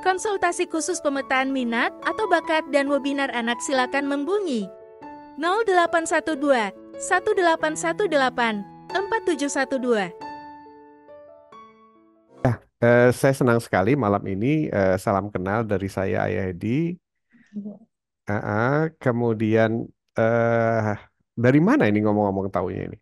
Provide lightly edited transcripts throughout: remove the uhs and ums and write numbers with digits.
Konsultasi khusus pemetaan minat atau bakat dan webinar anak silakan menghubungi 0812 1818 4712. Saya senang sekali malam ini salam kenal dari saya Ayah Hedi. Kemudian eh dari mana ini ngomong-ngomong taunya ini?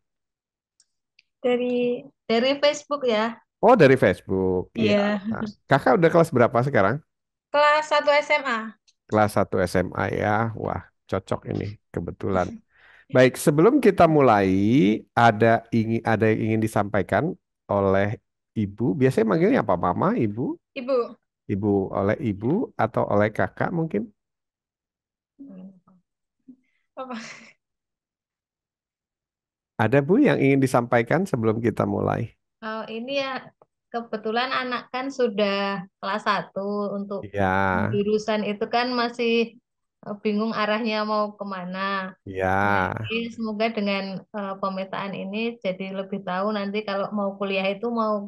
Dari Facebook ya. Oh dari Facebook. Iya. Iya. Nah, kakak udah kelas berapa sekarang? Kelas 1 SMA. Kelas 1 SMA ya. Wah, cocok ini kebetulan. Baik, sebelum kita mulai ada yang ingin disampaikan oleh Ibu. Biasanya manggilnya apa? Mama, Ibu, Ibu. Ibu oleh Ibu atau oleh kakak mungkin? Apa? Ada Bu yang ingin disampaikan sebelum kita mulai? Oh, ini ya kebetulan anak kan sudah kelas 1 untuk Ya, jurusan itu kan masih bingung arahnya mau kemana. Nah, ya. ini semoga dengan pemetaan ini jadi lebih tahu nanti kalau mau kuliah itu mau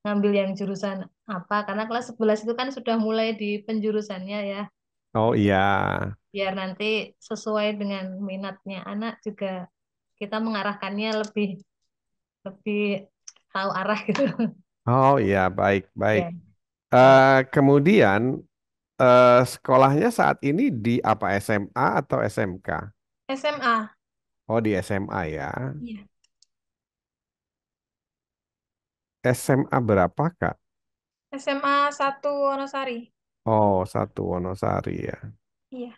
ngambil yang jurusan apa. Karena kelas 11 itu kan sudah mulai di penjurusannya ya. Oh iya. Biar nanti sesuai dengan minatnya anak juga kita mengarahkannya lebih lebih tahu arah gitu. Oh iya, baik, baik. Ya, baik. Kemudian sekolahnya saat ini di apa SMA atau SMK? SMA. Oh di SMA ya. Iya. SMA berapa Kak? SMA 1 Wonosari. Oh satu Wonosari ya. Iya.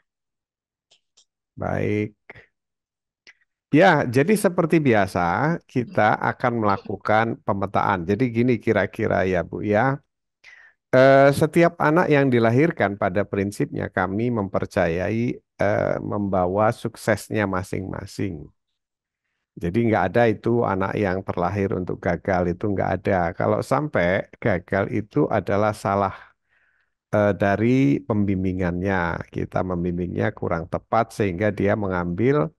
Baik. Ya, jadi seperti biasa kita akan melakukan pemetaan. Jadi gini kira-kira ya Bu ya. Setiap anak yang dilahirkan pada prinsipnya kami mempercayai membawa suksesnya masing-masing. Jadi nggak ada itu anak yang terlahir untuk gagal itu nggak ada. Kalau sampai gagal itu adalah salah dari pembimbingannya. Kita membimbingnya kurang tepat sehingga dia mengambil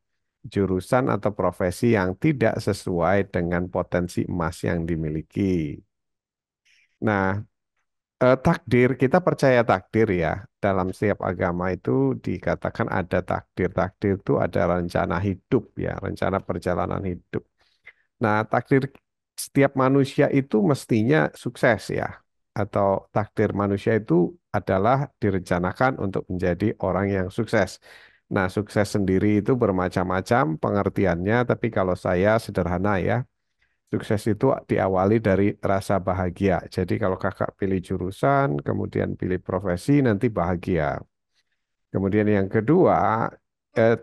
jurusan atau profesi yang tidak sesuai dengan potensi emas yang dimiliki. Nah, takdir, kita percaya takdir ya. Dalam setiap agama itu dikatakan ada takdir. Takdir itu ada rencana hidup ya, rencana perjalanan hidup. Nah, takdir setiap manusia itu mestinya sukses ya. Atau takdir manusia itu adalah direncanakan untuk menjadi orang yang sukses. Nah, sukses sendiri itu bermacam-macam pengertiannya, tapi kalau saya sederhana ya, sukses itu diawali dari rasa bahagia. Jadi kalau kakak pilih jurusan, kemudian pilih profesi, nanti bahagia. Kemudian yang kedua, eh,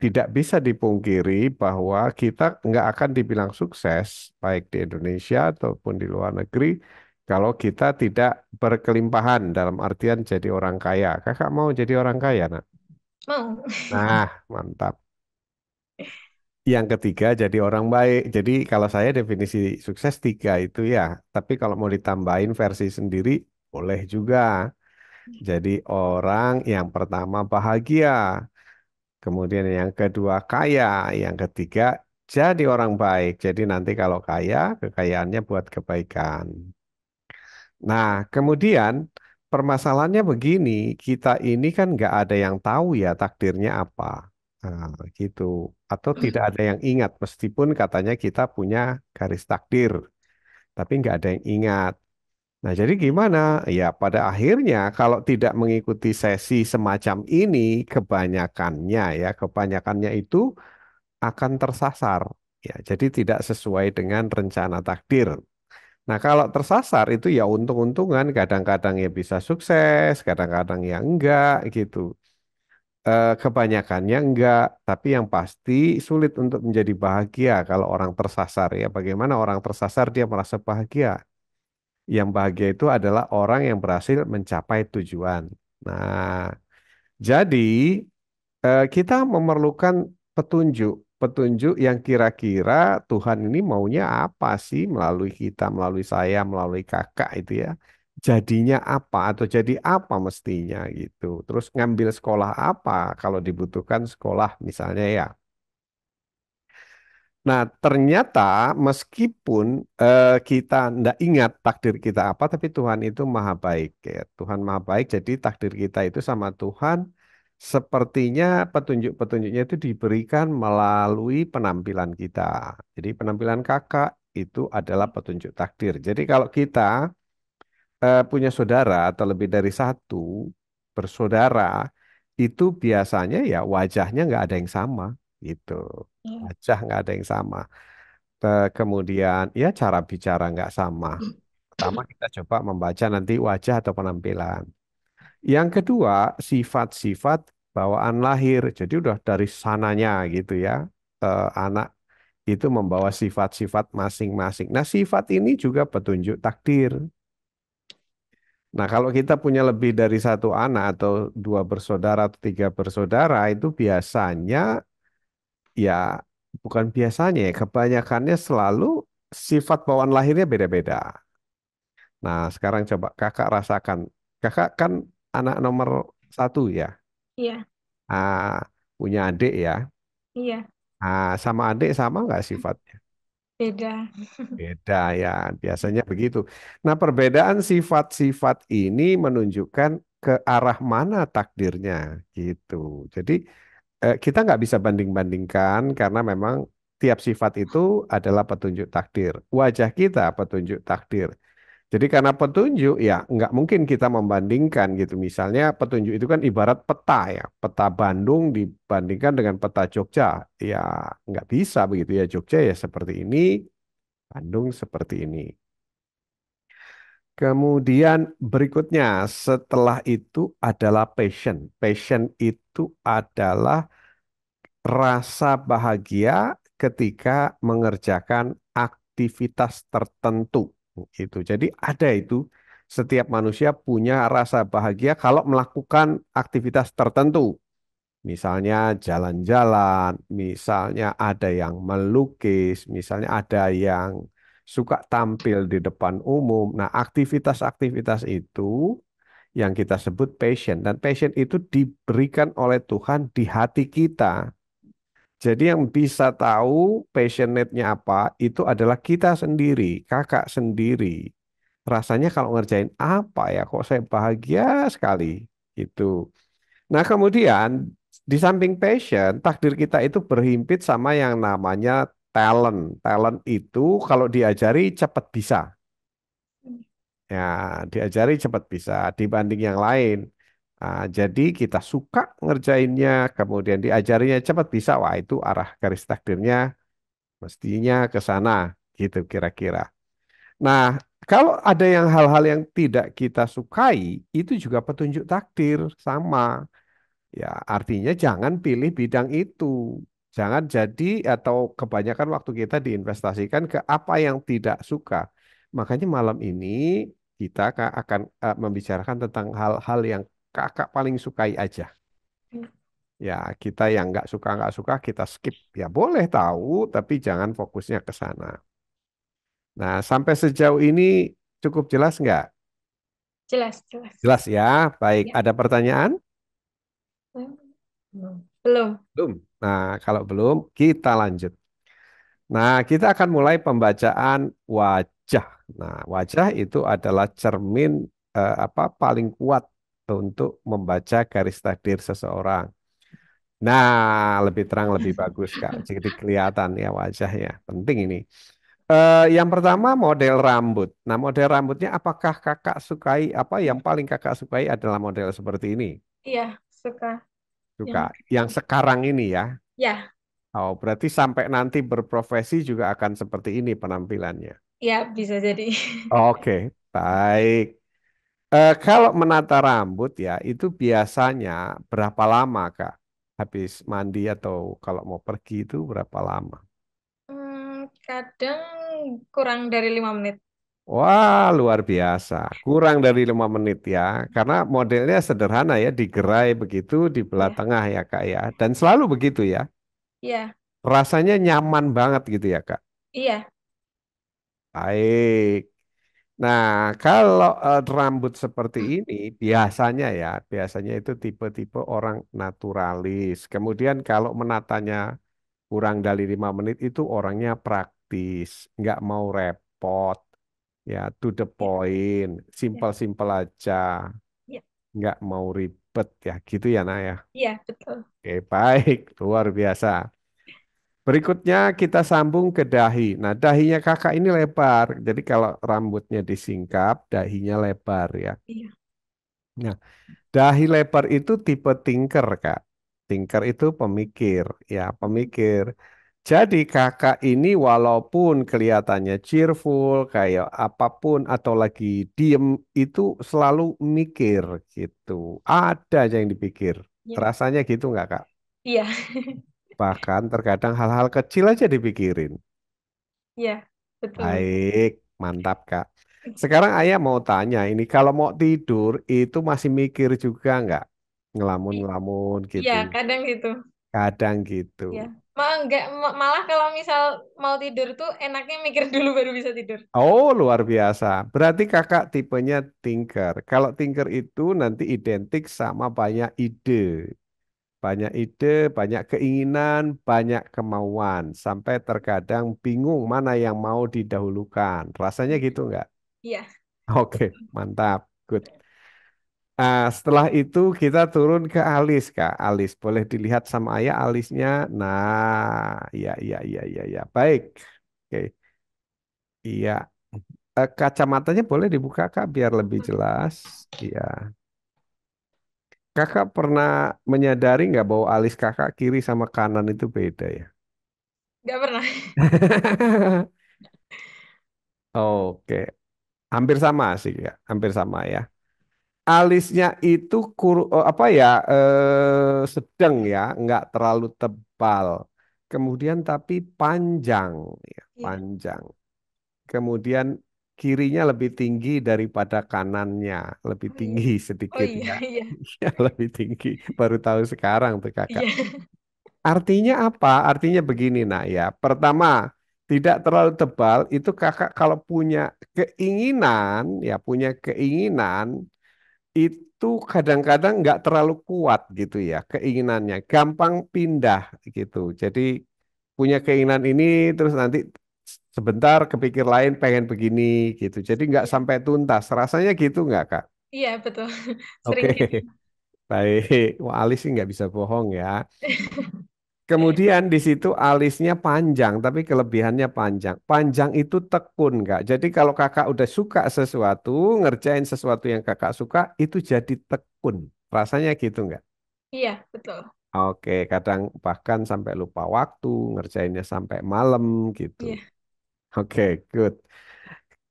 tidak bisa dipungkiri bahwa kita nggak akan dibilang sukses, baik di Indonesia ataupun di luar negeri, kalau kita tidak berkelimpahan dalam artian jadi orang kaya. Kakak mau jadi orang kaya, nak? Mau. Nah, mantap. Yang ketiga jadi orang baik. Jadi kalau saya definisi sukses tiga itu ya. Tapi kalau mau ditambahin versi sendiri boleh juga. Jadi orang yang pertama bahagia, kemudian yang kedua kaya, yang ketiga jadi orang baik. Jadi nanti kalau kaya, kekayaannya buat kebaikan. Nah, kemudian permasalahannya begini, kita ini kan nggak ada yang tahu ya takdirnya apa. Nah, gitu. Atau tidak ada yang ingat, meskipun katanya kita punya garis takdir, tapi nggak ada yang ingat. Nah, jadi gimana? Ya, pada akhirnya kalau tidak mengikuti sesi semacam ini, kebanyakannya itu akan tersasar. Ya, jadi tidak sesuai dengan rencana takdir. Nah, kalau tersasar itu ya untung-untungan, kadang-kadang ya bisa sukses, kadang-kadang ya enggak gitu. Kebanyakannya enggak, tapi yang pasti sulit untuk menjadi bahagia kalau orang tersasar ya. Bagaimana orang tersasar dia merasa bahagia? Yang bahagia itu adalah orang yang berhasil mencapai tujuan. Nah, jadi kita memerlukan petunjuk, petunjuk yang kira-kira Tuhan ini maunya apa sih melalui kita, melalui saya, melalui kakak itu ya. Jadinya apa atau jadi apa mestinya gitu. Terus ngambil sekolah apa kalau dibutuhkan sekolah misalnya ya. Nah, ternyata meskipun kita ndak ingat takdir kita apa, tapi Tuhan itu maha baik. Ya. Tuhan maha baik, jadi takdir kita itu sama Tuhan sepertinya petunjuk-petunjuknya itu diberikan melalui penampilan kita. Jadi penampilan kakak itu adalah petunjuk takdir. Jadi kalau kita punya saudara atau lebih dari satu bersaudara, itu biasanya ya wajahnya nggak ada yang sama gitu. Iya. Wajah nggak ada yang sama. Kemudian ya cara bicara nggak sama. Pertama kita coba membaca nanti wajah atau penampilan. Yang kedua sifat-sifat bawaan lahir. Jadi udah dari sananya gitu ya. Anak itu membawa sifat-sifat masing-masing. Nah sifat ini juga petunjuk takdir. Nah, kalau kita punya lebih dari satu anak atau dua bersaudara atau tiga bersaudara itu biasanya ya bukan biasanya ya, kebanyakannya selalu sifat bawaan lahirnya beda-beda. Nah, sekarang coba kakak rasakan. Kakak kan anak nomor satu ya. Iya. Punya adik ya. Iya. Sama adik sama nggak sifatnya? Beda. Beda ya, biasanya begitu. Nah, perbedaan sifat-sifat ini menunjukkan ke arah mana takdirnya gitu. Jadi kita nggak bisa banding-bandingkan karena memang tiap sifat itu adalah petunjuk takdir. Wajah kita petunjuk takdir. Jadi karena petunjuk ya nggak mungkin kita membandingkan gitu. Misalnya petunjuk itu kan ibarat peta ya. Peta Bandung dibandingkan dengan peta Jogja. Ya nggak bisa begitu ya. Jogja ya seperti ini, Bandung seperti ini. Kemudian berikutnya setelah itu adalah passion. Passion itu adalah rasa bahagia ketika mengerjakan aktivitas tertentu. Itu. Jadi ada itu setiap manusia punya rasa bahagia kalau melakukan aktivitas tertentu. Misalnya jalan-jalan, misalnya ada yang melukis, misalnya ada yang suka tampil di depan umum. Nah, aktivitas-aktivitas itu yang kita sebut passion. Dan passion itu diberikan oleh Tuhan di hati kita. Jadi yang bisa tahu passionate-nya apa itu adalah kita sendiri, kakak sendiri. Rasanya kalau ngerjain apa ya, kok saya bahagia sekali gitu. Nah kemudian di samping passion, takdir kita itu berhimpit sama yang namanya talent. Talent itu kalau diajari cepat bisa. Ya, diajari cepat bisa dibanding yang lain. Jadi kita suka ngerjainnya, kemudian diajarinya cepat bisa. Wah, itu arah garis takdirnya mestinya ke sana, gitu kira-kira. Nah, kalau ada yang hal-hal yang tidak kita sukai, itu juga petunjuk takdir sama. Ya, artinya jangan pilih bidang itu. Jangan jadi atau kebanyakan waktu kita diinvestasikan ke apa yang tidak suka. Makanya malam ini kita akan membicarakan tentang hal-hal yang kakak paling sukai aja. Ya, kita yang nggak suka kita skip. Ya boleh tahu, tapi jangan fokusnya ke sana. Nah, sampai sejauh ini cukup jelas nggak? Jelas, jelas. Jelas ya. Baik, Ya. ada pertanyaan? Belum. Belum. Belum. Nah, kalau belum, kita lanjut. Nah, kita akan mulai pembacaan wajah. Nah, wajah itu adalah cermin apa paling kuat untuk membaca garis takdir seseorang. Nah, lebih terang, lebih bagus, Kak. Jadi kelihatan ya wajahnya. Penting ini. Yang pertama model rambut. Nah, model rambutnya apakah kakak sukai? Apa yang paling kakak sukai adalah model seperti ini? Iya, suka yang Suka. Yang sekarang ini ya. ya, Oh, berarti sampai nanti berprofesi juga akan seperti ini penampilannya. ya bisa jadi. Oke, baik. Kalau menata rambut ya, itu biasanya berapa lama, Kak? Habis mandi atau kalau mau pergi itu berapa lama? Kadang kurang dari 5 menit. Wah, luar biasa. Kurang dari 5 menit ya. Karena modelnya sederhana ya, digerai begitu di belah Ya, tengah ya, Kak ya. Dan selalu begitu ya. iya, Rasanya nyaman banget gitu ya, Kak. iya. Baik. Nah, kalau rambut seperti ini biasanya ya, biasanya itu tipe-tipe orang naturalis. Kemudian kalau menatanya kurang dari 5 menit itu orangnya praktis, nggak mau repot, ya to the Ya, point, ya, simpel-simpel aja, ya, nggak mau ribet ya, gitu ya Nak ya. iya, betul. Oke, baik, luar biasa. Berikutnya kita sambung ke dahi. Nah, dahinya kakak ini lebar, jadi kalau rambutnya disingkap, dahinya lebar ya. Iya, Nah, dahi lebar itu tipe thinker, Kak. Thinker itu pemikir, ya, pemikir. Jadi kakak ini walaupun kelihatannya cheerful, kayak apapun atau lagi diem, itu selalu mikir gitu. Ada aja yang dipikir. iya, Rasanya gitu nggak, Kak? iya, Bahkan terkadang hal-hal kecil aja dipikirin. iya, betul, betul. Baik, mantap, Kak. Sekarang ayah mau tanya, ini kalau mau tidur itu masih mikir juga nggak? I- Ngelamun-ngelamun Iya, gitu. kadang gitu. Kadang gitu. Ya, malah enggak, malah kalau misal mau tidur tuh enaknya mikir dulu baru bisa tidur. Oh, luar biasa. Berarti kakak tipenya thinker. Kalau thinker itu nanti identik sama banyak ide. Banyak ide, banyak keinginan, banyak kemauan. Sampai terkadang bingung mana yang mau didahulukan. Rasanya gitu nggak? Iya, Oke, mantap. Good. Setelah itu kita turun ke alis, Kak. Alis, boleh dilihat sama ayah alisnya. Nah, iya, iya, iya, iya, iya. Baik. Oke, iya. Kacamatanya boleh dibuka, Kak, biar lebih jelas. Iya. Kakak pernah menyadari nggak bahwa alis kakak kiri sama kanan itu beda ya? nggak pernah. Oke, hampir sama sih, Kak. Hampir sama ya. Alisnya itu apa ya, sedang ya, nggak terlalu tebal. Kemudian tapi panjang, ya, Iya. panjang. Kemudian kirinya lebih tinggi daripada kanannya, lebih Oh iya. tinggi Oh sedikit iya, ya. iya. Ya, lebih tinggi. Baru tahu sekarang tuh kakak. Iya. Artinya apa? Artinya begini nak ya. Pertama, tidak terlalu tebal itu kakak kalau punya keinginan, ya punya keinginan itu kadang-kadang nggak terlalu kuat gitu ya keinginannya, gampang pindah gitu. Jadi punya keinginan ini terus nanti sebentar kepikir lain pengen begini gitu. Jadi nggak Iya. sampai tuntas. Rasanya gitu nggak Kak? Iya, betul. Oke, Sering gitu. baik. Wah, alis sih nggak bisa bohong ya. Kemudian di situ alisnya panjang, tapi kelebihannya panjang. Panjang itu tekun, Kak. Jadi kalau kakak udah suka sesuatu, ngerjain sesuatu yang kakak suka, itu jadi tekun. Rasanya gitu nggak? Iya, betul. Oke, kadang bahkan sampai lupa waktu, ngerjainnya sampai malam gitu. Iya. Oke, good.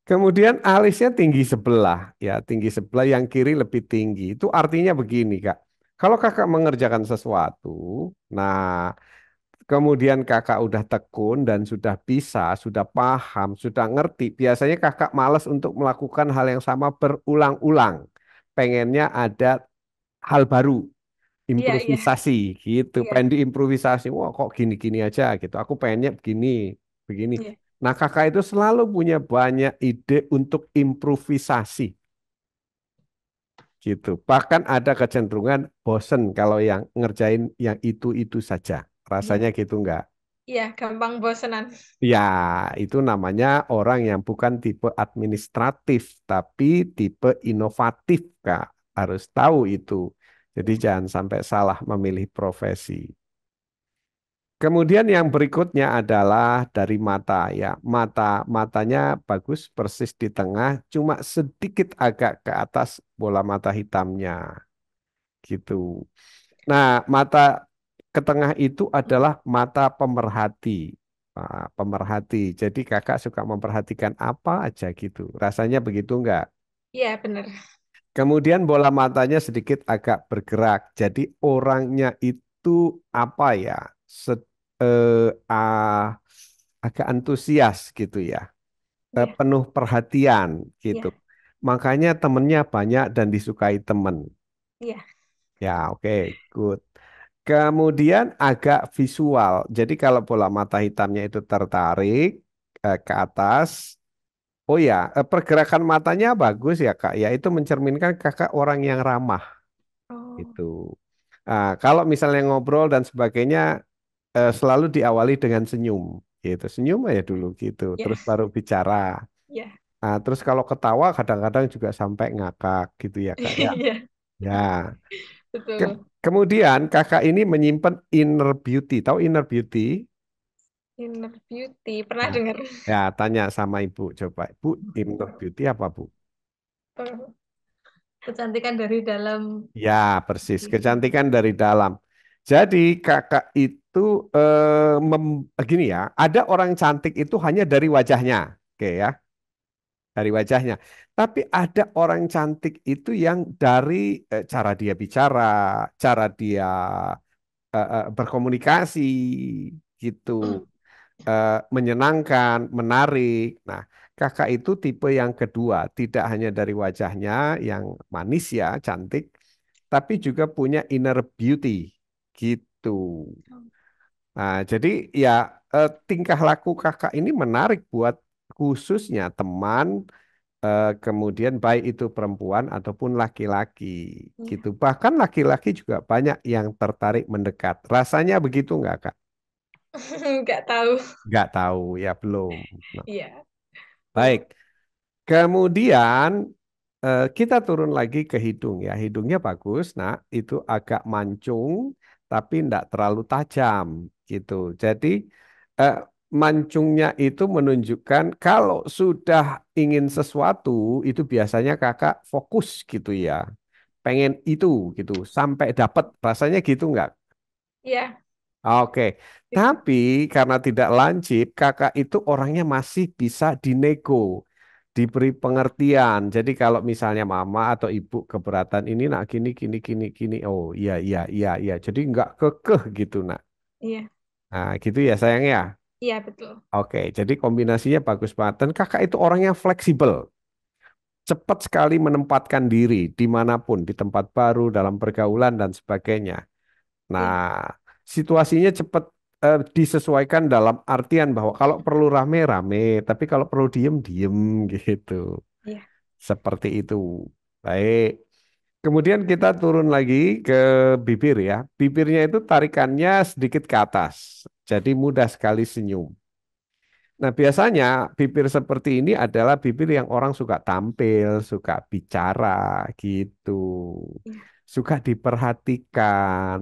Kemudian alisnya tinggi sebelah, ya tinggi sebelah yang kiri lebih tinggi. Itu artinya begini, Kak. Kalau kakak mengerjakan sesuatu, nah kemudian kakak udah tekun dan sudah bisa, sudah paham, sudah ngerti. Biasanya kakak malas untuk melakukan hal yang sama berulang-ulang. Pengennya ada hal baru, Iya, iya. improvisasi gitu. Iya. Pengen diimprovisasi. Wah kok gini-gini aja gitu. Aku pengennya begini, begini. Iya. Nah kakak itu selalu punya banyak ide untuk improvisasi gitu. Bahkan ada kecenderungan bosen kalau yang ngerjain yang itu-itu saja. Iya. Rasanya gitu nggak? Iya, gampang bosenan. Ya, itu namanya orang yang bukan tipe administratif, tapi tipe inovatif, Kak. Harus tahu itu. Jadi Iya. jangan sampai salah memilih profesi. Kemudian yang berikutnya adalah dari mata, ya. Matanya bagus, persis di tengah, cuma sedikit agak ke atas bola mata hitamnya, gitu. Nah, mata ke tengah itu adalah mata pemerhati. Nah, pemerhati. Jadi kakak suka memperhatikan apa aja gitu. Rasanya begitu enggak? Iya, benar. Kemudian bola matanya sedikit agak bergerak. Jadi orangnya itu apa ya? se- eh, ah, Agak antusias gitu ya. Iya. Penuh perhatian gitu. Iya. Makanya temennya banyak dan disukai temen. Iya. Ya, oke, good. Kemudian agak visual. Jadi kalau bola mata hitamnya itu tertarik ke atas, oh ya, pergerakan matanya bagus ya Kak. Ya itu mencerminkan Kakak orang yang ramah Oh. itu. Kalau misalnya ngobrol dan sebagainya, selalu diawali dengan senyum, gitu. Senyum aja dulu, gitu. Ya, Terus baru bicara. ya. Nah, terus kalau ketawa kadang-kadang juga sampai ngakak, gitu ya kak ya. Iya, Ya. betul. Kemudian kakak ini menyimpan inner beauty. Tahu inner beauty? Inner beauty, pernah Nah, dengar. ya tanya sama ibu coba. Bu, inner beauty apa bu? Kecantikan dari dalam Ya, persis. diri. Kecantikan dari dalam. Jadi kakak itu gini ya, ada orang cantik itu hanya dari wajahnya. Oke ya, dari wajahnya. Tapi ada orang cantik itu yang dari cara dia bicara, cara dia berkomunikasi gitu. Menyenangkan, menarik. Nah, kakak itu tipe yang kedua, tidak hanya dari wajahnya yang manis ya, cantik, tapi juga punya inner beauty, gitu. Nah, jadi ya tingkah laku kakak ini menarik buat khususnya teman, kemudian baik itu perempuan ataupun laki-laki, Iya. gitu. Bahkan laki-laki juga banyak yang tertarik mendekat. Rasanya begitu nggak, Kak? Nggak tahu. Nggak tahu, ya belum. Nah, Iya, baik. belum. Kemudian kita turun lagi ke hidung ya. Hidungnya bagus, nah itu agak mancung tapi tidak terlalu tajam gitu. Jadi eh, mancungnya itu menunjukkan kalau sudah ingin sesuatu itu biasanya kakak fokus gitu ya. Pengen itu gitu sampai dapat rasanya gitu nggak? Iya, Oke, gitu. tapi karena tidak lancip, kakak itu orangnya masih bisa dinego, diberi pengertian. Jadi kalau misalnya mama atau ibu keberatan ini nak gini gini gini gini, oh iya iya iya iya. Jadi nggak kekeh gitu nak. Iya, Nah gitu ya sayang ya. iya betul. Oke, jadi kombinasinya bagus banget. Dan kakak itu orangnya fleksibel, cepat sekali menempatkan diri dimanapun, di tempat baru, dalam pergaulan dan sebagainya. Nah, Iya, situasinya cepat disesuaikan dalam artian bahwa kalau perlu rame rame, tapi kalau perlu diem diem gitu. iya. Seperti itu. Baik. Kemudian kita turun lagi ke bibir ya. Bibirnya itu tarikannya sedikit ke atas. Jadi mudah sekali senyum. Nah, biasanya bibir seperti ini adalah bibir yang orang suka tampil, suka bicara gitu. Iya. Suka diperhatikan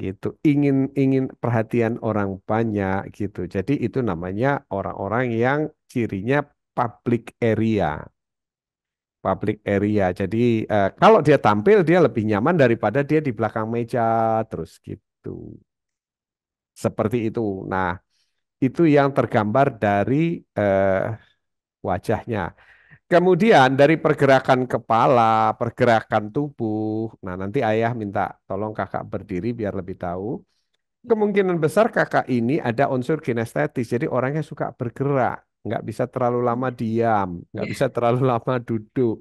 gitu, ingin ingin perhatian orang banyak gitu. Jadi itu namanya orang-orang yang cirinya public area, public area. Jadi kalau dia tampil dia lebih nyaman daripada dia di belakang meja terus gitu. Seperti itu. Nah, itu yang tergambar dari eh, wajahnya. Kemudian dari pergerakan kepala, pergerakan tubuh. Nah, nanti ayah minta tolong kakak berdiri biar lebih tahu. Kemungkinan besar kakak ini ada unsur kinestetis, jadi orangnya suka bergerak, nggak bisa terlalu lama diam, nggak Iya, bisa terlalu lama duduk,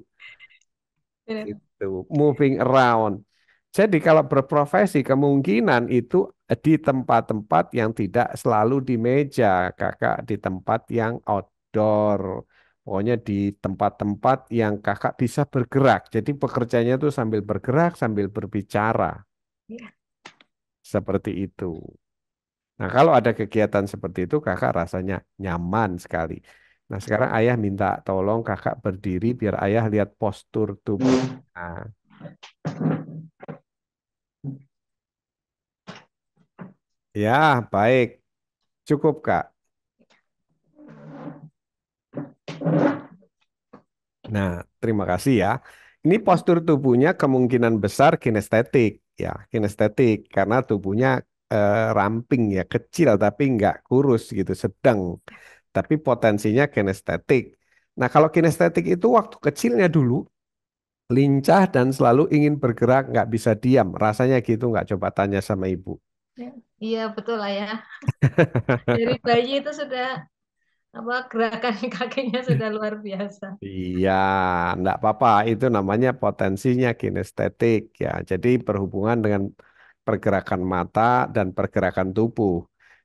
benar. gitu, moving around. Jadi kalau berprofesi kemungkinan itu di tempat-tempat yang tidak selalu di meja, kakak di tempat yang outdoor, pokoknya di tempat-tempat yang kakak bisa bergerak. Jadi pekerjaannya itu sambil bergerak, sambil berbicara, Iya. seperti itu. Nah, kalau ada kegiatan seperti itu, kakak rasanya nyaman sekali. Nah, sekarang ayah minta tolong kakak berdiri biar ayah lihat postur tubuh. Nah, ya, baik. Cukup, Kak. Nah, terima kasih ya. Ini postur tubuhnya kemungkinan besar kinestetik, ya, kinestetik karena tubuhnya ramping ya, kecil tapi nggak kurus gitu, sedang. Tapi potensinya kinestetik. Nah, kalau kinestetik itu waktu kecilnya dulu lincah dan selalu ingin bergerak, nggak bisa diam. Rasanya gitu nggak? Coba tanya sama ibu. Ya. Iya betul lah ya. Dari bayi itu sudah apa gerakan kakinya sudah luar biasa. Iya, nggak apa-apa. Itu namanya potensinya kinestetik ya. Jadi berhubungan dengan pergerakan mata dan pergerakan tubuh.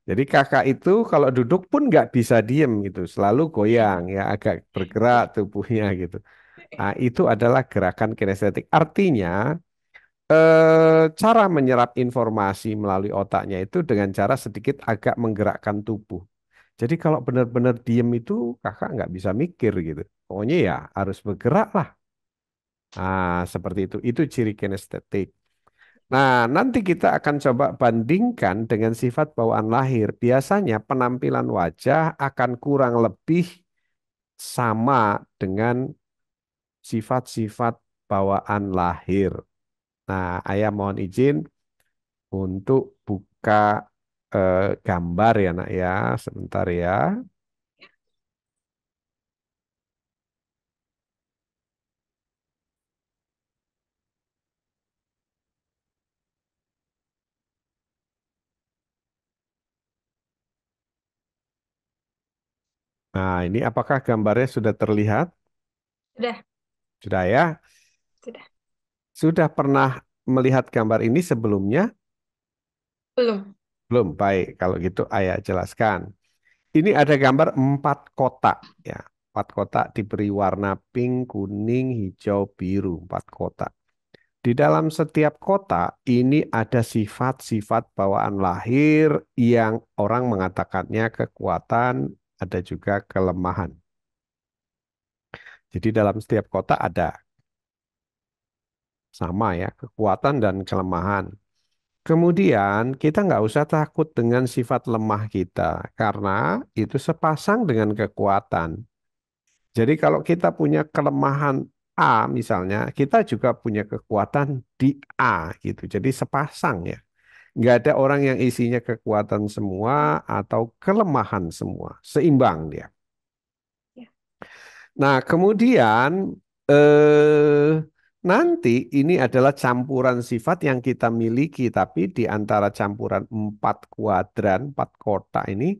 Jadi kakak itu kalau duduk pun nggak bisa diem gitu, selalu goyang ya, agak bergerak tubuhnya gitu. Nah, itu adalah gerakan kinestetik. Artinya cara menyerap informasi melalui otaknya itu dengan cara sedikit agak menggerakkan tubuh. Jadi kalau benar-benar diem itu kakak nggak bisa mikir gitu. Pokoknya ya harus bergerak lah. Seperti itu. Itu ciri kinestetik. Nah, nanti kita akan coba bandingkan dengan sifat bawaan lahir. Biasanya penampilan wajah akan kurang lebih sama dengan sifat-sifat bawaan lahir. Nah, ayah mohon izin untuk buka gambar ya, nak ya. Sebentar ya. Nah, ini apakah gambarnya sudah terlihat? Sudah, Sudah ya? sudah. Sudah pernah melihat gambar ini sebelumnya? Belum. Belum. Baik, kalau gitu ayah jelaskan. Ini ada gambar 4 kotak ya. 4 kotak diberi warna pink, kuning, hijau, biru. 4 kotak. Di dalam setiap kotak ini ada sifat-sifat bawaan lahir yang orang mengatakannya kekuatan, ada juga kelemahan. Jadi dalam setiap kotak ada sama ya, kekuatan dan kelemahan. Kemudian kita nggak usah takut dengan sifat lemah kita karena itu sepasang dengan kekuatan. Jadi kalau kita punya kelemahan A misalnya, kita juga punya kekuatan di A gitu. Jadi sepasang ya. Nggak ada orang yang isinya kekuatan semua atau kelemahan semua. Seimbang dia. Ya. Nah, kemudian eh, nanti ini adalah campuran sifat yang kita miliki, tapi di antara campuran 4 kuadran, 4 kotak ini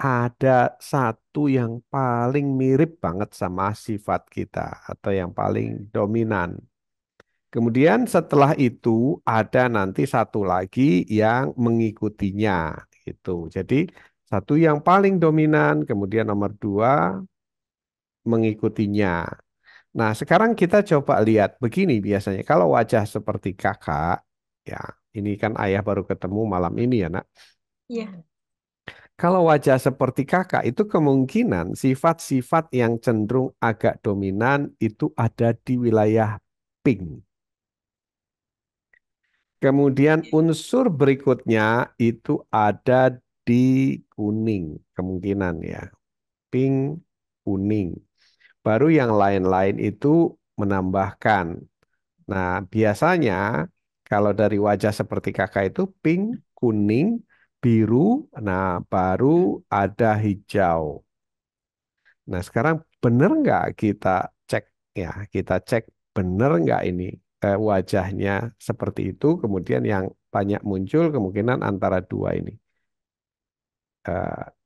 ada satu yang paling mirip banget sama sifat kita atau yang paling dominan. Kemudian setelah itu ada nanti satu lagi yang mengikutinya, gitu. Jadi satu yang paling dominan, kemudian nomor 2 mengikutinya. Nah, sekarang kita coba lihat begini biasanya. Kalau wajah seperti kakak, ya ini kan ayah baru ketemu malam ini ya, nak. Iya. Kalau wajah seperti kakak itu kemungkinan sifat-sifat yang cenderung agak dominan itu ada di wilayah pink. Kemudian unsur berikutnya itu ada di kuning, kemungkinan ya. Pink, kuning. Baru yang lain-lain itu menambahkan. Nah, biasanya kalau dari wajah seperti kakak itu pink, kuning, biru, nah baru ada hijau. Nah, sekarang benar nggak kita cek ya, kita cek benar nggak ini wajahnya seperti itu, kemudian yang banyak muncul kemungkinan antara dua ini.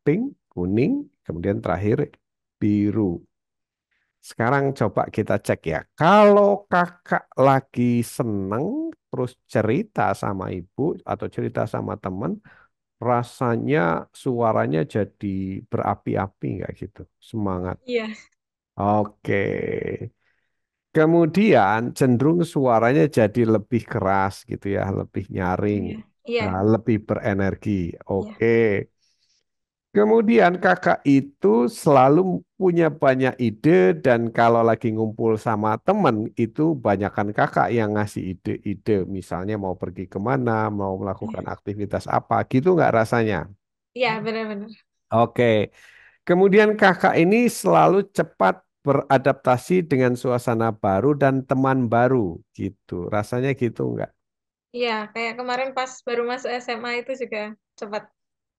Pink, kuning, kemudian terakhir biru. Sekarang coba kita cek ya. Kalau kakak lagi seneng terus cerita sama ibu atau cerita sama teman, rasanya suaranya jadi berapi-api nggak gitu? Semangat. Iya. Oke. Kemudian cenderung suaranya jadi lebih keras gitu ya, lebih nyaring, Iya. Iya. lebih berenergi. Iya. Oke. Kemudian kakak itu selalu punya banyak ide dan kalau lagi ngumpul sama temen itu banyakkan kakak yang ngasih ide-ide. Misalnya mau pergi kemana, mau melakukan Iya. aktivitas apa, gitu nggak rasanya? Iya, benar-benar. Oke. Kemudian kakak ini selalu cepat beradaptasi dengan suasana baru dan teman baru, gitu. Rasanya gitu nggak? Iya, kayak kemarin pas baru masuk SMA itu juga cepat.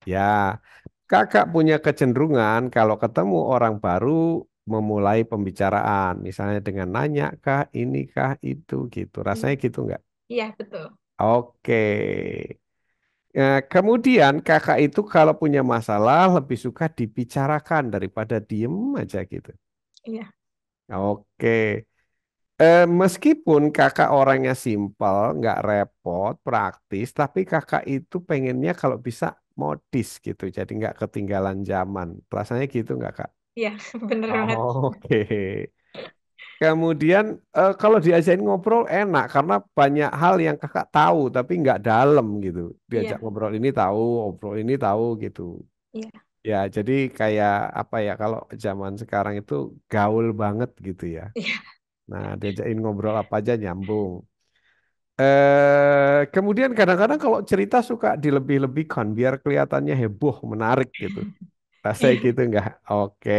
Ya, kakak punya kecenderungan kalau ketemu orang baru memulai pembicaraan, misalnya dengan nanya kah, ini kah, itu gitu. Iya. Rasanya gitu nggak? Iya, betul. Oke. Kemudian kakak itu kalau punya masalah lebih suka dibicarakan daripada diem aja gitu. Iya. Oke. Meskipun kakak orangnya simpel, nggak repot, praktis, tapi kakak itu pengennya kalau bisa modis gitu, jadi nggak ketinggalan zaman. Rasanya gitu nggak kak? Iya, benar banget. Oh, oke. Kemudian kalau diajakin ngobrol enak karena banyak hal yang kakak tahu tapi nggak dalam gitu. Diajak Iya, ngobrol ini tahu, ngobrol ini tahu gitu. iya, Ya, jadi kayak apa ya kalau zaman sekarang itu gaul banget gitu ya. iya, Nah, diajakin ngobrol apa aja nyambung. Kemudian kadang-kadang kalau cerita suka dilebih-lebihkan biar kelihatannya heboh, menarik gitu. Rasanya iya, gitu nggak? Oke.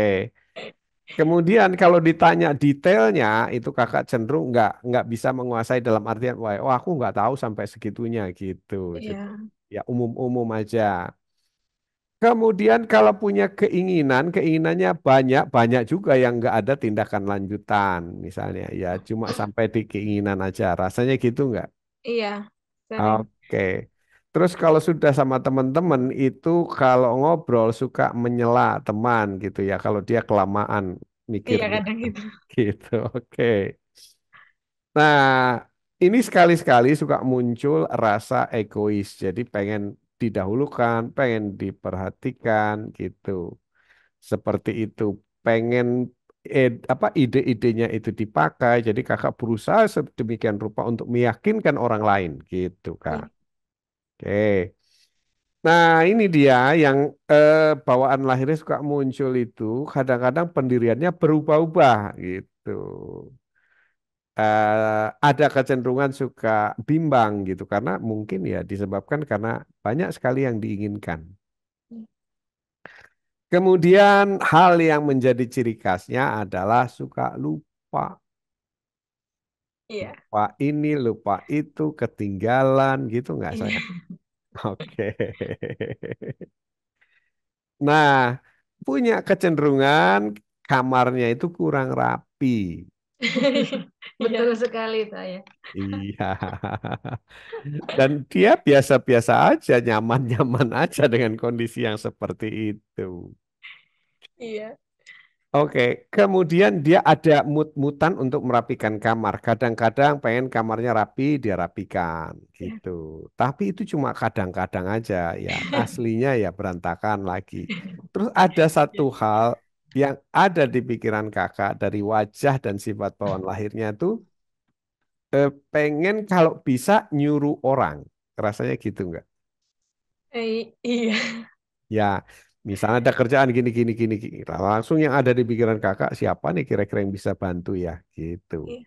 Kemudian kalau ditanya detailnya itu kakak cenderung nggak bisa menguasai dalam artian wah oh, aku nggak tahu sampai segitunya gitu. Jadi iya, ya umum-umum aja. Kemudian kalau punya keinginannya banyak juga yang nggak ada tindakan lanjutan, misalnya ya cuma sampai di keinginan aja. Rasanya gitu nggak? iya, sering. Oke. Terus kalau sudah sama teman-teman itu kalau ngobrol suka menyela teman gitu ya. Kalau dia kelamaan Iya, mikirnya kadang gitu. gitu. Oke. Nah, ini sekali-sekali suka muncul rasa egois. Jadi pengen didahulukan, pengen diperhatikan gitu. Seperti itu. Pengen apa ide-idenya itu dipakai. Jadi kakak berusaha sedemikian rupa untuk meyakinkan orang lain gitu, Kak. Iya, Oke. Nah, ini dia yang bawaan lahirnya suka muncul itu. Kadang-kadang pendiriannya berubah-ubah gitu. Ada kecenderungan suka bimbang gitu karena mungkin ya disebabkan karena banyak sekali yang diinginkan. Kemudian hal yang menjadi ciri khasnya adalah suka lupa. iya, Lupa ini, lupa itu, ketinggalan gitu nggak iya. sayang? Oke. Nah, punya kecenderungan kamarnya itu kurang rapi. Iya, Betul sekali itu ya. Iya. Dan dia biasa-biasa aja, nyaman-nyaman aja dengan kondisi yang seperti itu. iya, Oke, kemudian dia ada mood-mutan untuk merapikan kamar. Kadang-kadang pengen kamarnya rapi, dia rapikan iya. gitu. Tapi itu cuma kadang-kadang aja ya. Aslinya ya berantakan lagi. Terus ada satu hal yang ada di pikiran kakak dari wajah dan sifat bawaan lahirnya tuh pengen kalau bisa nyuruh orang. Rasanya gitu nggak? Iya, Ya, misalnya ada kerjaan gini gini gini, gini. Langsung yang ada di pikiran kakak siapa nih kira-kira yang bisa bantu ya, gitu. iya,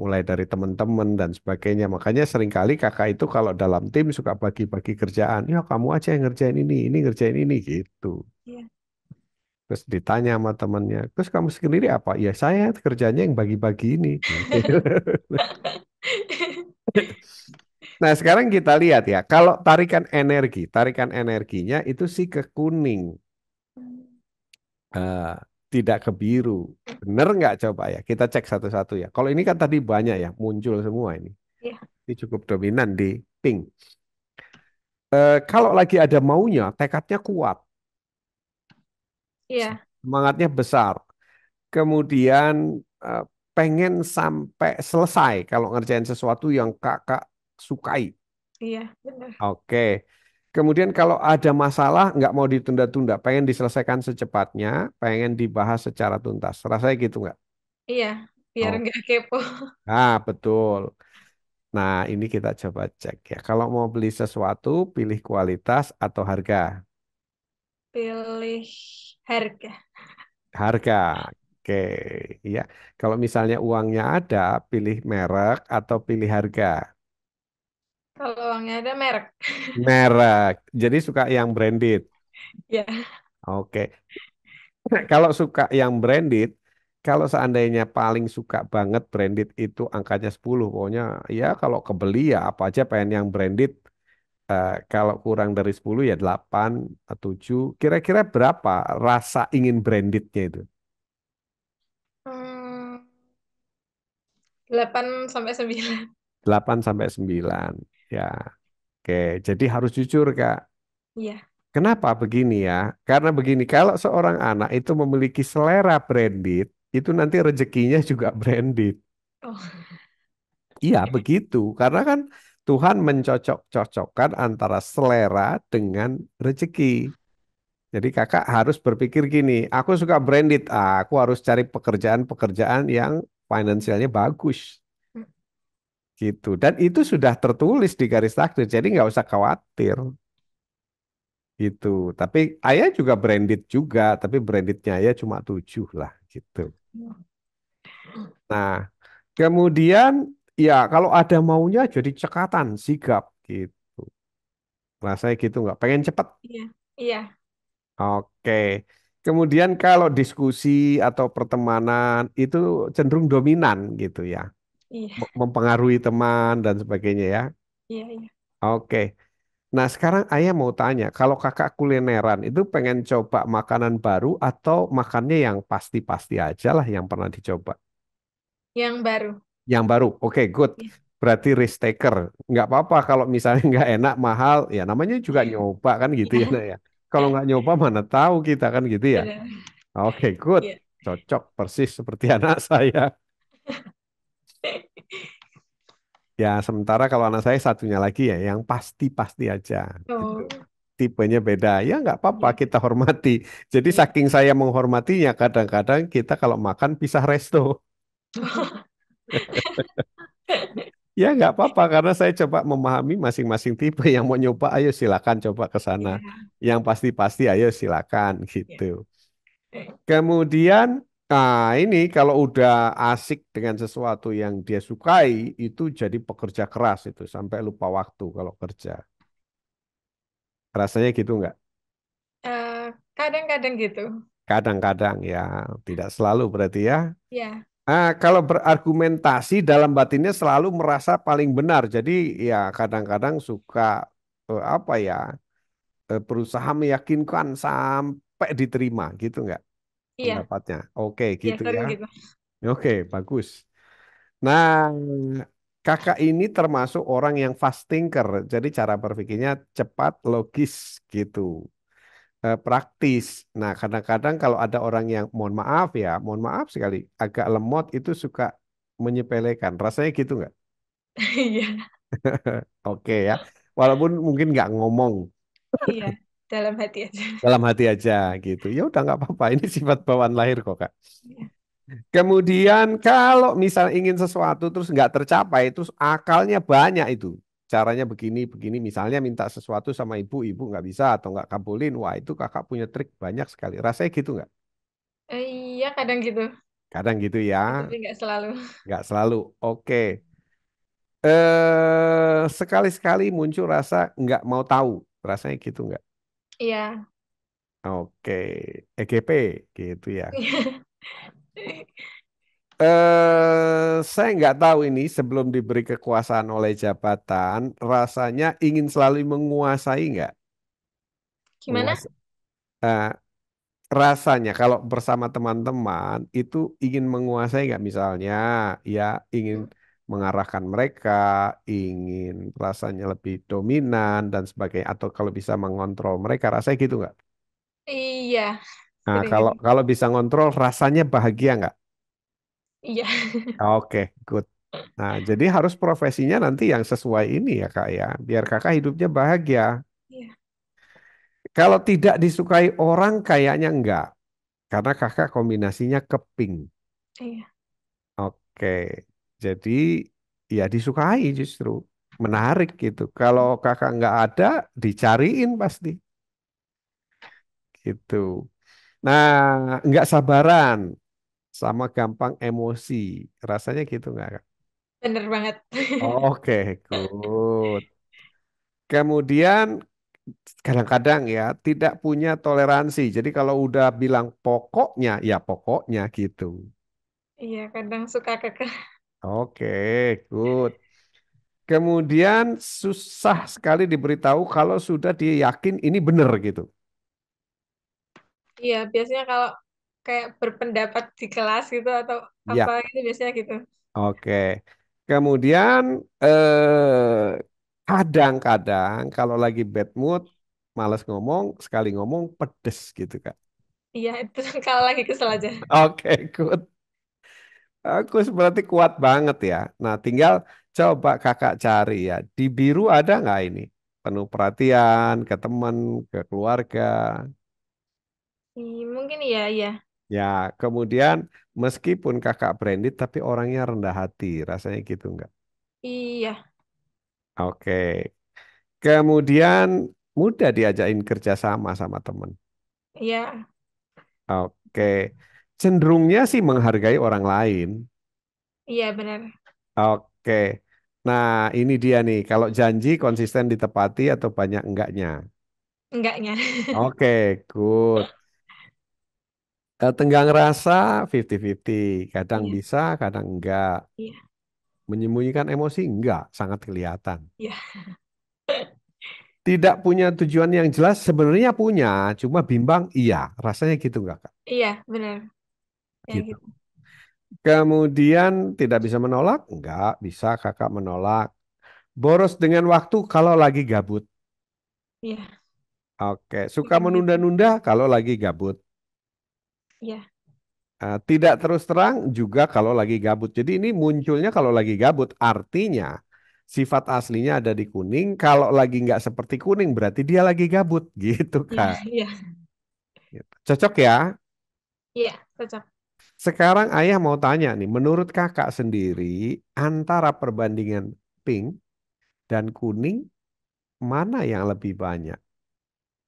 Mulai dari teman-teman dan sebagainya. Makanya seringkali kakak itu kalau dalam tim suka bagi-bagi kerjaan. Ya kamu aja yang ngerjain ini ngerjain ini gitu. iya. Terus ditanya sama temannya, terus kamu sendiri apa? Ya saya kerjanya yang bagi-bagi ini. Nah, sekarang kita lihat ya, kalau tarikan energinya itu sih ke kuning. eh, tidak ke biru. Bener nggak coba ya? Kita cek satu-satu ya. Kalau ini kan tadi banyak ya, muncul semua ini. Iya, Ini cukup dominan di pink. Kalau lagi ada maunya, tekadnya kuat, iya, semangatnya besar. Kemudian eh, pengen sampai selesai kalau ngerjain sesuatu yang kakak sukai. iya, benar. Oke. Kemudian kalau ada masalah nggak mau ditunda-tunda, pengen diselesaikan secepatnya, pengen dibahas secara tuntas. Rasanya gitu nggak? Iya, biar Oh, nggak kepo. betul. Nah, ini kita coba cek ya. Kalau mau beli sesuatu, pilih kualitas atau harga. Pilih harga. Harga. Oke, ya. Kalau misalnya uangnya ada, pilih merek atau pilih harga. Kalau uangnya ada merek. Merek. Jadi suka yang branded. Ya, Oke. Kalau suka yang branded, kalau seandainya paling suka banget branded itu angkanya 10. Pokoknya ya kalau kebeli ya apa aja pengen yang branded. Kalau kurang dari 10 ya 8 atau 7. Kira-kira berapa rasa ingin brandednya itu? hmm, 8 sampai 9. 8 sampai 9. Ya, oke. Jadi harus jujur, Kak. Iya. Kenapa begini ya? Karena begini, kalau seorang anak itu memiliki selera branded, itu nanti rezekinya juga branded. Oh, Iya, begitu. Karena kan Tuhan mencocok-cocokkan antara selera dengan rezeki. Jadi kakak harus berpikir gini, aku suka branded, aku harus cari pekerjaan-pekerjaan yang finansialnya bagus gitu. Dan itu sudah tertulis di garis takdir, jadi nggak usah khawatir gitu. Tapi ayah juga branded juga, tapi brandednya ayah cuma 7 lah gitu. Nah, kemudian ya kalau ada maunya jadi cekatan, sigap gitu. Rasanya gitu nggak? Pengen cepet. Iya, iya, Oke. Kemudian kalau diskusi atau pertemanan itu cenderung dominan gitu ya. iya, Mempengaruhi teman dan sebagainya ya. iya, iya. Oke. Nah, sekarang ayah mau tanya, kalau kakak kulineran itu pengen coba makanan baru atau makannya yang pasti-pasti aja lah yang pernah dicoba? Yang baru. Yang baru, oke, good. Iya, Berarti risk taker. Nggak apa-apa kalau misalnya nggak enak, mahal, ya namanya juga nyoba kan gitu ya, Nak, iya, ya. Kalau nggak nyoba mana tahu kita kan gitu ya. benar. Oke, good. Iya. Cocok persis seperti anak saya. Ya, sementara kalau anak saya satunya lagi ya, yang pasti-pasti aja. Gitu. Oh, Tipenya beda. Ya nggak apa-apa, iya, kita hormati. Jadi iya. saking saya menghormatinya, kadang-kadang kita kalau makan pisah resto. Ya nggak apa-apa, karena saya coba memahami masing-masing tipe. Yang mau nyoba, ayo silakan coba ke sana. Iya, Yang pasti-pasti, ayo silakan iya. gitu. Kemudian, nah ini kalau udah asik dengan sesuatu yang dia sukai, itu jadi pekerja keras itu sampai lupa waktu kalau kerja. Rasanya gitu nggak? Eh, kadang-kadang gitu. Kadang-kadang ya, tidak selalu berarti ya. Ya, Kalau berargumentasi dalam batinnya selalu merasa paling benar. Jadi ya kadang-kadang suka apa ya, berusaha meyakinkan sampai diterima gitu nggak iya, pendapatnya? Oke iya gitu ya. sering gitu. Oke bagus. Nah, kakak ini termasuk orang yang fast thinker. Jadi cara berpikirnya cepat, logis gitu. Praktis. Nah, kadang-kadang kalau ada orang yang mohon maaf sekali, agak lemot itu suka menyepelekan. Rasanya gitu nggak? Iya, Oke ya. Walaupun mungkin nggak ngomong iya. Dalam hati aja. dalam hati aja gitu. Ya udah nggak apa-apa. Ini sifat bawaan lahir kok Kak. Iya. Kemudian kalau misal ingin sesuatu terus nggak tercapai, terus akalnya banyak itu. Caranya begini, begini. Misalnya minta sesuatu sama ibu, ibu nggak bisa atau nggak kabulin. Wah itu kakak punya trik banyak sekali. Rasanya gitu nggak? Iya, kadang gitu. Kadang gitu ya. Ya, tapi nggak selalu. Nggak selalu. Oke. Sekali-sekali muncul rasa nggak mau tahu. Rasanya gitu nggak? Iya. Oke. EGP gitu ya. Iya. Saya nggak tahu ini sebelum diberi kekuasaan oleh jabatan, rasanya ingin selalu menguasai nggak? Gimana? Menguasai. Rasanya kalau bersama teman-teman itu ingin menguasai nggak misalnya, ya ingin mengarahkan mereka, ingin rasanya lebih dominan dan sebagainya, atau kalau bisa mengontrol mereka, rasanya gitu nggak? Iya, Nah, sering kalau gitu. kalau bisa ngontrol, rasanya bahagia nggak? Iya. Oke, good. Nah, jadi harus profesinya nanti yang sesuai ini ya Kak ya, biar Kakak hidupnya bahagia. Iya. Kalau tidak disukai orang kayaknya enggak, karena Kakak kombinasinya keping. Iya. Oke, jadi ya disukai justru menarik gitu. Kalau kakak nggak ada, dicariin pasti gitu. Nah, nggak sabaran sama gampang emosi, rasanya gitu nggak, Kak? Bener banget. Oke, good. Kemudian kadang-kadang ya tidak punya toleransi. Jadi kalau udah bilang pokoknya, ya pokoknya gitu. Iya, kadang suka kekeh. Oke, good. Kemudian susah sekali diberitahu kalau sudah dia yakin ini benar gitu. Iya, biasanya kalau kayak berpendapat di kelas gitu atau apa Ya, itu biasanya gitu. oke. Kemudian kadang-kadang kalau lagi bad mood, malas ngomong, sekali ngomong pedes gitu Kak. Iya, itu kalau lagi kesel aja. Oke, good. Aku berarti kuat banget ya. Nah, tinggal coba kakak cari ya. Di biru ada nggak ini? Penuh perhatian ke teman, ke keluarga. Mungkin iya, iya. Ya, kemudian meskipun kakak branded tapi orangnya rendah hati, rasanya gitu enggak? Iya, Oke. Kemudian mudah diajakin kerja sama sama teman. iya, Oke. Cenderungnya sih menghargai orang lain. iya benar. Oke. Nah, ini dia nih. Kalau janji konsisten ditepati atau banyak enggaknya. Enggaknya. Oke, good. Tenggang rasa 50-50. Kadang Iya, bisa, kadang enggak. iya, Menyembunyikan emosi enggak, sangat kelihatan. iya, Tidak punya tujuan yang jelas, sebenarnya punya, cuma bimbang, iya. Rasanya gitu enggak, Kak? iya benar. Yang Gitu. gitu. Kemudian tidak bisa menolak? Enggak, bisa kakak menolak. Boros dengan waktu kalau lagi gabut. Iya, Oke, suka yang gitu. menunda-nunda kalau lagi gabut. Iya, Tidak terus terang juga kalau lagi gabut. Jadi ini munculnya kalau lagi gabut, artinya sifat aslinya ada di kuning. Kalau lagi nggak seperti kuning, berarti dia lagi gabut, gitu iya, Kak. iya, Gitu. Cocok ya? iya, cocok. Sekarang ayah mau tanya nih, menurut kakak sendiri, antara perbandingan pink dan kuning, mana yang lebih banyak?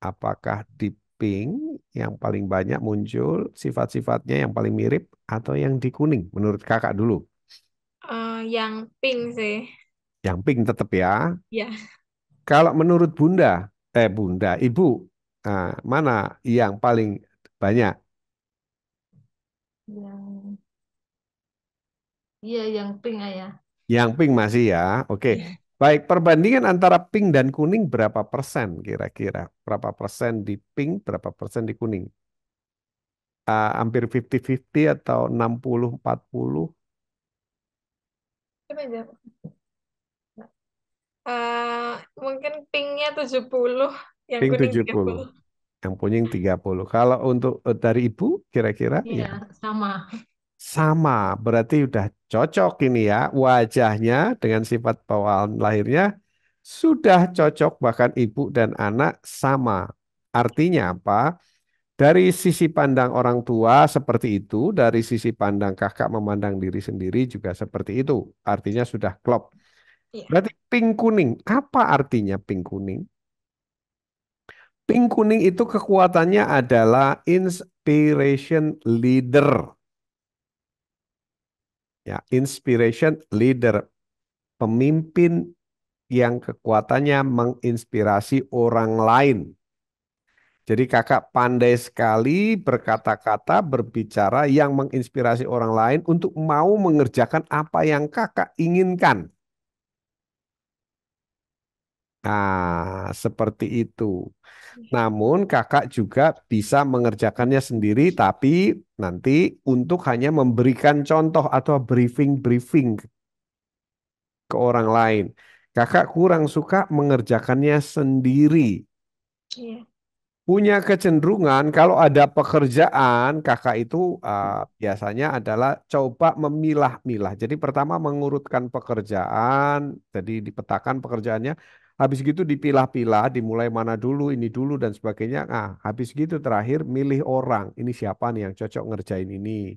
Apakah di pink yang paling banyak muncul sifat-sifatnya yang paling mirip atau yang di kuning? Menurut kakak dulu. Yang pink sih. Yang pink tetap ya. Iya. Kalau menurut ibu, mana yang paling banyak? Yang iya yang pink ayah. Yang pink masih ya. Oke. Iya. Baik, perbandingan antara pink dan kuning berapa persen kira-kira? Berapa persen di pink, berapa persen di kuning? Hampir 50-50 atau 60-40? Coba aja. Mungkin pinknya 70, yang Pink kuning 70, 30. yang kuning 30. Kalau untuk dari ibu kira-kira Iya, ya sama. sama, berarti udah cocok ini ya. Wajahnya dengan sifat bawaan lahirnya sudah cocok, bahkan ibu dan anak sama. Artinya apa? Dari sisi pandang orang tua seperti itu, dari sisi pandang kakak memandang diri sendiri juga seperti itu. Artinya sudah klop. Iya. Berarti pink kuning. Apa artinya pink kuning? Pink kuning itu kekuatannya adalah inspiration leader. Ya, inspiration leader, pemimpin yang kekuatannya menginspirasi orang lain. Jadi kakak pandai sekali berkata-kata, berbicara yang menginspirasi orang lain untuk mau mengerjakan apa yang kakak inginkan. Nah, seperti itu. Namun kakak juga bisa mengerjakannya sendiri, tapi nanti untuk hanya memberikan contoh atau briefing-briefing ke orang lain. Kakak kurang suka mengerjakannya sendiri. Iya. Punya kecenderungan kalau ada pekerjaan, kakak itu biasanya adalah coba memilah-milah. Jadi pertama mengurutkan pekerjaan, jadi dipetakan pekerjaannya. Habis gitu dipilah-pilah, dimulai mana dulu, ini dulu dan sebagainya. Nah, habis gitu terakhir milih orang. Ini siapa nih yang cocok ngerjain ini,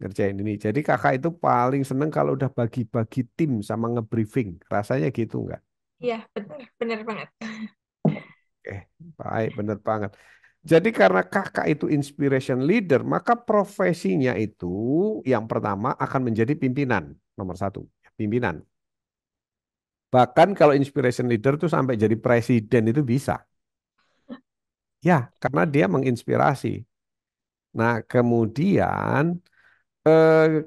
ngerjain ini. Jadi kakak itu paling seneng kalau udah bagi-bagi tim sama ngebriefing. Rasanya gitu nggak? Iya, benar, benar banget. Oke, baik, bener banget. Jadi karena kakak itu inspiration leader, maka profesinya itu yang pertama akan menjadi pimpinan. Nomor satu, pimpinan. Bahkan kalau inspiration leader itu sampai jadi presiden itu bisa. Ya, karena dia menginspirasi. Nah, kemudian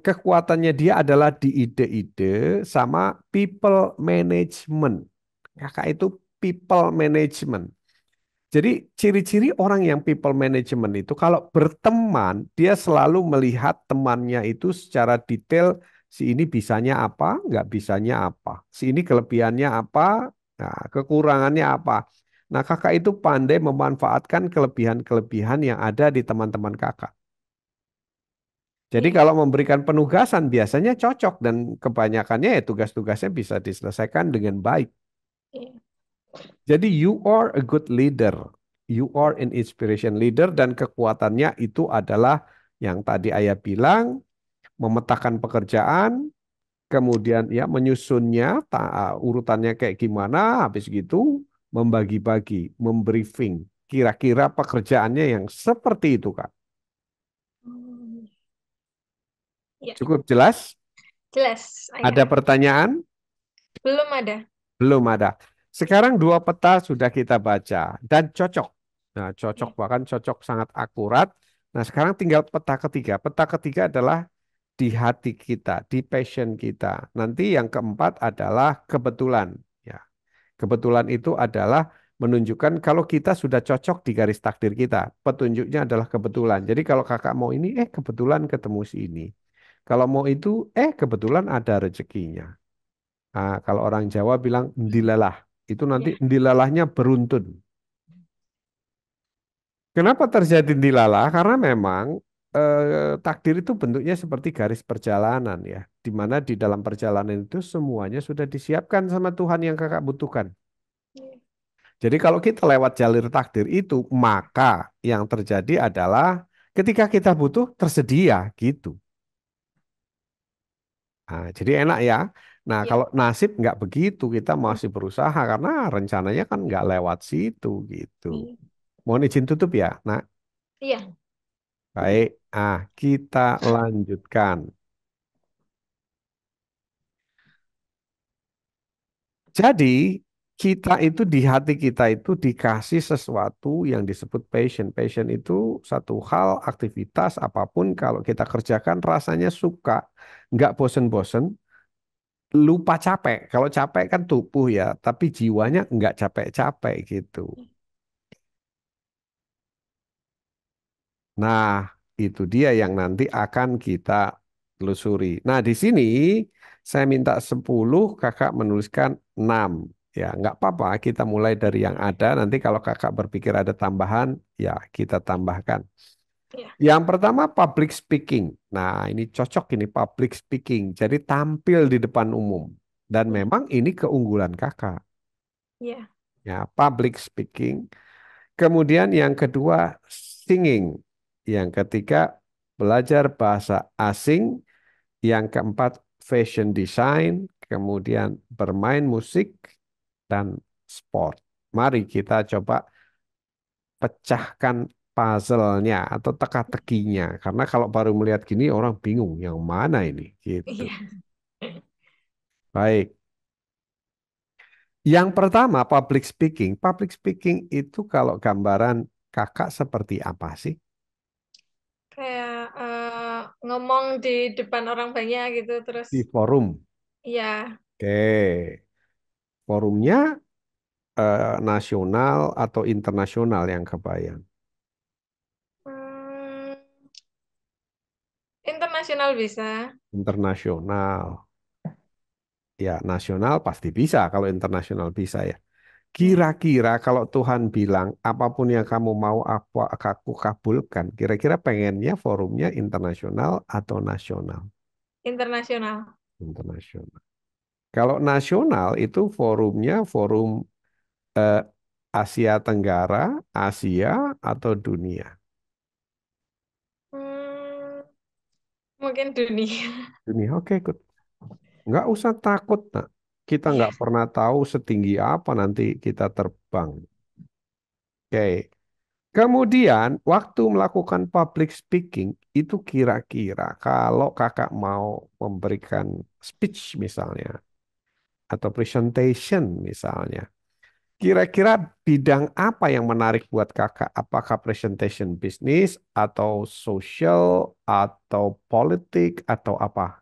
kekuatannya dia adalah di ide-ide sama people management. Kakak itu people management. Jadi ciri-ciri orang yang people management itu kalau berteman, dia selalu melihat temannya itu secara detail, si ini bisanya apa, nggak bisanya apa. Si ini kelebihannya apa, nah, kekurangannya apa. Nah, kakak itu pandai memanfaatkan kelebihan-kelebihan yang ada di teman-teman kakak. Jadi Iya. kalau memberikan penugasan biasanya cocok dan kebanyakannya ya tugas-tugasnya bisa diselesaikan dengan baik. Iya. Jadi you are a good leader. You are an inspiration leader dan kekuatannya itu adalah yang tadi ayah bilang memetakan pekerjaan, kemudian ya menyusunnya, urutannya kayak gimana, habis gitu membagi-bagi, membriefing. Kira-kira pekerjaannya yang seperti itu, Kak. Hmm, ya, Cukup jelas? jelas. Ada Ya, pertanyaan? belum ada. Belum ada. Sekarang dua peta sudah kita baca dan cocok. Nah, cocok Ya, bahkan cocok sangat akurat. Nah, sekarang tinggal peta ketiga. Peta ketiga adalah di hati kita, di passion kita. Nanti yang keempat adalah kebetulan. Ya, kebetulan itu adalah menunjukkan kalau kita sudah cocok di garis takdir kita. Petunjuknya adalah kebetulan. Jadi kalau kakak mau ini, kebetulan ketemu si ini. Kalau mau itu, kebetulan ada rezekinya. Nah, kalau orang Jawa bilang ndilalah, itu nanti ya, ndilalahnya beruntun. Kenapa terjadi ndilalah? Karena memang takdir itu bentuknya seperti garis perjalanan ya, di mana di dalam perjalanan itu semuanya sudah disiapkan sama Tuhan yang kakak butuhkan. ya. Jadi kalau kita lewat jalur takdir itu, maka yang terjadi adalah ketika kita butuh tersedia gitu. Nah, jadi enak ya. Nah, Ya. kalau nasib nggak begitu, kita masih berusaha karena rencananya kan nggak lewat situ gitu. Iya. Mohon izin tutup ya. Nah, Iya. baik. Kita lanjutkan. Jadi, kita itu di hati kita itu dikasih sesuatu yang disebut passion. Passion itu satu hal, aktivitas apapun kalau kita kerjakan rasanya suka, nggak bosen-bosen, lupa capek. Kalau capek kan tubuh ya, tapi jiwanya nggak capek-capek gitu. Nah, itu dia yang nanti akan kita telusuri. Nah, di sini saya minta 10, kakak menuliskan 6. Ya, nggak apa-apa, kita mulai dari yang ada. Nanti kalau kakak berpikir ada tambahan, ya kita tambahkan. Iya. Yang pertama, public speaking. Nah, ini cocok ini public speaking. Jadi tampil di depan umum. Dan Iya. memang ini keunggulan kakak. Iya. Ya, public speaking. Kemudian yang kedua, singing. Yang ketiga, belajar bahasa asing. Yang keempat, fashion design. Kemudian bermain musik dan sport. Mari kita coba pecahkan puzzle-nya atau teka-tekinya. Karena kalau baru melihat gini, orang bingung yang mana ini. Gitu. Iya. Baik. Yang pertama, public speaking. Public speaking itu kalau gambaran kakak seperti apa sih? Kayak ngomong di depan orang banyak gitu terus. Di forum. Iya. Oke. Forumnya nasional atau internasional yang kebayang? Hmm, internasional bisa. Internasional. Ya, nasional pasti bisa kalau internasional bisa ya. Ya. Kira-kira kalau Tuhan bilang apapun yang kamu mau apa aku kabulkan, kira-kira pengennya forumnya internasional atau nasional? Internasional. Internasional. Kalau nasional itu forumnya forum eh, Asia Tenggara, Asia atau dunia? Hmm, mungkin dunia. Dunia, oke, ikut. Nggak usah takut, nak. Kita nggak Iya. pernah tahu setinggi apa nanti kita terbang. Oke. Kemudian, waktu melakukan public speaking, itu kira-kira kalau kakak mau memberikan speech misalnya, atau presentation misalnya, kira-kira bidang apa yang menarik buat kakak? Apakah presentation bisnis, atau social, atau politik, atau apa?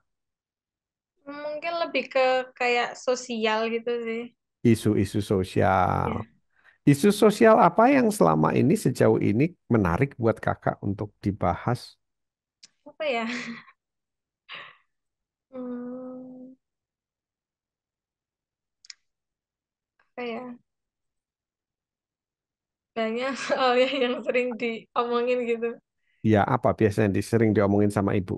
Mungkin lebih ke kayak sosial gitu sih. Isu-isu sosial. Ya. Isu sosial apa yang selama ini sejauh ini menarik buat kakak untuk dibahas? Apa ya? Hmm, apa ya? Banyak hal ya yang sering diomongin gitu. Ya, apa biasanya sering diomongin sama ibu?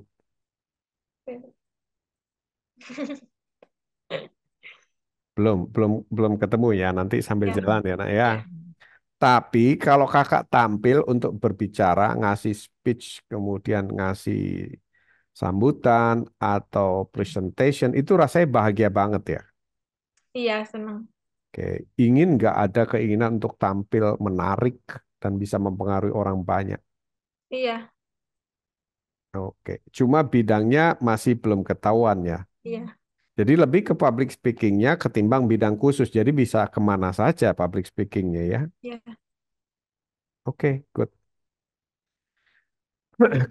Belum, belum, belum ketemu ya. Nanti sambil Ya. jalan ya, nak ya. Ya. Tapi kalau kakak tampil untuk berbicara, ngasih speech, kemudian ngasih sambutan atau presentation itu rasanya bahagia banget ya. Iya, senang. Oke, ingin nggak ada keinginan untuk tampil menarik dan bisa mempengaruhi orang banyak. Iya, Oke, cuma bidangnya masih belum ketahuan ya. iya, Jadi lebih ke public speakingnya ketimbang bidang khusus. Jadi bisa kemana saja public speakingnya ya. iya. Oke, good.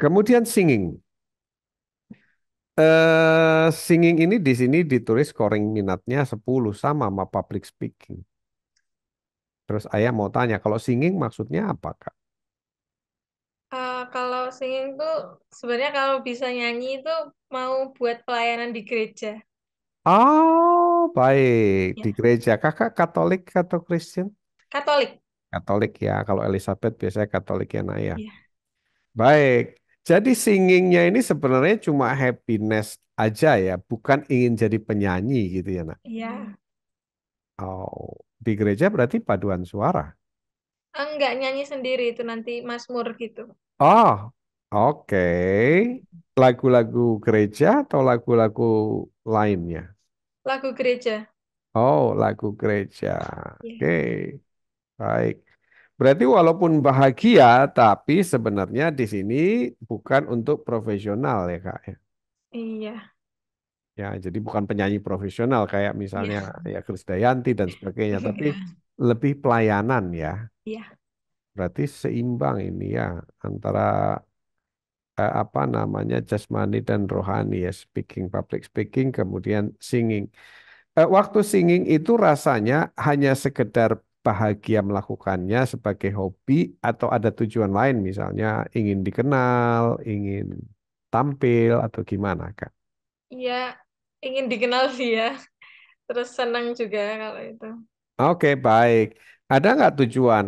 Kemudian singing. Singing ini di sini ditulis scoring minatnya 10 sama public speaking. Terus ayah mau tanya, kalau singing maksudnya apa, Kak? Kalau singing tuh sebenarnya kalau bisa nyanyi itu mau buat pelayanan di gereja. Oh, baik. Di Ya, gereja. Kakak Katolik atau Kristen? Katolik. Katolik ya. Kalau Elizabeth biasanya Katolik ya, Nak ya. Iya, Baik. Jadi singingnya ini sebenarnya cuma happiness aja ya, bukan ingin jadi penyanyi gitu ya, Nak. iya. Oh, di gereja berarti paduan suara. Enggak nyanyi sendiri itu nanti Mazmur gitu. Oh, oke. Lagu-lagu gereja atau lagu-lagu lainnya? Lagu gereja. Oh, lagu gereja. Iya, Oke, baik. Berarti walaupun bahagia, tapi sebenarnya di sini bukan untuk profesional ya, Kak. Ya, iya, ya, jadi bukan penyanyi profesional kayak iya. misalnya ya Krisdayanti dan sebagainya, tapi Enggak. lebih pelayanan ya. Iya, Berarti seimbang ini ya antara apa namanya jasmani dan rohani ya, speaking, public speaking, kemudian singing. Waktu singing itu rasanya hanya sekedar bahagia melakukannya sebagai hobi atau ada tujuan lain, misalnya ingin dikenal, ingin tampil atau gimana, Kak? iya. Ingin dikenal dia. Terus senang juga kalau itu. Oke, baik. Ada nggak tujuan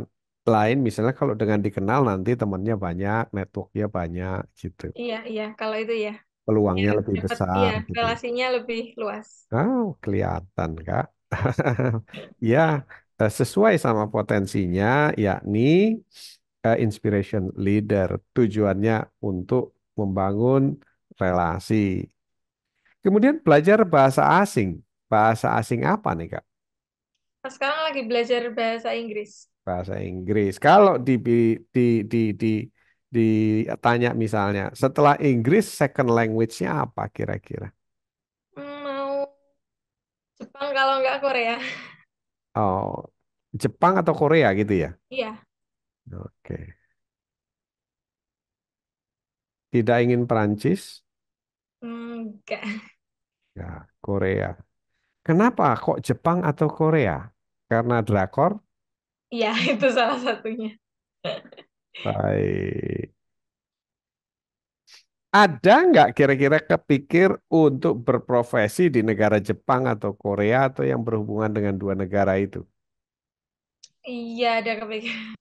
lain, misalnya kalau dengan dikenal nanti temannya banyak, networknya banyak, gitu. Iya, iya. Kalau itu ya. Peluangnya lebih Dapat, besar, iya. gitu. Relasinya lebih luas. Oh, kelihatan, Kak. Ya, sesuai sama potensinya, yakni inspiration leader. Tujuannya untuk membangun relasi. Kemudian belajar bahasa asing. Bahasa asing apa nih, Kak? Nah, sekarang lagi belajar bahasa Inggris. Bahasa Inggris. Kalau di ditanya misalnya, setelah Inggris second language-nya apa kira-kira? Mau Jepang kalau nggak Korea. Oh, Jepang atau Korea gitu ya? Iya, Oke. Tidak ingin Perancis? enggak. Ya, Korea. Kenapa kok Jepang atau Korea? Karena drakor? Iya, itu salah satunya. Baik. Ada nggak kira-kira kepikir untuk berprofesi di negara Jepang atau Korea atau yang berhubungan dengan dua negara itu? Iya, ada kepikiran.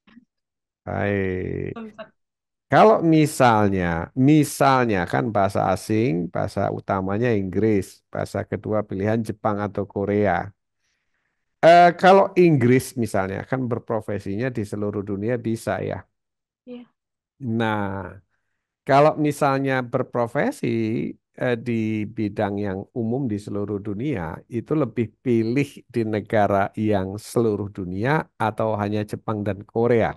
Baik. Sempet. Kalau misalnya kan bahasa asing, bahasa utamanya Inggris, bahasa kedua pilihan Jepang atau Korea. Kalau Inggris misalnya kan berprofesinya di seluruh dunia bisa ya. Iya. Nah, kalau misalnya berprofesi di bidang yang umum di seluruh dunia, itu lebih pilih di negara yang seluruh dunia atau hanya Jepang dan Korea.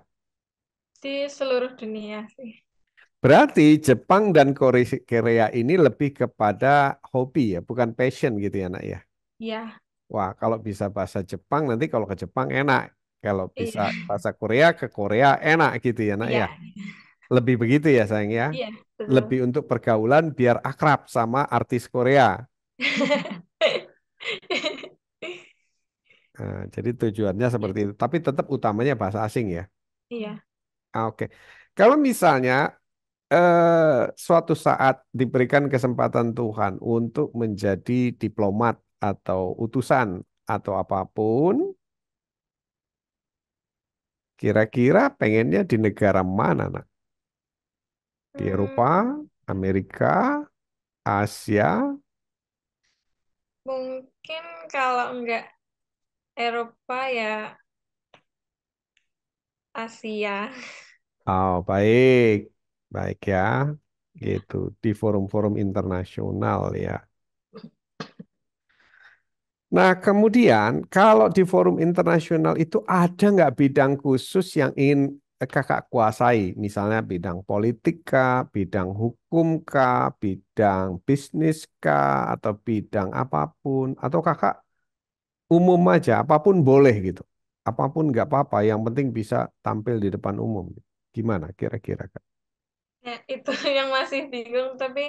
Di seluruh dunia sih. Berarti Jepang dan Korea ini lebih kepada hobi ya, bukan passion gitu ya, nak ya. Iya, Wah, kalau bisa bahasa Jepang nanti kalau ke Jepang enak. Kalau bisa iya, bahasa Korea ke Korea enak gitu ya, nak ya. iya, Lebih begitu ya, sayang ya. iya, Lebih betul. untuk pergaulan biar akrab sama artis Korea. Nah, jadi tujuannya Iya, seperti itu. Tapi tetap utamanya bahasa asing ya. iya. Oke. Kalau misalnya suatu saat diberikan kesempatan Tuhan untuk menjadi diplomat atau utusan atau apapun, kira-kira pengennya di negara mana, nak? Di Eropa, Hmm, Amerika, Asia? mungkin kalau enggak Eropa ya Asia. Oh, baik. Baik ya. gitu di forum-forum internasional ya. Nah, kemudian kalau di forum internasional itu ada nggak bidang khusus yang ingin kakak kuasai? Misalnya bidang politik kah, bidang hukum kah, bidang bisnis kah, atau bidang apapun? Atau kakak umum aja, apapun boleh gitu. Apapun nggak apa-apa, yang penting bisa tampil di depan umum. Gimana kira-kira, Kak? Ya, itu yang masih bingung, tapi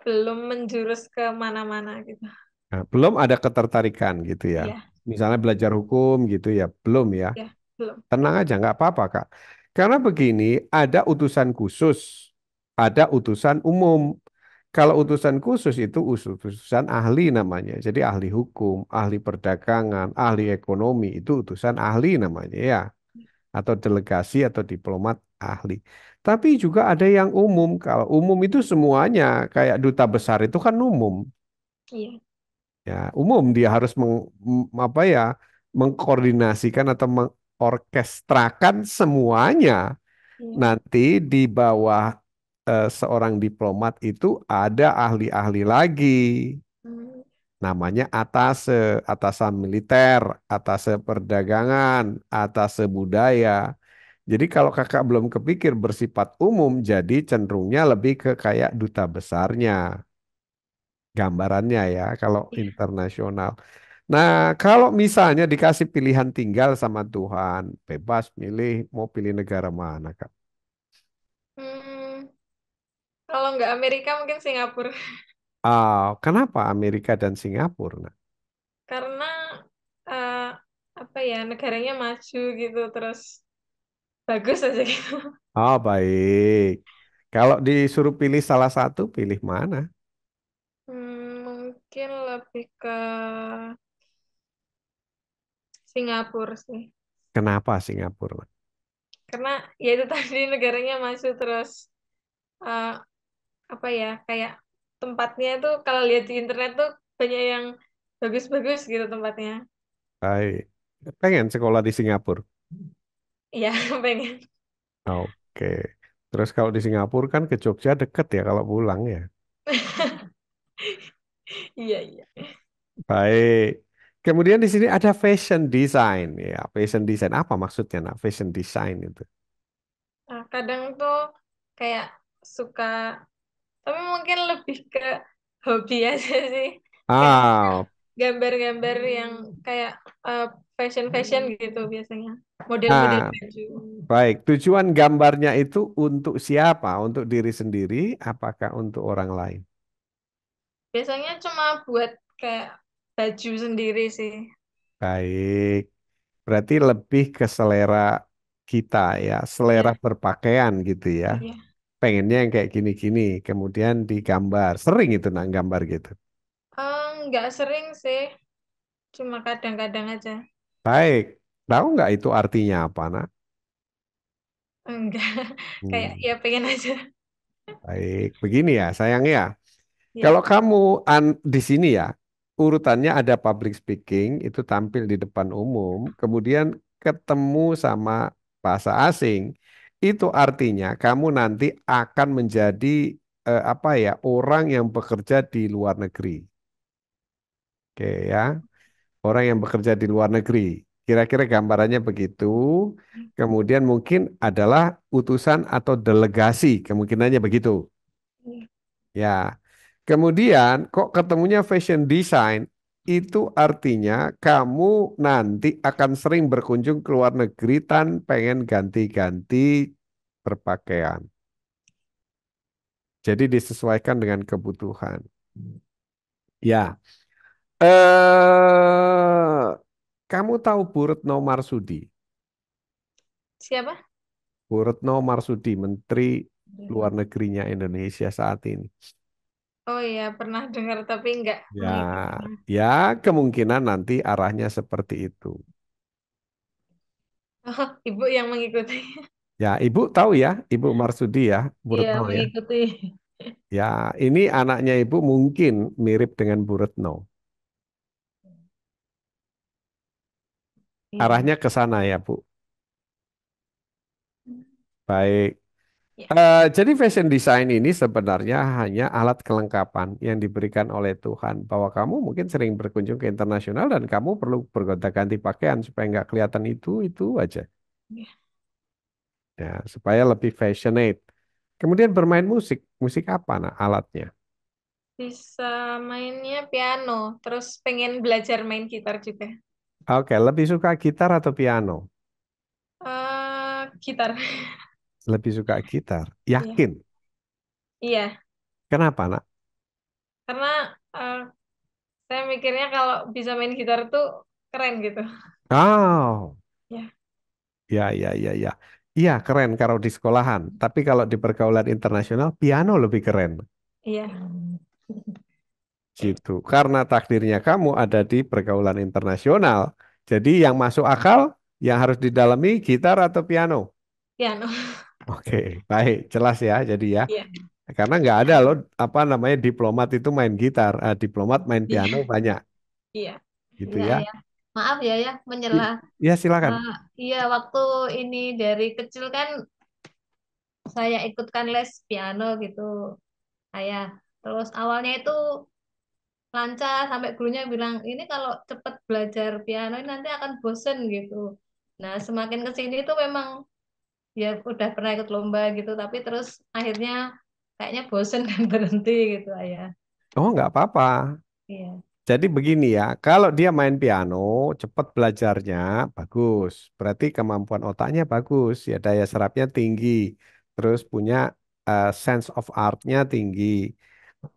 belum menjurus ke mana-mana gitu. Nah, belum ada ketertarikan gitu ya. Iya, Misalnya belajar hukum gitu ya, belum ya. ya, belum. Tenang aja, nggak apa-apa, Kak. Karena begini, ada utusan khusus, ada utusan umum. Kalau utusan khusus itu utusan ahli namanya. Jadi ahli hukum, ahli perdagangan, ahli ekonomi, itu utusan ahli namanya ya. Atau delegasi atau diplomat ahli. Tapi juga ada yang umum. Kalau umum itu semuanya, kayak duta besar itu kan umum. Iya, Ya, umum dia harus apa ya, mengkoordinasikan atau mengorkestrakan semuanya. iya. Nanti di bawah seorang diplomat itu ada ahli-ahli lagi. Hmm, Namanya atase, atasan militer, atase perdagangan, atase budaya. Jadi kalau kakak belum kepikir bersifat umum, jadi cenderungnya lebih ke kayak duta besarnya. Gambarannya ya kalau iya. internasional. Nah, kalau misalnya dikasih pilihan tinggal sama Tuhan, bebas milih mau pilih negara mana, Kak? Hmm, kalau nggak Amerika mungkin Singapura. Kenapa Amerika dan Singapura? Nah? Karena eh, apa ya, negaranya maju gitu, terus bagus aja gitu. Oh, baik. Kalau disuruh pilih salah satu, pilih mana? Mungkin lebih ke Singapura sih. Kenapa Singapura? Karena ya itu tadi negaranya maju, terus eh, apa ya, kayak tempatnya itu kalau lihat di internet tuh banyak yang bagus-bagus gitu tempatnya. Baik. Pengen sekolah di Singapura. Iya, pengen. Oke. Terus kalau di Singapura kan ke Jogja deket ya kalau pulang ya. Iya, iya. Baik. Kemudian di sini ada fashion design ya. Fashion design apa maksudnya? Nah, fashion design itu. Nah, kadang tuh kayak suka, tapi mungkin lebih ke hobi aja sih. Kayak Ah, gambar-gambar yang kayak eh, fashion-fashion gitu biasanya. Model-model ah, baju. baik. Tujuan gambarnya itu untuk siapa? Untuk diri sendiri, apakah untuk orang lain? Biasanya cuma buat kayak baju sendiri sih. Baik. Berarti lebih ke selera kita ya, selera Iya, berpakaian gitu ya. iya. Pengennya yang kayak gini-gini, kemudian digambar. Sering itu nah gambar gitu. Nggak sering sih, cuma kadang-kadang aja. Baik. Tahu nggak itu artinya apa, nak? Enggak, kayak Hmm, ya pengen aja. baik. Begini ya, sayang ya. Ya, Kalau kamu di sini ya, urutannya ada public speaking, itu tampil di depan umum, kemudian ketemu sama bahasa asing, itu artinya kamu nanti akan menjadi apa ya, orang yang bekerja di luar negeri. Oke ya, orang yang bekerja di luar negeri. Kira-kira gambarannya begitu. Kemudian mungkin adalah utusan atau delegasi, kemungkinannya begitu. Ya, kemudian kok ketemunya fashion design, itu artinya kamu nanti akan sering berkunjung ke luar negeri dan pengen ganti-ganti berpakaian. Jadi disesuaikan dengan kebutuhan. Ya, kamu tahu Bu Retno Marsudi? siapa? Bu Retno Marsudi, Menteri Luar Negerinya Indonesia saat ini. Oh iya, pernah dengar tapi nggak Ya, mengikuti. ya kemungkinan nanti arahnya seperti itu. Oh, ibu yang mengikuti. Ya, Ibu tahu ya, Ibu Marsudi ya, Bu Iya, Retno ya. mengikuti. Ya, ini anaknya Ibu mungkin mirip dengan Bu Retno. Iya. Arahnya ke sana ya, Bu. Baik. Ya. Jadi fashion design ini sebenarnya hanya alat kelengkapan yang diberikan oleh Tuhan bahwa kamu mungkin sering berkunjung ke internasional dan kamu perlu bergonta-ganti pakaian supaya nggak kelihatan itu aja. Ya. Ya, supaya lebih fashionate. Kemudian bermain musik. Musik apa nah alatnya? Bisa mainnya piano, terus pengen belajar main gitar juga. Oke, lebih suka gitar atau piano? Gitar. Lebih suka gitar. Iya. Yakin? Iya, Kenapa, nak? karena eh, saya mikirnya kalau bisa main gitar tuh keren gitu. Oh, Ya, ya. Iya, keren kalau di sekolahan. Tapi kalau di pergaulan internasional, piano lebih keren. iya, Gitu. Karena takdirnya kamu ada di pergaulan internasional. Jadi yang masuk akal, yang harus didalami gitar atau piano. piano. Oke, baik, jelas ya. Jadi ya, Iya, karena nggak ada loh apa namanya diplomat itu main gitar, diplomat main piano iya, banyak, iya. gitu Iya, ya. ayah. Maaf ya, ya, menyela. Ya silakan. Eh, iya, waktu ini dari kecil kan saya ikutkan les piano gitu, ayah. Terus awalnya itu lancar sampai gurunya bilang ini kalau cepet belajar piano ini nanti akan bosen gitu. Nah, semakin ke sini tuh memang ya udah pernah ikut lomba gitu, tapi terus akhirnya kayaknya bosen dan berhenti gitu, ayah. Oh, nggak apa-apa. Iya. Jadi begini ya, kalau dia main piano, cepat belajarnya, bagus. Berarti kemampuan otaknya bagus, ya daya serapnya tinggi. Terus punya sense of art-nya tinggi.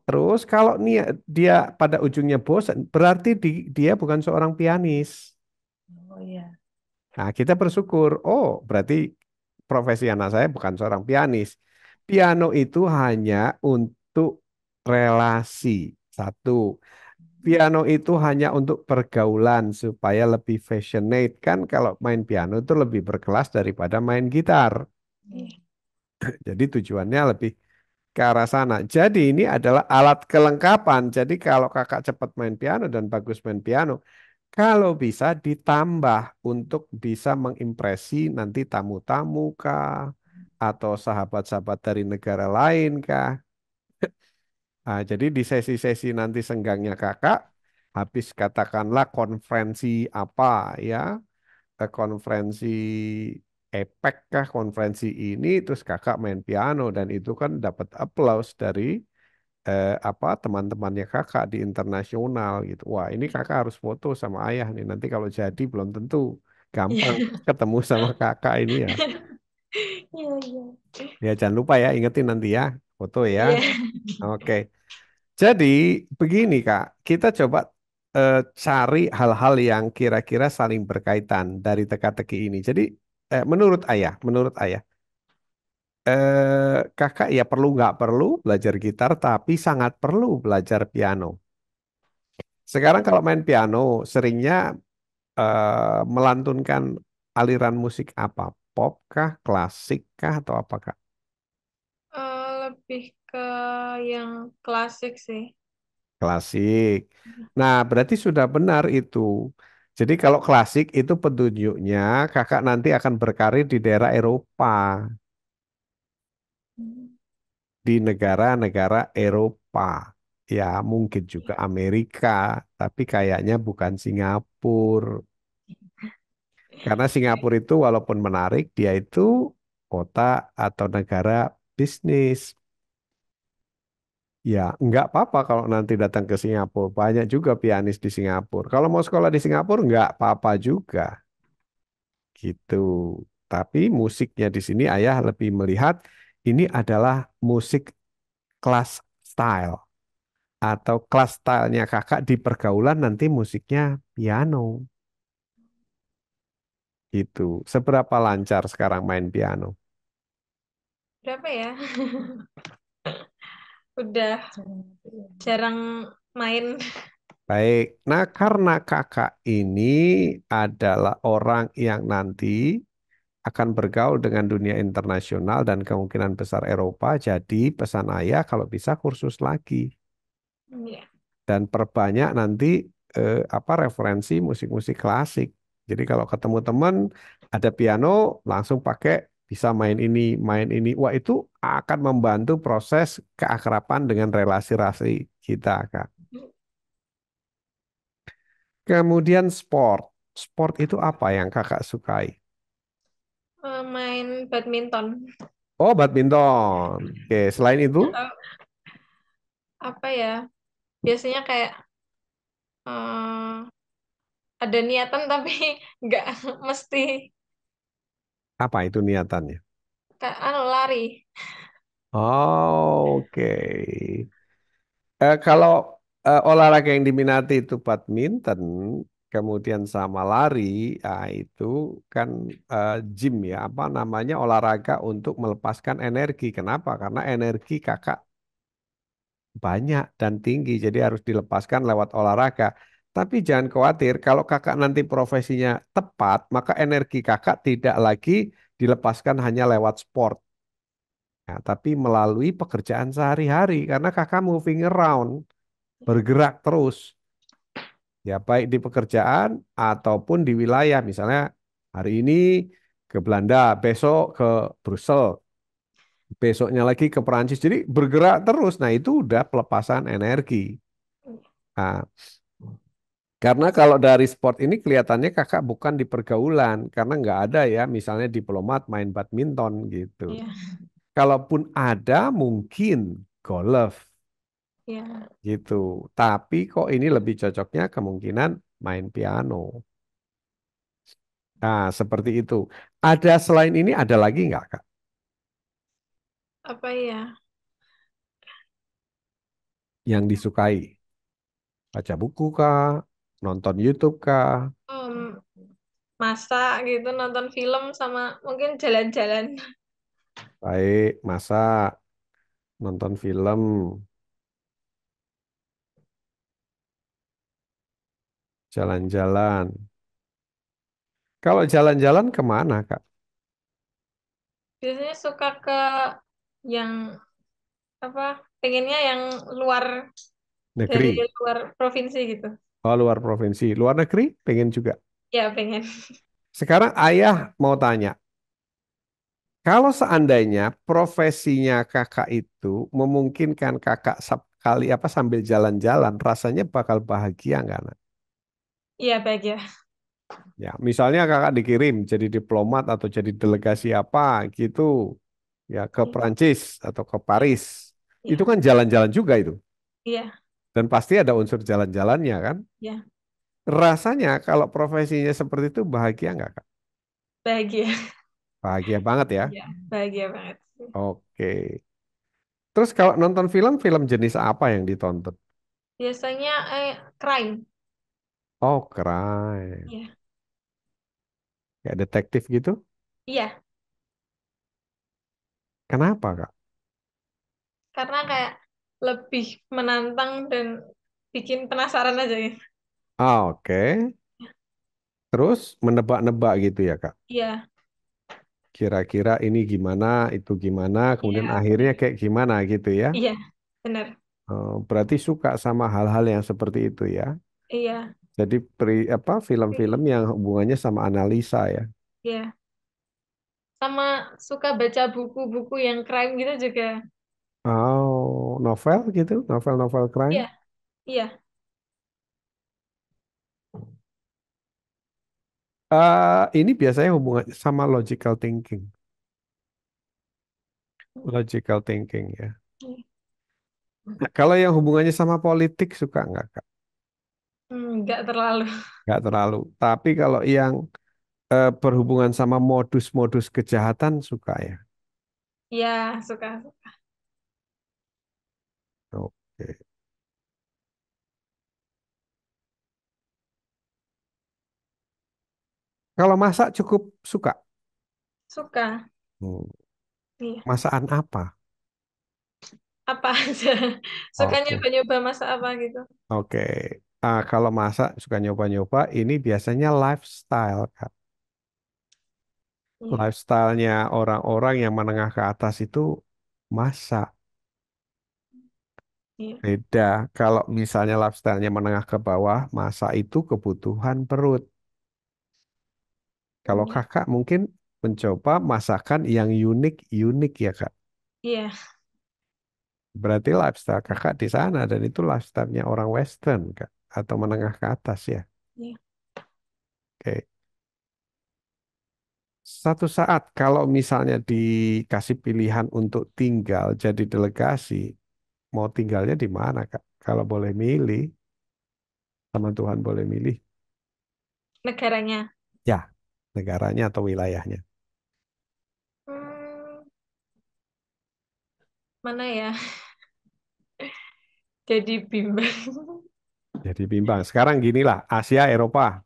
Terus kalau nih dia pada ujungnya bosan, berarti dia bukan seorang pianis. Oh iya. Nah, kita bersyukur. Oh, berarti profesi anak saya bukan seorang pianis. Piano itu hanya untuk relasi. Satu. Piano itu hanya untuk pergaulan supaya lebih fashionate. Kan kalau main piano itu lebih berkelas daripada main gitar. Iya. Jadi tujuannya lebih ke arah sana. Jadi ini adalah alat kelengkapan. Jadi kalau kakak cepat main piano dan bagus main piano, kalau bisa ditambah untuk bisa mengimpresi nanti tamu-tamu kah, atau sahabat-sahabat dari negara lain kah. Nah, jadi di sesi-sesi nanti senggangnya kakak, habis katakanlah konferensi apa ya, konferensi EPEC kah, konferensi ini, terus kakak main piano dan itu kan dapat applause dari apa teman-temannya kakak di internasional gitu. Wah, ini kakak harus foto sama ayah nih. Nanti kalau jadi belum tentu gampang Iya. ketemu sama kakak ini ya. Iya, iya. Ya jangan lupa ya, ingetin nanti ya, foto ya. Iya. Oke. Jadi begini Kak, kita coba cari hal-hal yang kira-kira saling berkaitan dari teka-teki ini. Jadi menurut ayah, kakak ya perlu nggak perlu belajar gitar, tapi sangat perlu belajar piano. Sekarang kalau main piano, seringnya melantunkan aliran musik apa? Pop kah, klasik kah, atau apakah? Lebih ke yang klasik sih. Klasik. Nah, berarti sudah benar itu. Jadi kalau klasik itu petunjuknya kakak nanti akan berkarir di daerah Eropa, Hmm. di negara-negara Eropa. Ya, mungkin juga Amerika, tapi kayaknya bukan Singapura. Karena Singapura itu walaupun menarik, dia itu kota atau negara bisnis. Ya, nggak apa-apa kalau nanti datang ke Singapura. Banyak juga pianis di Singapura. Kalau mau sekolah di Singapura, nggak apa-apa juga. Gitu. Tapi musiknya di sini ayah lebih melihat ini adalah musik kelas style. Atau kelas stylenya kakak di pergaulan nanti musiknya piano. Gitu. Seberapa lancar sekarang main piano? Berapa ya? Udah jarang main. Baik, nah karena kakak ini adalah orang yang nanti akan bergaul dengan dunia internasional dan kemungkinan besar Eropa, jadi pesan ayah kalau bisa kursus lagi Iya. dan perbanyak nanti apa referensi musik-musik klasik. Jadi kalau ketemu teman ada piano langsung pakai bisa main ini. Wah, itu akan membantu proses keakraban dengan relasi-relasi kita, Kak. Kemudian sport. Sport itu apa yang Kakak sukai? Main badminton. Oh, badminton. Oke, selain itu, Nggak tahu apa ya? Biasanya kayak eh, ada niatan tapi nggak mesti apa itu niatannya? kayak lari. Oh, oke. Kalau olahraga yang diminati itu badminton, kemudian sama lari, itu kan gym ya, apa namanya olahraga untuk melepaskan energi. Kenapa? Karena energi kakak banyak dan tinggi, jadi harus dilepaskan lewat olahraga. Tapi jangan khawatir, kalau kakak nanti profesinya tepat, maka energi kakak tidak lagi dilepaskan hanya lewat sport. Ya, tapi melalui pekerjaan sehari-hari, karena kakak moving around, bergerak terus. Ya, baik di pekerjaan ataupun di wilayah. Misalnya hari ini ke Belanda, besok ke Brussel, besoknya lagi ke Perancis. Jadi bergerak terus. Nah, itu udah pelepasan energi. Nah, karena kalau dari sport ini kelihatannya kakak bukan di pergaulan, karena nggak ada ya, misalnya diplomat main badminton gitu. Iya, Kalaupun ada, mungkin golf iya. gitu. Tapi kok ini lebih cocoknya kemungkinan main piano. Nah, seperti itu. Ada selain ini ada lagi nggak, Kak? Apa ya? Yang disukai? Baca buku kah? Nonton YouTube kah? Em, Masak gitu, nonton film sama mungkin jalan-jalan. Baik, masak, nonton film, jalan-jalan. Kalau jalan-jalan kemana, Kak? Biasanya suka ke yang apa? Pengennya yang luar dari Negeri. luar provinsi gitu. Oh, luar provinsi. Luar negeri? Pengen juga. Ya, pengen. Sekarang ayah mau tanya. Kalau seandainya profesinya kakak itu memungkinkan kakak kali apa sambil jalan-jalan, rasanya bakal bahagia nggak, Nak? Iya, baik ya. Ya, misalnya kakak dikirim jadi diplomat atau jadi delegasi apa gitu, ya ke Iya, Perancis atau ke iya, Paris. Itu iya. kan jalan-jalan juga itu. Iya, Dan pasti ada unsur jalan-jalannya kan. iya. Rasanya kalau profesinya seperti itu bahagia nggak, Kak? Bahagia. Bahagia banget ya. Iya, bahagia banget. Oke. Terus kalau nonton film, film jenis apa yang ditonton? Biasanya crime. Oh, keren. Iya. Kayak detektif gitu. Iya, Kenapa, Kak? karena kayak lebih menantang dan bikin penasaran aja ya. Ah, oke. Terus menebak-nebak gitu ya, Kak? Iya, Kira-kira ini gimana, itu gimana, kemudian iya, akhirnya benar. kayak gimana gitu ya. Iya, benar. Berarti suka sama hal-hal yang seperti itu ya. Iya, Jadi apa film-film yang hubungannya sama analisa ya. iya. Sama suka baca buku-buku yang crime gitu juga. Oh, novel gitu, novel-novel crime. Iya, iya. Ini biasanya hubungannya sama logical thinking. Logical thinking ya. Nah, kalau yang hubungannya sama politik suka nggak, Kak? Nggak terlalu. Nggak terlalu. Tapi kalau yang berhubungan sama modus-modus kejahatan suka ya. Iya, suka. Oke. Kalau masak cukup suka. Suka. Hmm. Iya. Masakan apa? Apa aja. Suka Oke. nyoba-nyoba masak apa gitu. Oke. Kalau masak suka nyoba-nyoba, ini biasanya lifestyle, Kak. Iya, Lifestyle-nya orang-orang yang menengah ke atas itu masak. iya, Beda. Kalau misalnya lifestyle-nya menengah ke bawah, masak itu kebutuhan perut. Kalau iya. kakak mungkin mencoba masakan yang unik-unik ya Kak. Iya, Berarti lifestyle Kakak di sana dan itu lifestyle-nya orang Western Kak, atau menengah ke atas ya. iya. Oke. Satu saat kalau misalnya dikasih pilihan untuk tinggal jadi delegasi, mau tinggalnya di mana Kak? Kalau boleh milih, sama Tuhan boleh milih, Negaranya. ya negaranya atau wilayahnya. Hmm, mana ya? Jadi bimbang. Jadi bimbang. Sekarang ginilah, Asia, Eropa,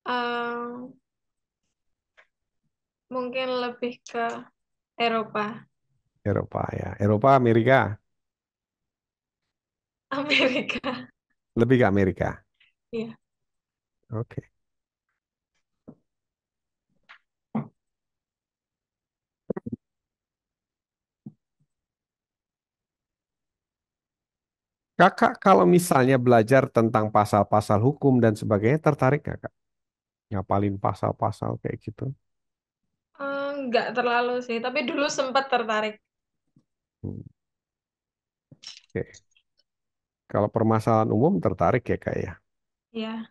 Em, mungkin lebih ke Eropa, Eropa ya. Eropa, Amerika, Amerika. lebih ke Amerika. Iya, Oke. Kakak kalau misalnya belajar tentang pasal-pasal hukum dan sebagainya, tertarik nggak Kak? Ngapalin pasal-pasal kayak gitu? nggak terlalu sih, tapi dulu sempat tertarik. Hmm, Oke. Kalau permasalahan umum tertarik ya Kak ya. Ya,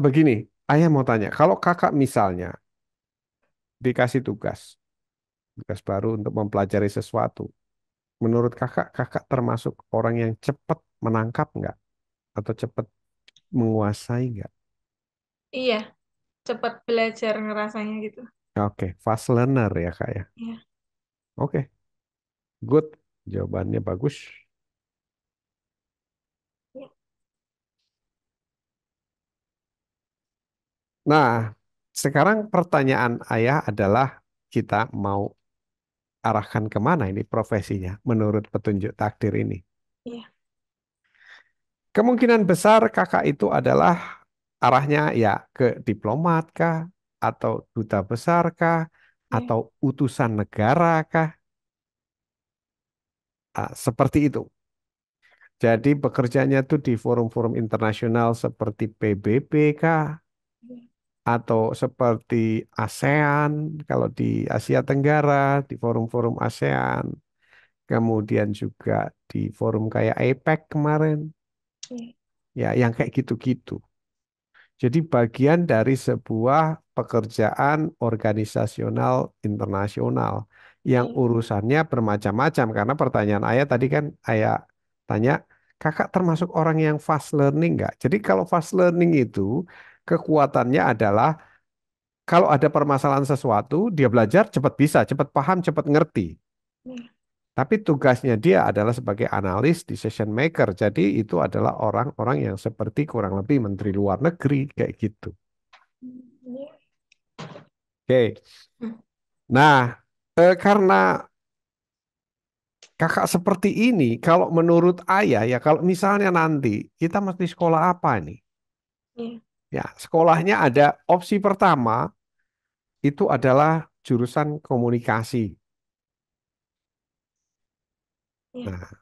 Begini, ayah mau tanya, kalau kakak misalnya dikasih tugas baru untuk mempelajari sesuatu, menurut kakak, kakak termasuk orang yang cepat menangkap nggak? Atau cepat menguasai nggak? iya, cepat belajar ngerasanya gitu. Oke, fast learner ya kak ya. Iya, Oke, good. Jawabannya bagus. iya, Nah, sekarang pertanyaan ayah adalah kita mau arahkan kemana ini profesinya menurut petunjuk takdir ini? iya, Kemungkinan besar kakak itu adalah arahnya ya ke diplomat kah, atau duta besar kah, iya, atau utusan negara kah. Seperti itu. Jadi bekerjanya tuh di forum-forum internasional seperti PBB kah, iya, atau seperti ASEAN kalau di Asia Tenggara, di forum-forum ASEAN, kemudian juga di forum kayak APEC kemarin, iya, ya yang kayak gitu-gitu. Jadi bagian dari sebuah pekerjaan organisasional internasional yang iya, urusannya bermacam-macam. Karena pertanyaan ayah tadi kan ayah tanya, kakak termasuk orang yang fast learning nggak? Jadi kalau fast learning itu kekuatannya adalah kalau ada permasalahan sesuatu, dia belajar cepat bisa, cepat paham, cepat ngerti. iya. Tapi tugasnya dia adalah sebagai analis, decision maker. Jadi itu adalah orang-orang yang seperti kurang lebih menteri luar negeri kayak gitu. Iya. Oke. Hmm, Nah, karena kakak seperti ini, kalau menurut ayah ya, kalau misalnya nanti kita mesti sekolah apa nih? iya, Ya, sekolahnya ada opsi pertama itu adalah jurusan komunikasi. iya, Nah,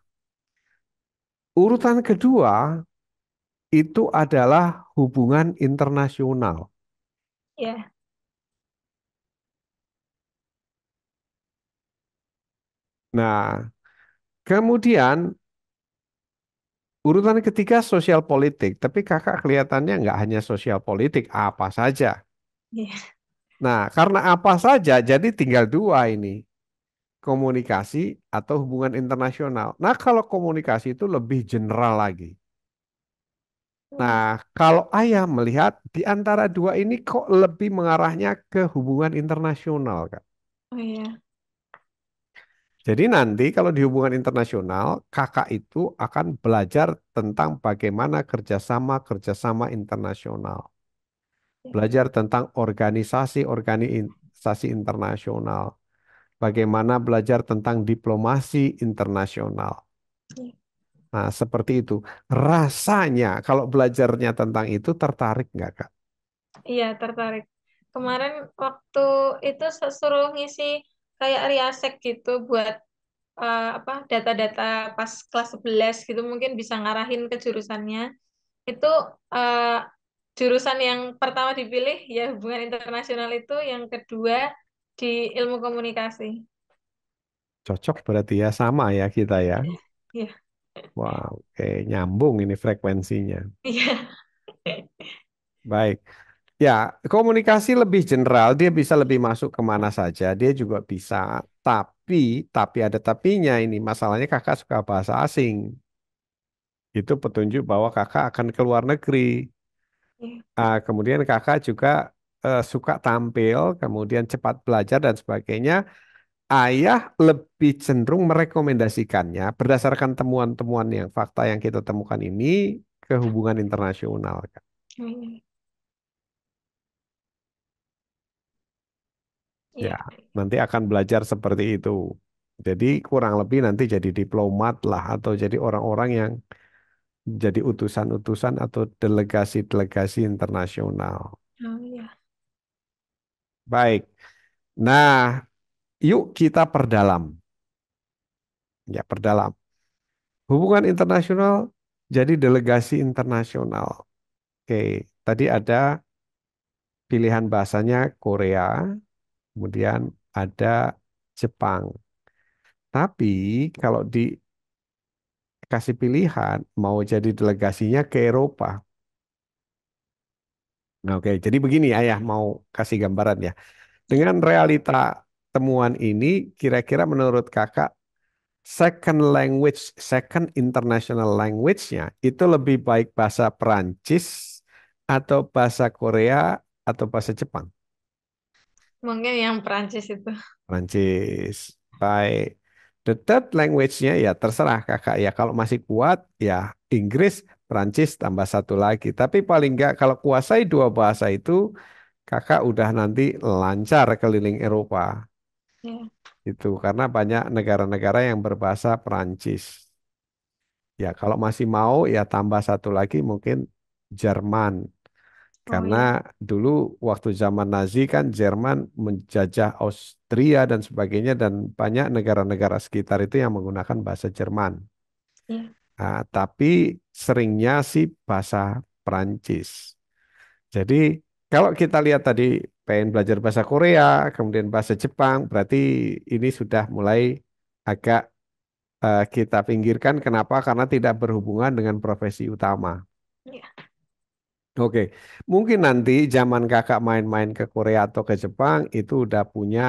urutan kedua itu adalah hubungan internasional. iya, Nah, kemudian urutan ketiga sosial politik, tapi kakak kelihatannya nggak hanya sosial politik, apa saja. iya, Nah, karena apa saja, jadi tinggal dua ini. Komunikasi atau hubungan internasional. Nah, kalau komunikasi itu lebih general lagi. iya. Nah, kalau ayah melihat di antara dua ini kok lebih mengarahnya ke hubungan internasional, Kak. Oh iya, Jadi nanti kalau di hubungan internasional, kakak itu akan belajar tentang bagaimana kerjasama internasional. iya, Belajar tentang organisasi internasional. Bagaimana belajar tentang diplomasi internasional. iya. Nah, seperti itu. Rasanya kalau belajarnya tentang itu tertarik nggak, Kak? Iya, tertarik. Kemarin waktu itu suruh ngisi kayak riasek gitu buat apa data-data pas kelas 11 gitu mungkin bisa ngarahin ke jurusannya. Itu eh, jurusan yang pertama dipilih ya hubungan internasional itu, yang kedua di ilmu komunikasi. Cocok berarti ya, sama ya kita ya. Iya, Wow, oke, nyambung ini frekuensinya. iya, Baik. Ya, komunikasi lebih general, dia bisa lebih masuk kemana saja, dia juga bisa. Tapi, tapi ada tapinya ini, masalahnya kakak suka bahasa asing. Itu petunjuk bahwa kakak akan ke luar negeri. iya. Kemudian kakak juga suka tampil, kemudian cepat belajar dan sebagainya. Ayah lebih cenderung merekomendasikannya berdasarkan temuan-temuan yang fakta yang kita temukan ini ke hubungan internasional, Kak. Iya, Ya, iya. nanti akan belajar seperti itu. Jadi kurang lebih nanti jadi diplomat lah atau jadi orang-orang yang jadi utusan-utusan atau delegasi-delegasi internasional. Oh, iya. Baik. Nah, yuk kita perdalam. Ya, perdalam. Hubungan internasional jadi delegasi internasional. Oke, tadi ada pilihan bahasanya Korea, kemudian ada Jepang. Tapi kalau dikasih pilihan mau jadi delegasinya ke Eropa. Nah, oke, jadi begini Ayah mau kasih gambaran ya. Dengan realita temuan ini, kira-kira menurut kakak second language, second international language-nya itu lebih baik bahasa Perancis atau bahasa Korea atau bahasa Jepang? Mungkin yang Perancis itu. Perancis. Baik. The third language-nya ya terserah kakak ya. Kalau masih kuat ya Inggris, Perancis tambah satu lagi. Tapi paling enggak kalau kuasai dua bahasa itu kakak udah nanti lancar keliling Eropa. Ya, Itu karena banyak negara-negara yang berbahasa Perancis. Ya kalau masih mau ya tambah satu lagi mungkin Jerman. oh Karena ya, dulu waktu zaman Nazi kan Jerman menjajah Austria dan sebagainya dan banyak negara-negara sekitar itu yang menggunakan bahasa Jerman. ya, Tapi seringnya sih bahasa Perancis. Jadi kalau kita lihat tadi pengen belajar bahasa Korea, kemudian bahasa Jepang, berarti ini sudah mulai agak kita pinggirkan. Kenapa? Karena tidak berhubungan dengan profesi utama. ya, Oke, mungkin nanti zaman kakak main-main ke Korea atau ke Jepang itu udah punya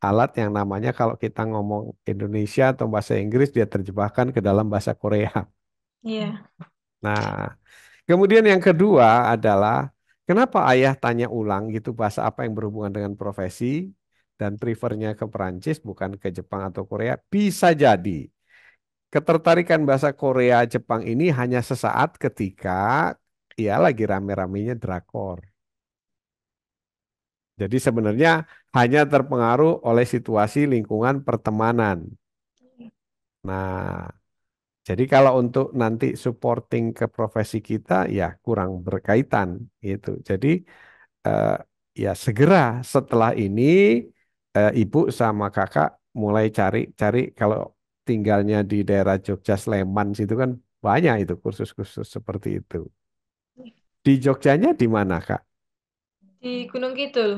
alat yang namanya kalau kita ngomong Indonesia atau bahasa Inggris dia terjebakkan ke dalam bahasa Korea. iya, Nah, kemudian yang kedua adalah kenapa ayah tanya ulang gitu bahasa apa yang berhubungan dengan profesi dan prefernya ke Perancis bukan ke Jepang atau Korea? Bisa jadi ketertarikan bahasa Korea Jepang ini hanya sesaat ketika ya lagi rame-ramenya drakor. Jadi sebenarnya hanya terpengaruh oleh situasi lingkungan pertemanan. Nah, jadi kalau untuk nanti supporting ke profesi kita ya kurang berkaitan gitu. Jadi eh, ya segera setelah ini ibu sama kakak mulai cari-cari kalau tinggalnya di daerah Jogja Sleman situ kan banyak itu kursus-kursus seperti itu. Di Jogjanya di mana, Kak? di Gunung Kidul.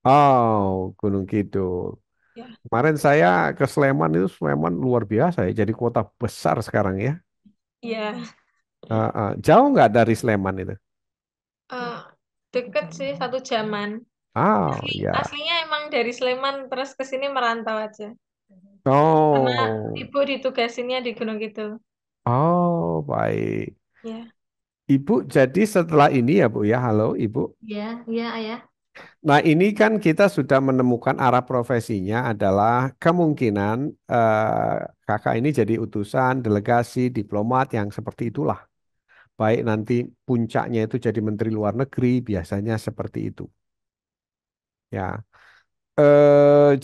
Oh, Gunung Kidul. Ya, Kemarin saya ke Sleman itu Sleman luar biasa ya, jadi kota besar sekarang ya. iya, Jauh nggak dari Sleman itu? eh, deket sih 1 jaman. Oh ya, Aslinya emang dari Sleman terus ke sini merantau aja. Karena oh, ibu ditugasinnya di Gunung Kidul. oh baik. Ya, Ibu jadi setelah ini ya Bu ya, halo Ibu. Ya, iya ayah. Nah ini kan kita sudah menemukan arah profesinya adalah kemungkinan kakak ini jadi utusan, delegasi, diplomat yang seperti itulah. Baik nanti puncaknya itu jadi menteri luar negeri, biasanya seperti itu. Ya,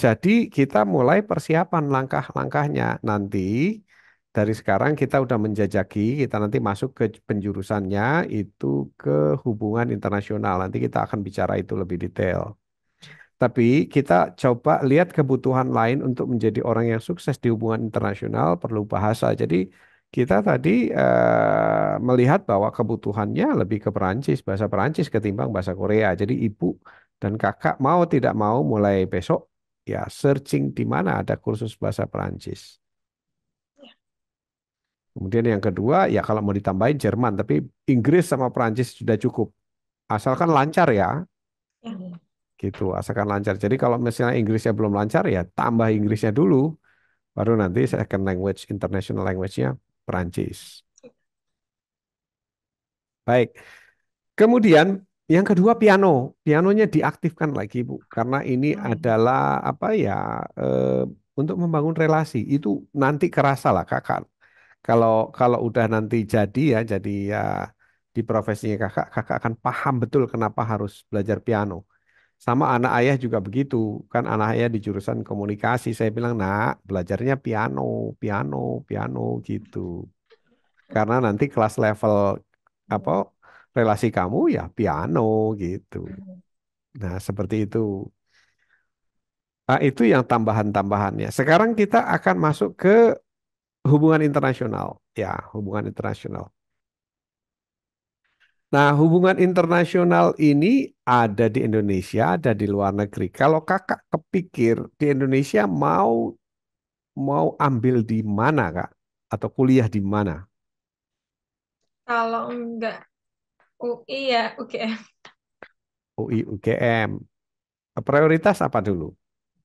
jadi kita mulai persiapan langkah-langkahnya nanti. Dari sekarang kita udah menjajaki, kita nanti masuk ke penjurusannya itu ke hubungan internasional. Nanti kita akan bicara itu lebih detail. Tapi kita coba lihat kebutuhan lain untuk menjadi orang yang sukses di hubungan internasional perlu bahasa. Jadi kita tadi melihat bahwa kebutuhannya lebih ke Perancis, bahasa Perancis ketimbang bahasa Korea. Jadi ibu dan kakak mau tidak mau mulai besok ya searching di mana ada kursus bahasa Perancis. Kemudian yang kedua ya kalau mau ditambahin Jerman, tapi Inggris sama Perancis sudah cukup. Asalkan lancar ya, Ya. gitu. Asalkan lancar. Jadi kalau misalnya Inggrisnya belum lancar ya tambah Inggrisnya dulu, baru nanti second language, international language-nya Perancis. Baik. Kemudian yang kedua piano. Pianonya diaktifkan lagi, Bu. Karena ini adalah apa ya untuk membangun relasi. Itu nanti kerasa lah Kakak. Kalau kalau udah nanti jadi ya, jadi ya di profesinya Kakak, Kakak akan paham betul kenapa harus belajar piano. Sama anak ayah juga begitu. Kan anak ayah di jurusan komunikasi. Saya bilang, "Nak, belajarnya piano, piano, piano gitu." Karena nanti kelas level apa relasi kamu ya piano gitu. Nah, seperti itu. Ah, itu yang tambahan-tambahannya. Sekarang kita akan masuk ke hubungan internasional. Ya, hubungan internasional. Nah, hubungan internasional ini ada di Indonesia, ada di luar negeri. Kalau kakak kepikir di Indonesia mau mau ambil di mana, Kak? Atau kuliah di mana? Kalau enggak UI ya UGM. UI, UGM. Prioritas apa dulu?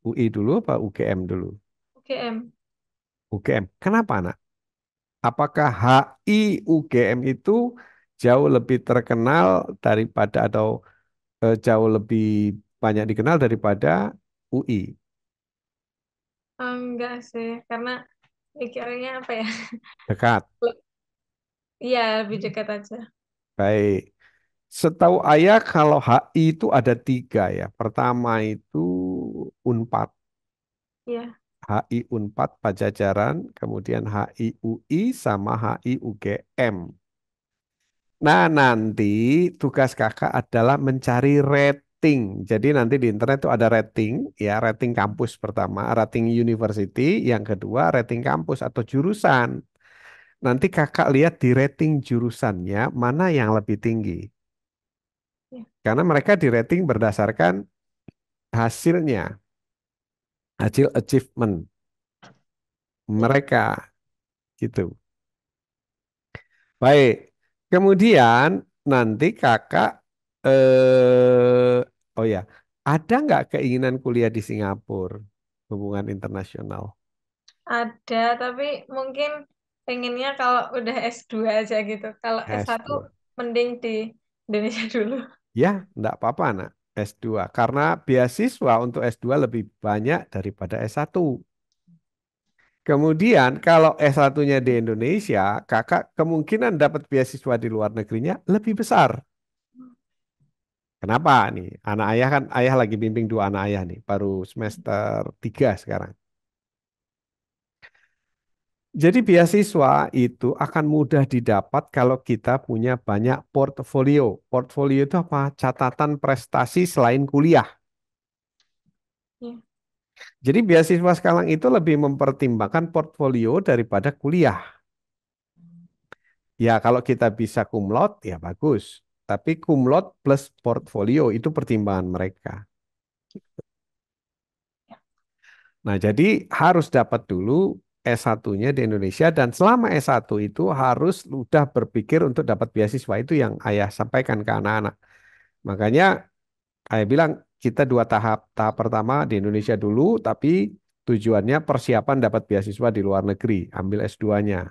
UI dulu apa UGM dulu? UGM. UGM. Kenapa, Nak? Apakah HI UGM itu jauh lebih terkenal daripada atau jauh lebih banyak dikenal daripada UI? Enggak sih, karena mikirnya apa ya? Dekat. Iya, lebih dekat aja. Baik. Setahu ayah kalau HI itu ada tiga ya. Pertama itu Unpad. Iya. HI Unpad Pajajaran, kemudian HI UI sama HI UGM. Nah, nanti tugas kakak adalah mencari rating. Jadi nanti di internet itu ada rating, ya rating kampus pertama, rating university, yang kedua rating kampus atau jurusan. Nanti kakak lihat di rating jurusannya mana yang lebih tinggi. Iya. Karena mereka di rating berdasarkan hasilnya, hasil achievement Iya. mereka gitu. Baik. Kemudian nanti kakak oh ya, ada nggak keinginan kuliah di Singapura? Hubungan internasional. Ada, tapi mungkin pengennya kalau udah S2 aja gitu. Kalau S1 S2. mending di Indonesia dulu. Ya, enggak apa-apa, Nak. S2. Karena beasiswa untuk S2 lebih banyak daripada S1. Kemudian kalau S1-nya di Indonesia, kakak kemungkinan dapat beasiswa di luar negerinya lebih besar. Kenapa nih? Anak ayah kan, ayah lagi bimbing dua anak ayah nih, baru semester 3 sekarang. Jadi beasiswa itu akan mudah didapat kalau kita punya banyak portfolio. Portfolio itu apa? Catatan prestasi selain kuliah. Iya. Jadi beasiswa sekarang itu lebih mempertimbangkan portfolio daripada kuliah. Ya kalau kita bisa cum laude ya bagus. Tapi cum laude plus portfolio itu pertimbangan mereka. Nah, jadi harus dapat dulu S1-nya di Indonesia dan selama S1 itu harus udah berpikir untuk dapat beasiswa itu yang ayah sampaikan ke anak-anak. Makanya ayah bilang kita dua tahap. Tahap pertama di Indonesia dulu, tapi tujuannya persiapan dapat beasiswa di luar negeri, ambil S2-nya.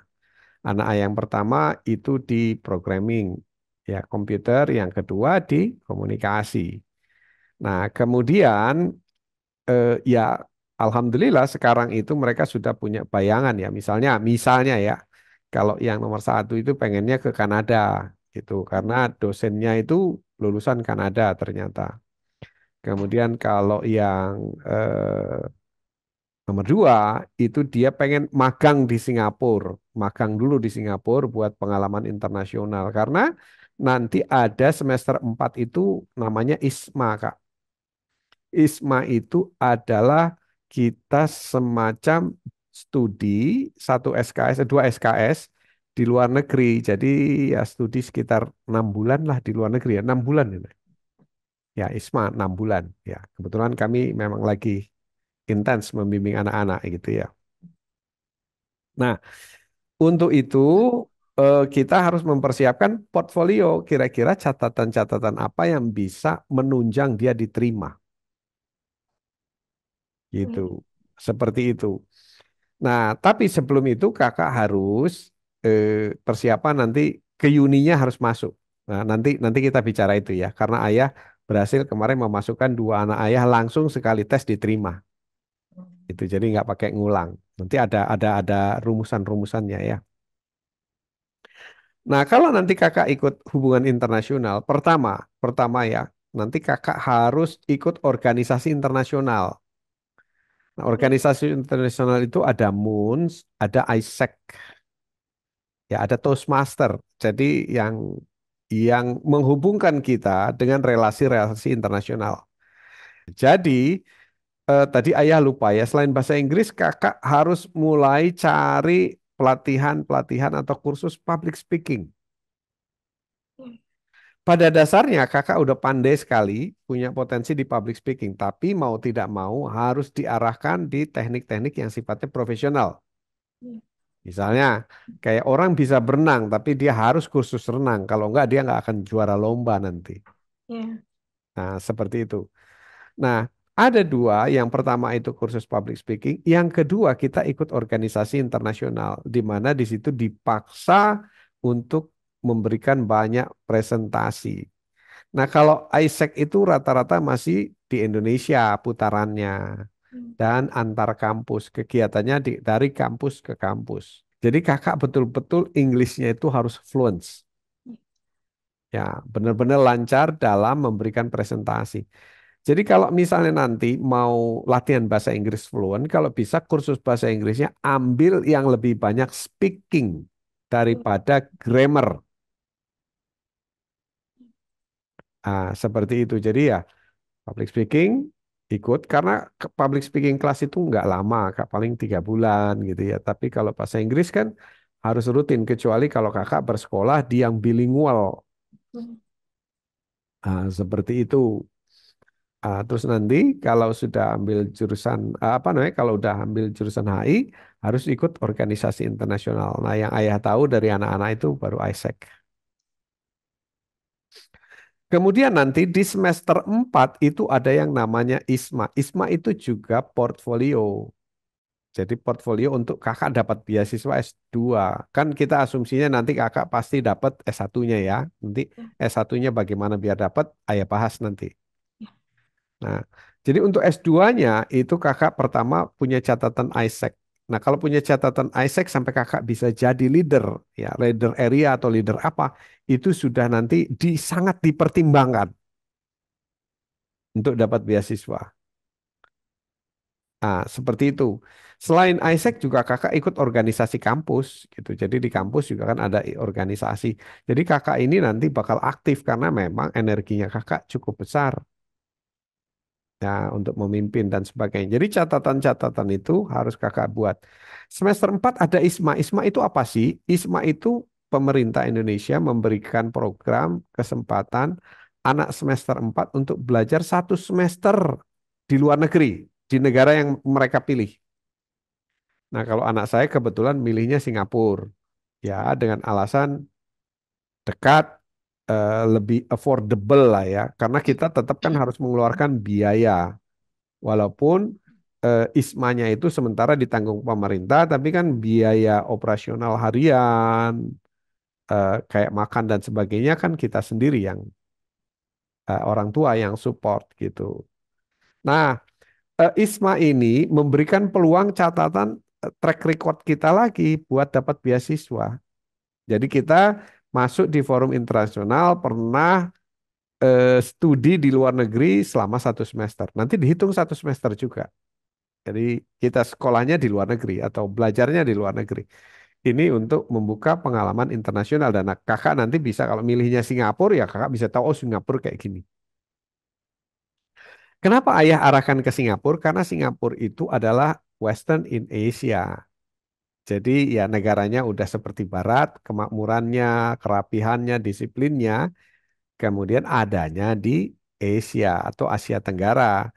Anak ayah yang pertama itu di programming, ya komputer, yang kedua di komunikasi. Nah, kemudian ya alhamdulillah sekarang itu mereka sudah punya bayangan ya. Misalnya ya, kalau yang nomor satu itu pengennya ke Kanada gitu, karena dosennya itu lulusan Kanada ternyata. Kemudian kalau yang nomor dua itu dia pengen magang di Singapura, magang dulu di Singapura buat pengalaman internasional karena nanti ada semester 4 itu namanya ISMA, Kak. ISMA itu adalah kita semacam studi satu SKS, dua SKS di luar negeri. Jadi ya studi sekitar 6 bulan lah di luar negeri ya, 6 bulan ini. Ya ISMA 6 bulan. Ya kebetulan kami memang lagi intens membimbing anak-anak gitu ya. Nah untuk itu kita harus mempersiapkan portfolio. Kira-kira catatan-catatan apa yang bisa menunjang dia diterima gitu. Seperti itu. Nah, tapi sebelum itu kakak harus eh, persiapan nanti ke uninya harus masuk. Nah, nanti nanti kita bicara itu ya, karena ayah berhasil kemarin memasukkan 2 anak ayah langsung sekali tes diterima. Itu jadi nggak pakai ngulang. Nanti ada rumusan-rumusannya ya. Nah, kalau nanti kakak ikut hubungan internasional, pertama pertama ya, nanti kakak harus ikut organisasi internasional. Nah, organisasi internasional itu ada MUNS, ada ISEC. Ya, ada Toastmaster. Jadi yang menghubungkan kita dengan relasi-relasi internasional. Jadi tadi ayah lupa ya, selain bahasa Inggris, kakak harus mulai cari pelatihan-pelatihan atau kursus public speaking. Pada dasarnya kakak udah pandai sekali, punya potensi di public speaking, tapi mau tidak mau harus diarahkan di teknik-teknik yang sifatnya profesional. Misalnya, kayak orang bisa berenang, tapi dia harus kursus renang. Kalau enggak, dia nggak akan juara lomba nanti. Ya. Nah, seperti itu. Nah, ada dua. Yang pertama itu kursus public speaking. Yang kedua, kita ikut organisasi internasional, di mana di situ dipaksa untuk memberikan banyak presentasi. Nah, kalau ISEC itu rata-rata masih di Indonesia putarannya dan antar kampus. Kegiatannya dari kampus ke kampus. Jadi kakak betul-betul Inggrisnya itu harus fluent. Ya, benar-benar lancar dalam memberikan presentasi. Jadi kalau misalnya nanti mau latihan bahasa Inggris fluent, kalau bisa kursus bahasa Inggrisnya ambil yang lebih banyak speaking daripada grammar. Seperti itu. Jadi ya public speaking ikut karena public speaking kelas itu nggak lama, Kak, paling 3 bulan gitu ya. Tapi kalau bahasa Inggris kan harus rutin kecuali kalau kakak bersekolah di yang bilingual. Seperti itu. Terus nanti kalau sudah ambil jurusan apa namanya kalau udah ambil jurusan HI harus ikut organisasi internasional. Nah, yang ayah tahu dari anak-anak itu baru ISEC. Kemudian nanti di semester 4 itu ada yang namanya ISMA. ISMA itu juga portfolio. Jadi portfolio untuk kakak dapat beasiswa S2. Kan kita asumsinya nanti kakak pasti dapat S1-nya ya. Nanti S1-nya bagaimana biar dapat, ayah bahas nanti. Nah, jadi untuk S2-nya itu kakak pertama punya catatan ISEC. Nah, kalau punya catatan ISEC sampai kakak bisa jadi leader, ya leader area atau leader apa, itu sudah nanti sangat dipertimbangkan untuk dapat beasiswa. Seperti itu. Selain ISEC juga kakak ikut organisasi kampus gitu. Jadi di kampus juga kan ada organisasi. Jadi kakak ini nanti bakal aktif karena memang energinya kakak cukup besar ya untuk memimpin dan sebagainya. Jadi catatan-catatan itu harus kakak buat. Semester 4 ada ISMA. ISMA itu apa sih? ISMA itu pemerintah Indonesia memberikan program kesempatan anak semester 4 untuk belajar 1 semester di luar negeri, di negara yang mereka pilih. Nah, kalau anak saya kebetulan milihnya Singapura. Ya, dengan alasan dekat, lebih affordable lah ya. Karena kita tetap kan harus mengeluarkan biaya. Walaupun ISMA-nya itu sementara ditanggung pemerintah, tapi kan biaya operasional harian, kayak makan dan sebagainya kan kita sendiri yang orang tua yang support gitu. Nah, ISMA ini memberikan peluang catatan track record kita lagi buat dapat beasiswa. Jadi kita masuk di forum internasional, pernah studi di luar negeri selama 1 semester. Nanti dihitung 1 semester juga. Jadi kita sekolahnya di luar negeri atau belajarnya di luar negeri. Ini untuk membuka pengalaman internasional dan kakak nanti bisa kalau milihnya Singapura ya kakak bisa tahu oh Singapura kayak gini. Kenapa ayah arahkan ke Singapura? Karena Singapura itu adalah Western in Asia. Jadi ya negaranya udah seperti Barat, kemakmurannya, kerapihannya, disiplinnya, kemudian adanya di Asia atau Asia Tenggara.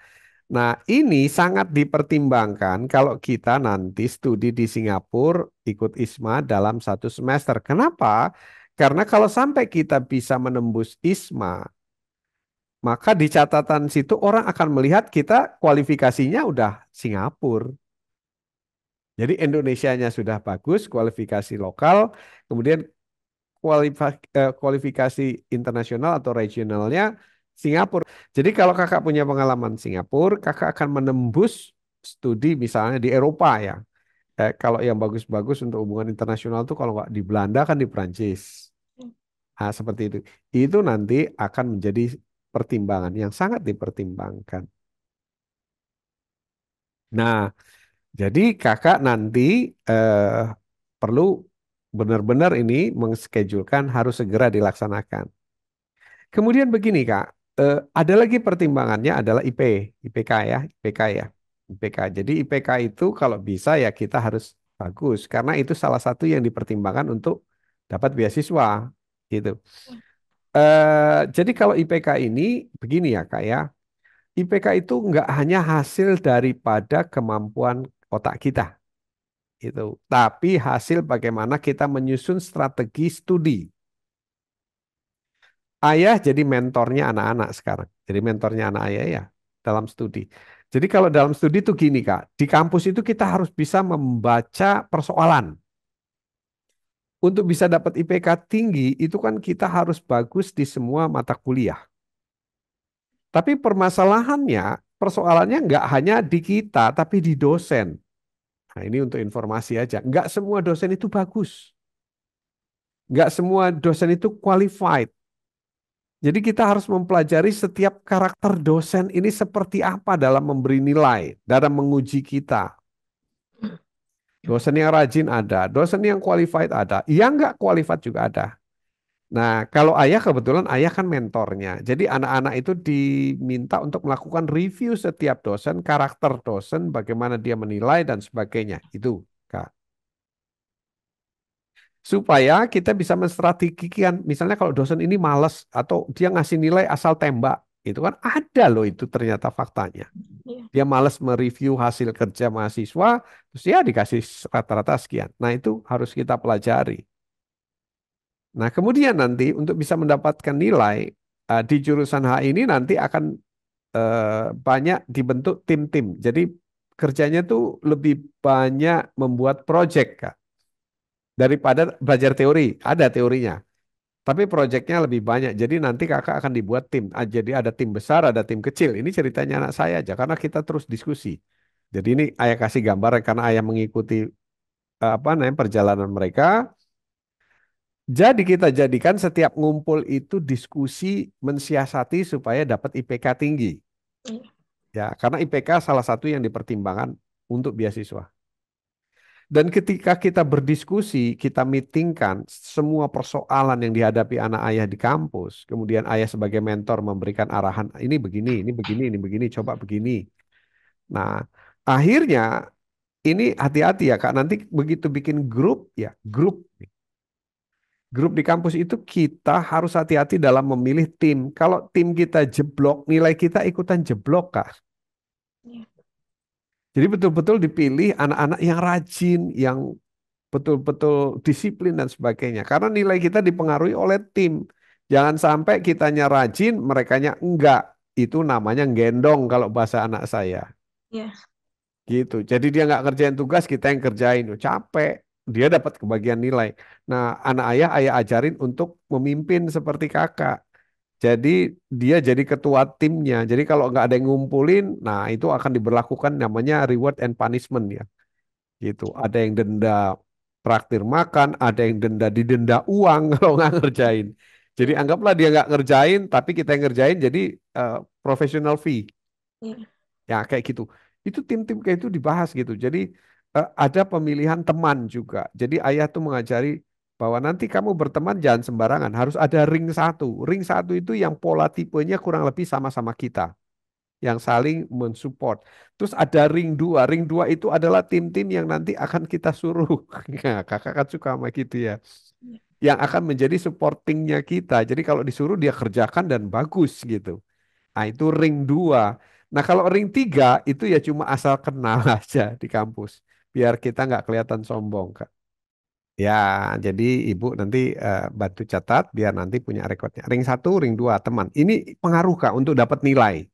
Nah, ini sangat dipertimbangkan kalau kita nanti studi di Singapura ikut ISMA dalam 1 semester. Kenapa? Karena kalau sampai kita bisa menembus ISMA, maka di catatan situ orang akan melihat kita kualifikasinya udah Singapura. Jadi Indonesianya sudah bagus, kualifikasi lokal, kemudian kualifikasi internasional atau regionalnya Singapura. Jadi kalau kakak punya pengalaman Singapura, kakak akan menembus studi misalnya di Eropa ya. Kalau yang bagus-bagus untuk hubungan internasional tuh kalau nggak di Belanda kan di Prancis. Nah, seperti itu. Itu nanti akan menjadi pertimbangan yang sangat dipertimbangkan. Nah, jadi kakak nanti eh, perlu benar-benar ini mengschedulkan harus segera dilaksanakan. Kemudian begini Kak, ada lagi pertimbangannya adalah IPK ya, IPK ya, IPK. Jadi IPK itu kalau bisa ya kita harus bagus karena itu salah satu yang dipertimbangkan untuk dapat beasiswa gitu. Jadi kalau IPK ini begini ya Kak ya, IPK itu nggak hanya hasil daripada kemampuan otak kita itu, tapi hasil bagaimana kita menyusun strategi studi. Ayah jadi mentornya anak-anak sekarang. Jadi mentornya anak ayah ya dalam studi. Jadi kalau dalam studi itu gini Kak, di kampus itu kita harus bisa membaca persoalan. Untuk bisa dapat IPK tinggi itu kan kita harus bagus di semua mata kuliah. Tapi permasalahannya, persoalannya nggak hanya di kita, tapi di dosen. Nah ini untuk informasi aja. Nggak semua dosen itu bagus. Nggak semua dosen itu qualified. Jadi kita harus mempelajari setiap karakter dosen ini seperti apa dalam memberi nilai, dalam menguji kita. Dosen yang rajin ada, dosen yang qualified ada, yang nggak qualified juga ada. Nah, kalau ayah kebetulan ayah kan mentornya. Jadi anak-anak itu diminta untuk melakukan review setiap dosen, karakter dosen, bagaimana dia menilai dan sebagainya. Itu, Kak. Supaya kita bisa menstrategikan, misalnya kalau dosen ini males atau dia ngasih nilai asal tembak, itu kan ada loh itu ternyata faktanya. Iya. Dia males mereview hasil kerja mahasiswa, terus ya dikasih rata-rata sekian. Nah itu harus kita pelajari. Nah kemudian nanti untuk bisa mendapatkan nilai di jurusan H ini nanti akan banyak dibentuk tim-tim. Jadi kerjanya tuh lebih banyak membuat project, Kak, daripada belajar teori. Ada teorinya. Tapi proyeknya lebih banyak. Jadi nanti kakak akan dibuat tim. Jadi ada tim besar, ada tim kecil. Ini ceritanya anak saya aja karena kita terus diskusi. Jadi ini ayah kasih gambar karena ayah mengikuti apa namanya perjalanan mereka. Jadi kita jadikan setiap ngumpul itu diskusi mensiasati supaya dapat IPK tinggi. Iya. Ya, karena IPK salah satu yang dipertimbangkan untuk beasiswa. Dan ketika kita berdiskusi, kita meetingkan semua persoalan yang dihadapi anak ayah di kampus. Kemudian ayah sebagai mentor memberikan arahan, ini begini, ini begini, ini begini, coba begini. Nah, akhirnya ini hati-hati ya Kak, nanti begitu bikin grup, ya grup. Grup di kampus itu kita harus hati-hati dalam memilih tim. Kalau tim kita jeblok, nilai kita ikutan jeblok Kak. Iya. Jadi betul-betul dipilih anak-anak yang rajin, yang betul-betul disiplin dan sebagainya. Karena nilai kita dipengaruhi oleh tim. Jangan sampai kitanya rajin, merekanya enggak. Itu namanya gendong kalau bahasa anak saya. Iya. Gitu. Jadi dia nggak kerjain tugas, kita yang kerjain. Oh, capek. Dia dapat kebagian nilai. Nah, anak ayah ajarin untuk memimpin seperti kakak. Jadi dia jadi ketua timnya. Jadi kalau nggak ada yang ngumpulin, nah itu akan diberlakukan namanya reward and punishment ya. Gitu. Ada yang denda traktir makan, ada yang didenda uang kalau nggak ngerjain. Jadi Iya. anggaplah dia nggak ngerjain, tapi kita yang ngerjain jadi professional fee. Iya. Ya kayak gitu. Itu tim-tim kayak itu dibahas gitu. Jadi ada pemilihan teman juga. Jadi ayah tuh mengajari bahwa nanti kamu berteman jangan sembarangan. Harus ada ring satu. Ring satu itu yang pola tipenya kurang lebih sama-sama kita. yang saling mensupport. Terus ada ring 2. Ring 2 itu adalah tim-tim yang nanti akan kita suruh. Nah, kakak kan suka sama gitu ya. Yang akan menjadi supportingnya kita. Jadi kalau disuruh dia kerjakan dan bagus gitu. Nah, itu ring 2. Nah, kalau ring 3 itu ya cuma asal kenal aja di kampus. Biar kita nggak kelihatan sombong, Kak. Ya, jadi Ibu nanti bantu catat biar nanti punya rekodnya. Ring 1, ring 2 teman. Ini pengaruh, Kak, untuk dapat nilai.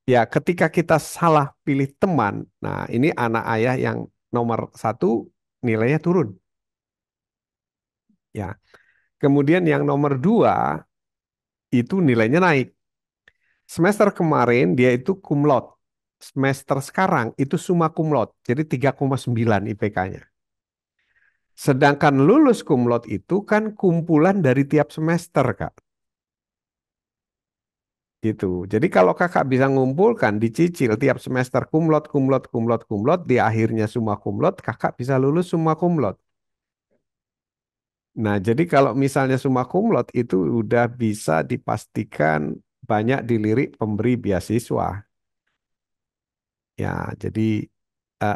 Ya, ketika kita salah pilih teman, nah ini anak ayah yang nomor 1 nilainya turun. Ya, kemudian yang nomor 2 itu nilainya naik. Semester kemarin dia itu cum laude. Semester sekarang itu summa cum laude. Jadi 3,9 IPK-nya. Sedangkan lulus cum laude itu kan kumpulan dari tiap semester, Kak. Gitu. Jadi kalau kakak bisa ngumpulkan, dicicil tiap semester cum laude, cum laude, cum laude, cum laude, di akhirnya summa cum laude, kakak bisa lulus summa cum laude. Nah, jadi kalau misalnya summa cum laude itu udah bisa dipastikan banyak dilirik pemberi beasiswa. Ya, jadi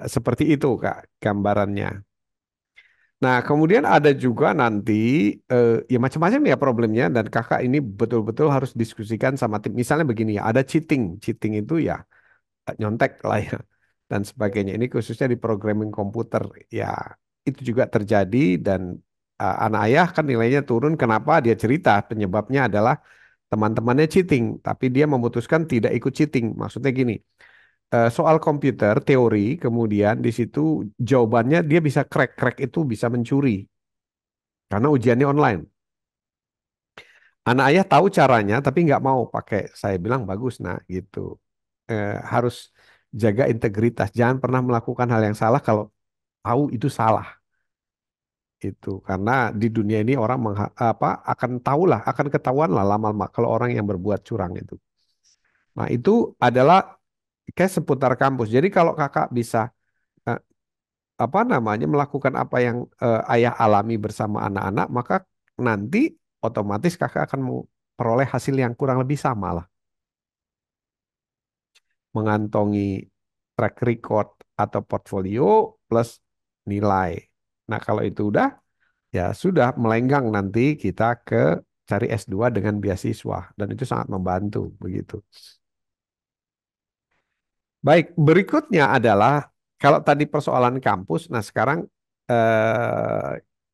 seperti itu Kak gambarannya. Nah, kemudian ada juga nanti ya macam-macam ya problemnya dan kakak ini betul-betul harus diskusikan sama tim. Misalnya begini ya, ada cheating. Cheating itu ya nyontek lah ya dan sebagainya. Ini khususnya di programming komputer. Ya, itu juga terjadi dan anak ayah kan nilainya turun. Kenapa? Dia cerita penyebabnya adalah teman-temannya cheating, tapi dia memutuskan tidak ikut cheating. Maksudnya gini, soal komputer teori, kemudian di situ jawabannya dia bisa crack, crack itu bisa mencuri karena ujiannya online. Anak ayah tahu caranya, tapi nggak mau pakai. Saya bilang bagus, nah gitu. Harus jaga integritas, jangan pernah melakukan hal yang salah kalau tahu itu salah. Itu karena di dunia ini orang apa akan tahulah, akan ketahuan lah lama-lama kalau orang yang berbuat curang itu. Nah itu adalah kayak seputar kampus. Jadi kalau kakak bisa eh, apa namanya melakukan apa yang ayah alami bersama anak-anak, maka nanti otomatis kakak akan memperoleh hasil yang kurang lebih sama lah, mengantongi track record atau portfolio plus nilai. Nah, kalau itu udah ya sudah melenggang nanti kita ke cari S2 dengan beasiswa dan itu sangat membantu begitu. Baik, berikutnya adalah kalau tadi persoalan kampus, nah sekarang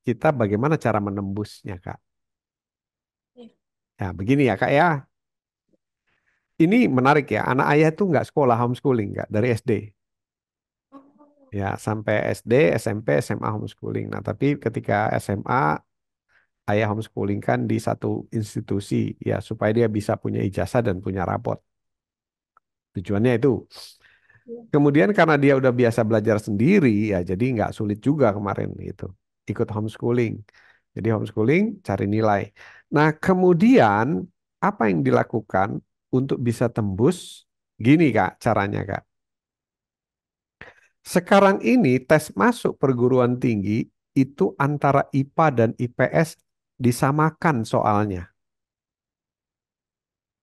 kita bagaimana cara menembusnya, Kak? Iya. Ya, begini ya, Kak ya. Ini menarik ya, anak ayah itu nggak sekolah homeschooling, Kak, dari SD. Oh, Ya, sampai SD, SMP, SMA homeschooling. Nah, tapi ketika SMA, ayah homeschooling kan di satu institusi, ya supaya dia bisa punya ijazah dan punya rapot. Tujuannya itu. iya. Kemudian karena dia udah biasa belajar sendiri, ya jadi nggak sulit juga kemarin gitu. Ikut homeschooling. Jadi homeschooling cari nilai. Nah kemudian apa yang dilakukan untuk bisa tembus? Gini Kak caranya Kak. Sekarang ini tes masuk perguruan tinggi itu antara IPA dan IPS disamakan soalnya.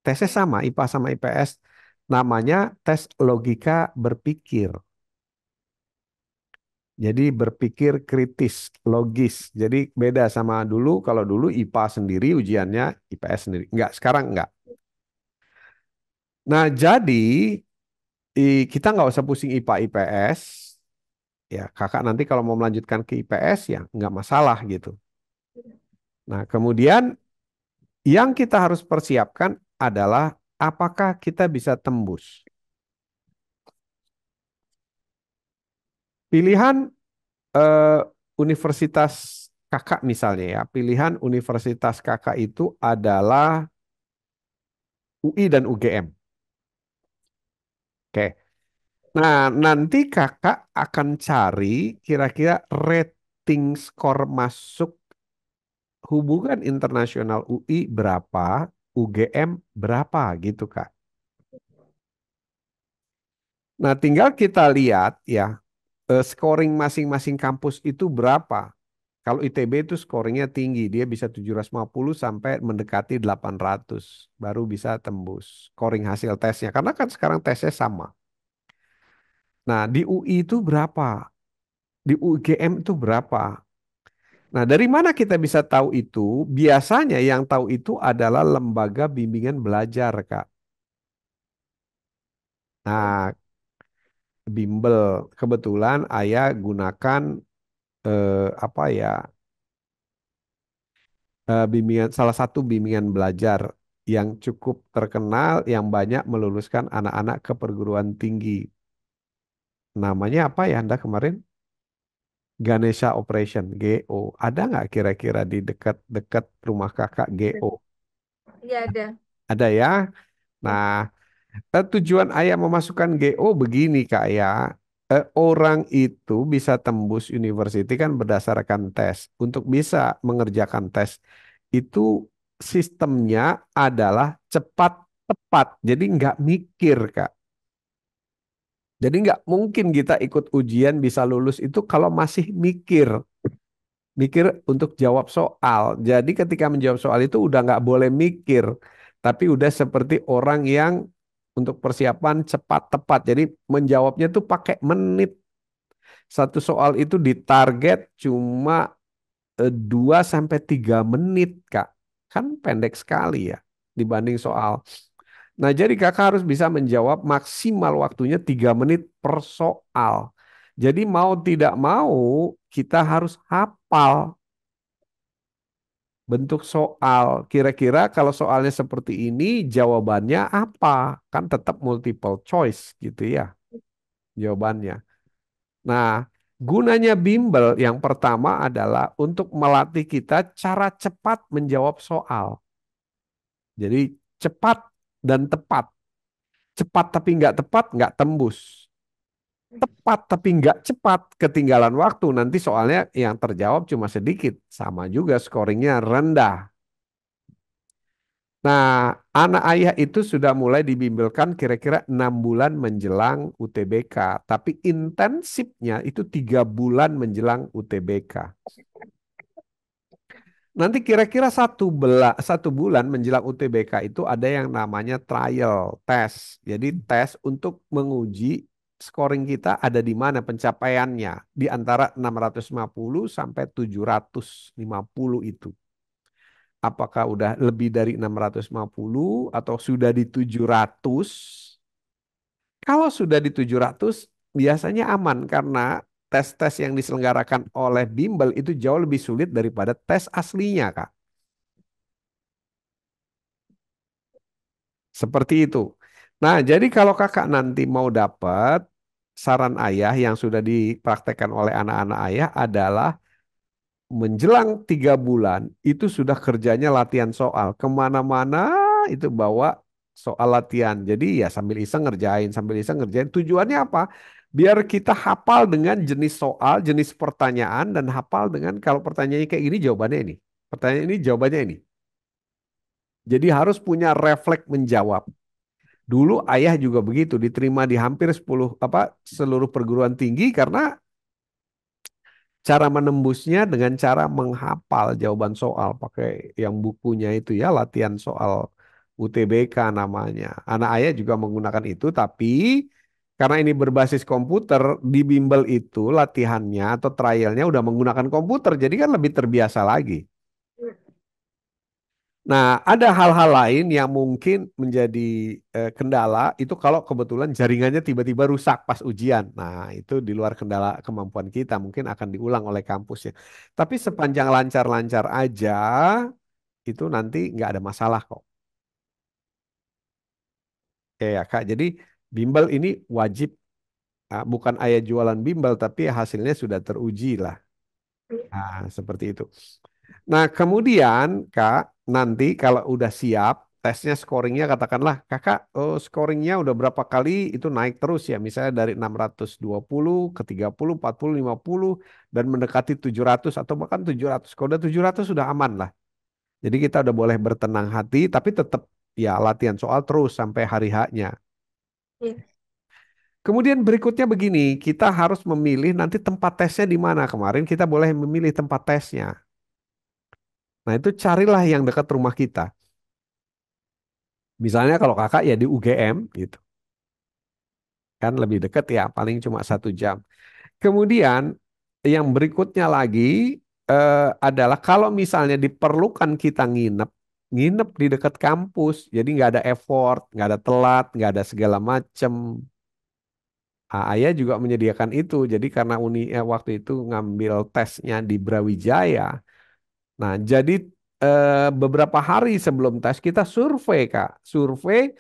Tesnya sama, IPA sama IPS. Namanya tes logika berpikir. Jadi berpikir kritis, logis. Jadi beda sama dulu. Kalau dulu IPA sendiri ujiannya IPS sendiri. Enggak, sekarang enggak. Nah, jadi kita nggak usah pusing IPA IPS. Ya, kakak nanti kalau mau melanjutkan ke IPS ya nggak masalah gitu. Nah, kemudian yang kita harus persiapkan adalah apakah kita bisa tembus. Pilihan eh, universitas kakak misalnya ya, pilihan universitas kakak itu adalah UI dan UGM. Oke. Nah, nanti kakak akan cari kira-kira rating skor masuk hubungan internasional UI berapa, UGM berapa gitu, Kak. Nah, tinggal kita lihat ya, scoring masing-masing kampus itu berapa. Kalau ITB itu scoringnya tinggi, dia bisa 750 sampai mendekati 800, baru bisa tembus scoring hasil tesnya. Karena kan sekarang tesnya sama. Nah, di UI itu berapa? Di UGM itu berapa? Nah, dari mana kita bisa tahu itu? Biasanya yang tahu itu adalah lembaga bimbingan belajar, Kak. Nah, bimbel. Kebetulan ayah gunakan apa ya? Bimbingan salah satu bimbingan belajar yang cukup terkenal yang banyak meluluskan anak-anak ke perguruan tinggi. Namanya apa ya Anda kemarin? Ganesha Operation, GO. Ada nggak kira-kira di dekat-dekat rumah kakak GO? Iya ada. Ada ya? Ya. Nah, tujuan ayah memasukkan GO begini Kak ya. Orang itu bisa tembus university kan berdasarkan tes. Untuk bisa mengerjakan tes itu sistemnya adalah cepat tepat. Jadi nggak mikir Kak. Jadi nggak mungkin kita ikut ujian bisa lulus itu kalau masih mikir. Mikir untuk jawab soal. Jadi ketika menjawab soal itu udah nggak boleh mikir. Tapi udah seperti orang yang untuk persiapan cepat tepat. Jadi menjawabnya tuh pakai menit. Satu soal itu ditarget cuma 2 sampai 3 menit, Kak. Kan pendek sekali ya dibanding soal. Nah, jadi Kakak harus bisa menjawab maksimal waktunya 3 menit per soal. Jadi mau tidak mau kita harus hafal bentuk soal. Kira-kira kalau soalnya seperti ini jawabannya apa? Kan tetap multiple choice gitu ya jawabannya. Nah, gunanya bimbel yang pertama adalah untuk melatih kita cara cepat menjawab soal. Jadi cepat dan tepat. Cepat tapi nggak tepat, nggak tembus. Tepat tapi nggak cepat, ketinggalan waktu. Nanti soalnya yang terjawab cuma sedikit. Sama juga scoringnya rendah. Nah, anak ayah itu sudah mulai dibimbelkan kira-kira 6 bulan menjelang UTBK. Tapi intensifnya itu 3 bulan menjelang UTBK. Nanti kira-kira 1 bulan menjelang UTBK itu ada yang namanya trial test. Jadi tes untuk menguji scoring kita ada di mana pencapaiannya. Di antara 650 sampai 750 itu. Apakah udah lebih dari 650 atau sudah di 700? Kalau sudah di 700 biasanya aman karena tes-tes yang diselenggarakan oleh bimbel itu jauh lebih sulit daripada tes aslinya, Kak. Seperti itu. Nah, jadi kalau kakak nanti mau dapat saran ayah yang sudah dipraktekkan oleh anak-anak ayah adalah menjelang 3 bulan itu sudah kerjanya latihan soal. Kemana-mana itu bawa soal latihan. Jadi ya sambil iseng ngerjain, sambil iseng ngerjain. Tujuannya apa? Biar kita hafal dengan jenis soal, jenis pertanyaan, dan hafal dengan kalau pertanyaannya kayak gini jawabannya ini. Pertanyaan ini jawabannya ini. Jadi harus punya refleks menjawab. Dulu ayah juga begitu, diterima di hampir 10 seluruh perguruan tinggi karena cara menembusnya dengan cara menghafal jawaban soal pakai yang bukunya itu ya, latihan soal UTBK namanya. Anak ayah juga menggunakan itu, tapi karena ini berbasis komputer, di bimbel itu latihannya atau trialnya udah menggunakan komputer, jadi kan lebih terbiasa lagi. Nah, ada hal-hal lain yang mungkin menjadi kendala itu kalau kebetulan jaringannya tiba-tiba rusak pas ujian. Nah, itu di luar kendala kemampuan kita, mungkin akan diulang oleh kampus ya. Tapi sepanjang lancar-lancar aja, itu nanti nggak ada masalah kok. Oke ya Kak, jadi bimbel ini wajib, bukan ayah jualan bimbel, tapi hasilnya sudah teruji lah. Nah, seperti itu. Nah, kemudian Kak, nanti kalau udah siap, tesnya scoringnya katakanlah Kakak scoringnya udah berapa kali itu naik terus ya. Misalnya dari 620 ke 30, 40, 50 dan mendekati 700 atau bahkan 700. Kalau udah 700 sudah aman lah. Jadi kita udah boleh bertenang hati, tapi tetap ya latihan soal terus sampai hari H-nya. Iya. Kemudian berikutnya begini, kita harus memilih nanti tempat tesnya di mana. Kemarin kita boleh memilih tempat tesnya. Nah, itu carilah yang dekat rumah kita. Misalnya kalau kakak ya di UGM gitu. Kan lebih dekat ya, paling cuma 1 jam. Kemudian yang berikutnya lagi adalah kalau misalnya diperlukan kita nginep, nginep di dekat kampus. Jadi nggak ada effort, nggak ada telat, nggak ada segala macem. Ayah juga menyediakan itu. Jadi karena waktu itu ngambil tesnya di Brawijaya. Nah, jadi beberapa hari sebelum tes kita survei, Kak. Survei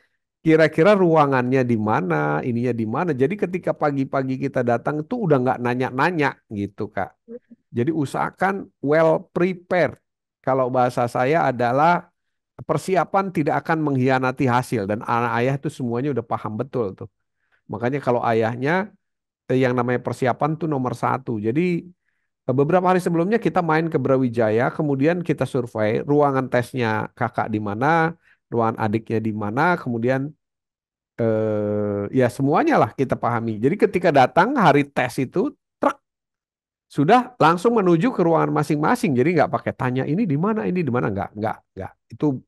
kira-kira ruangannya di mana, ininya di mana. Jadi ketika pagi-pagi kita datang itu udah nggak nanya-nanya gitu, Kak. Jadi usahakan well prepared. Kalau bahasa saya adalah persiapan tidak akan mengkhianati hasil dan anak ayah itu semuanya udah paham betul tuh. Makanya kalau ayahnya yang namanya persiapan tuh nomor satu. Jadi beberapa hari sebelumnya kita main ke Brawijaya, kemudian kita survei ruangan tesnya kakak di mana, ruangan adiknya di mana, kemudian ya semuanya lah kita pahami. Jadi ketika datang hari tes itu, truk sudah langsung menuju ke ruangan masing-masing. Jadi nggak pakai tanya ini di mana, nggak.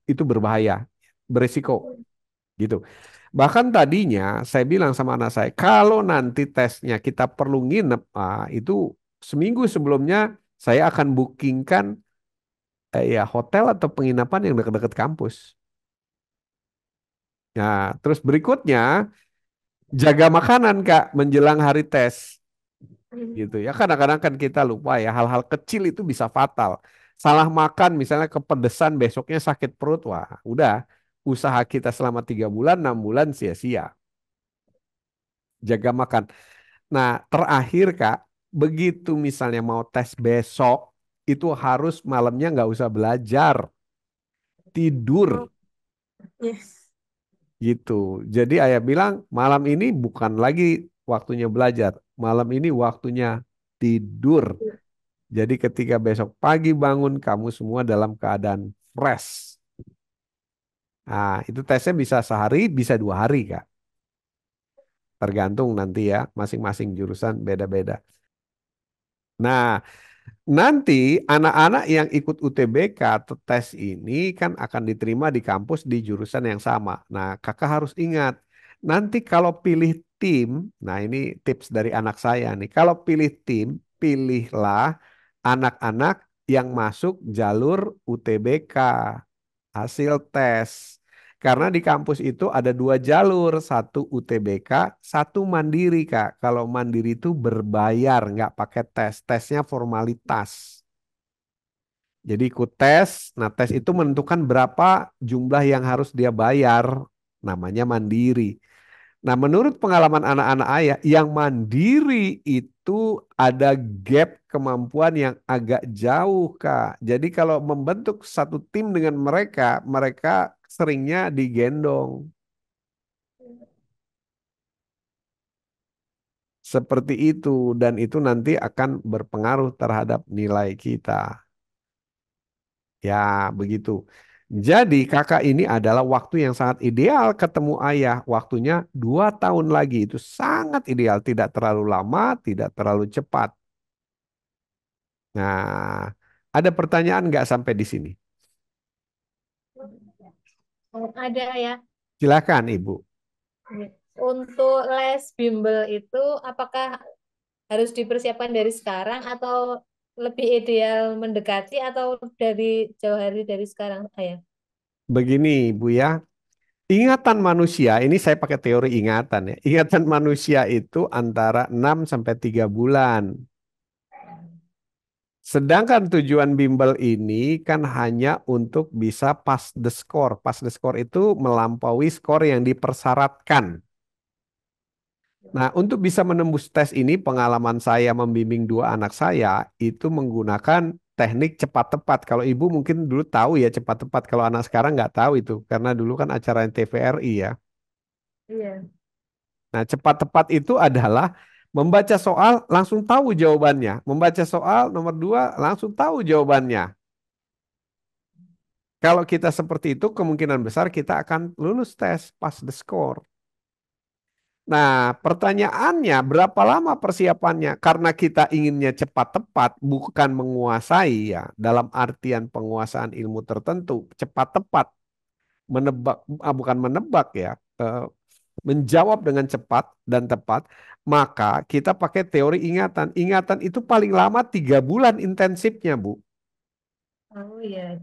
Itu berbahaya, berisiko gitu. Bahkan tadinya saya bilang sama anak saya, kalau nanti tesnya kita perlu nginep, itu seminggu sebelumnya saya akan bookingkan ya hotel atau penginapan yang dekat-dekat kampus. Nah, terus berikutnya jaga makanan Kak menjelang hari tes gitu ya. Kadang-kadang kan kita lupa ya hal-hal kecil itu bisa fatal. Salah makan misalnya kepedesan besoknya sakit perut, wah udah usaha kita selama 3 bulan 6 bulan sia-sia. Jaga makan. Nah, terakhir Kak, begitu misalnya mau tes besok, itu harus malamnya nggak usah belajar, tidur Oh, yes. gitu. Jadi ayah bilang malam ini bukan lagi waktunya belajar, malam ini waktunya tidur. Jadi ketika besok pagi bangun, kamu semua dalam keadaan fresh. Nah, itu tesnya bisa sehari, bisa 2 hari Kak. Tergantung nanti ya, masing-masing jurusan beda-beda. Nah, nanti anak-anak yang ikut UTBK atau tes ini kan akan diterima di kampus di jurusan yang sama. Nah, kakak harus ingat, nanti kalau pilih tim, nah ini tips dari anak saya nih, kalau pilih tim, pilihlah anak-anak yang masuk jalur UTBK hasil tes. Karena di kampus itu ada 2 jalur, satu UTBK, satu mandiri, Kak. Kalau mandiri itu berbayar, nggak pakai tes. Tesnya formalitas. Jadi ikut tes, nah tes itu menentukan berapa jumlah yang harus dia bayar, namanya mandiri. Nah, menurut pengalaman anak-anak ayah, yang mandiri itu ada gap kemampuan yang agak jauh, Kak. Jadi kalau membentuk satu tim dengan mereka, mereka seringnya digendong. Seperti itu, dan itu nanti akan berpengaruh terhadap nilai kita. Ya, begitu. Jadi kakak ini adalah waktu yang sangat ideal ketemu ayah. Waktunya 2 tahun lagi. Itu sangat ideal. Tidak terlalu lama, tidak terlalu cepat. Nah, ada pertanyaan nggak sampai di sini? Oh, ada ya. Silakan Ibu. Untuk les bimbel itu apakah harus dipersiapkan dari sekarang atau lebih ideal mendekati atau dari jauh hari dari sekarang, Ayah? Begini Ibu ya. Ingatan manusia, ini saya pakai teori ingatan ya. Ingatan manusia itu antara 6 sampai 3 bulan. Sedangkan tujuan bimbel ini kan hanya untuk bisa pass the score. Pass the score itu melampaui skor yang dipersyaratkan. Nah, untuk bisa menembus tes ini, pengalaman saya membimbing 2 anak saya itu menggunakan teknik cepat tepat. Kalau ibu mungkin dulu tahu ya cepat tepat. Kalau anak sekarang nggak tahu itu, karena dulu kan acara TVRI ya. Iya. Nah, cepat tepat itu adalah membaca soal langsung tahu jawabannya. Membaca soal nomor 2 langsung tahu jawabannya. Kalau kita seperti itu, kemungkinan besar kita akan lulus tes, pass the score. Nah, pertanyaannya berapa lama persiapannya? Karena kita inginnya cepat tepat, bukan menguasai ya. Dalam artian penguasaan ilmu tertentu, cepat tepat, menebak, bukan menebak ya, menjawab dengan cepat dan tepat. Maka kita pakai teori ingatan. Ingatan itu paling lama 3 bulan intensifnya, Bu. Oh iya,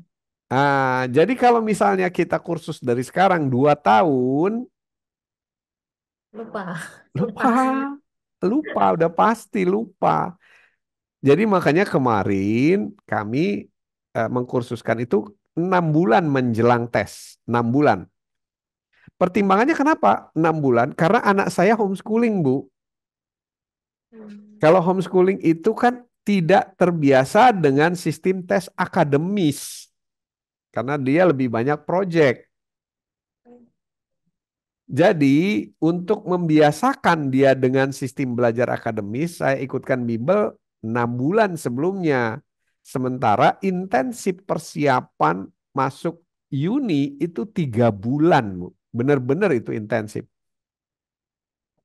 Jadi kalau misalnya kita kursus dari sekarang 2 tahun, lupa. Lupa. lupa, lupa, udah pasti lupa. Jadi makanya kemarin kami mengkursuskan itu 6 bulan menjelang tes, 6 bulan. Pertimbangannya kenapa 6 bulan? Karena anak saya homeschooling, Bu. Hmm. Kalau homeschooling itu kan tidak terbiasa dengan sistem tes akademis, karena dia lebih banyak project. Jadi untuk membiasakan dia dengan sistem belajar akademis, saya ikutkan bimbel 6 bulan sebelumnya. Sementara intensif persiapan masuk uni itu 3 bulan, Bu. Benar-benar itu intensif.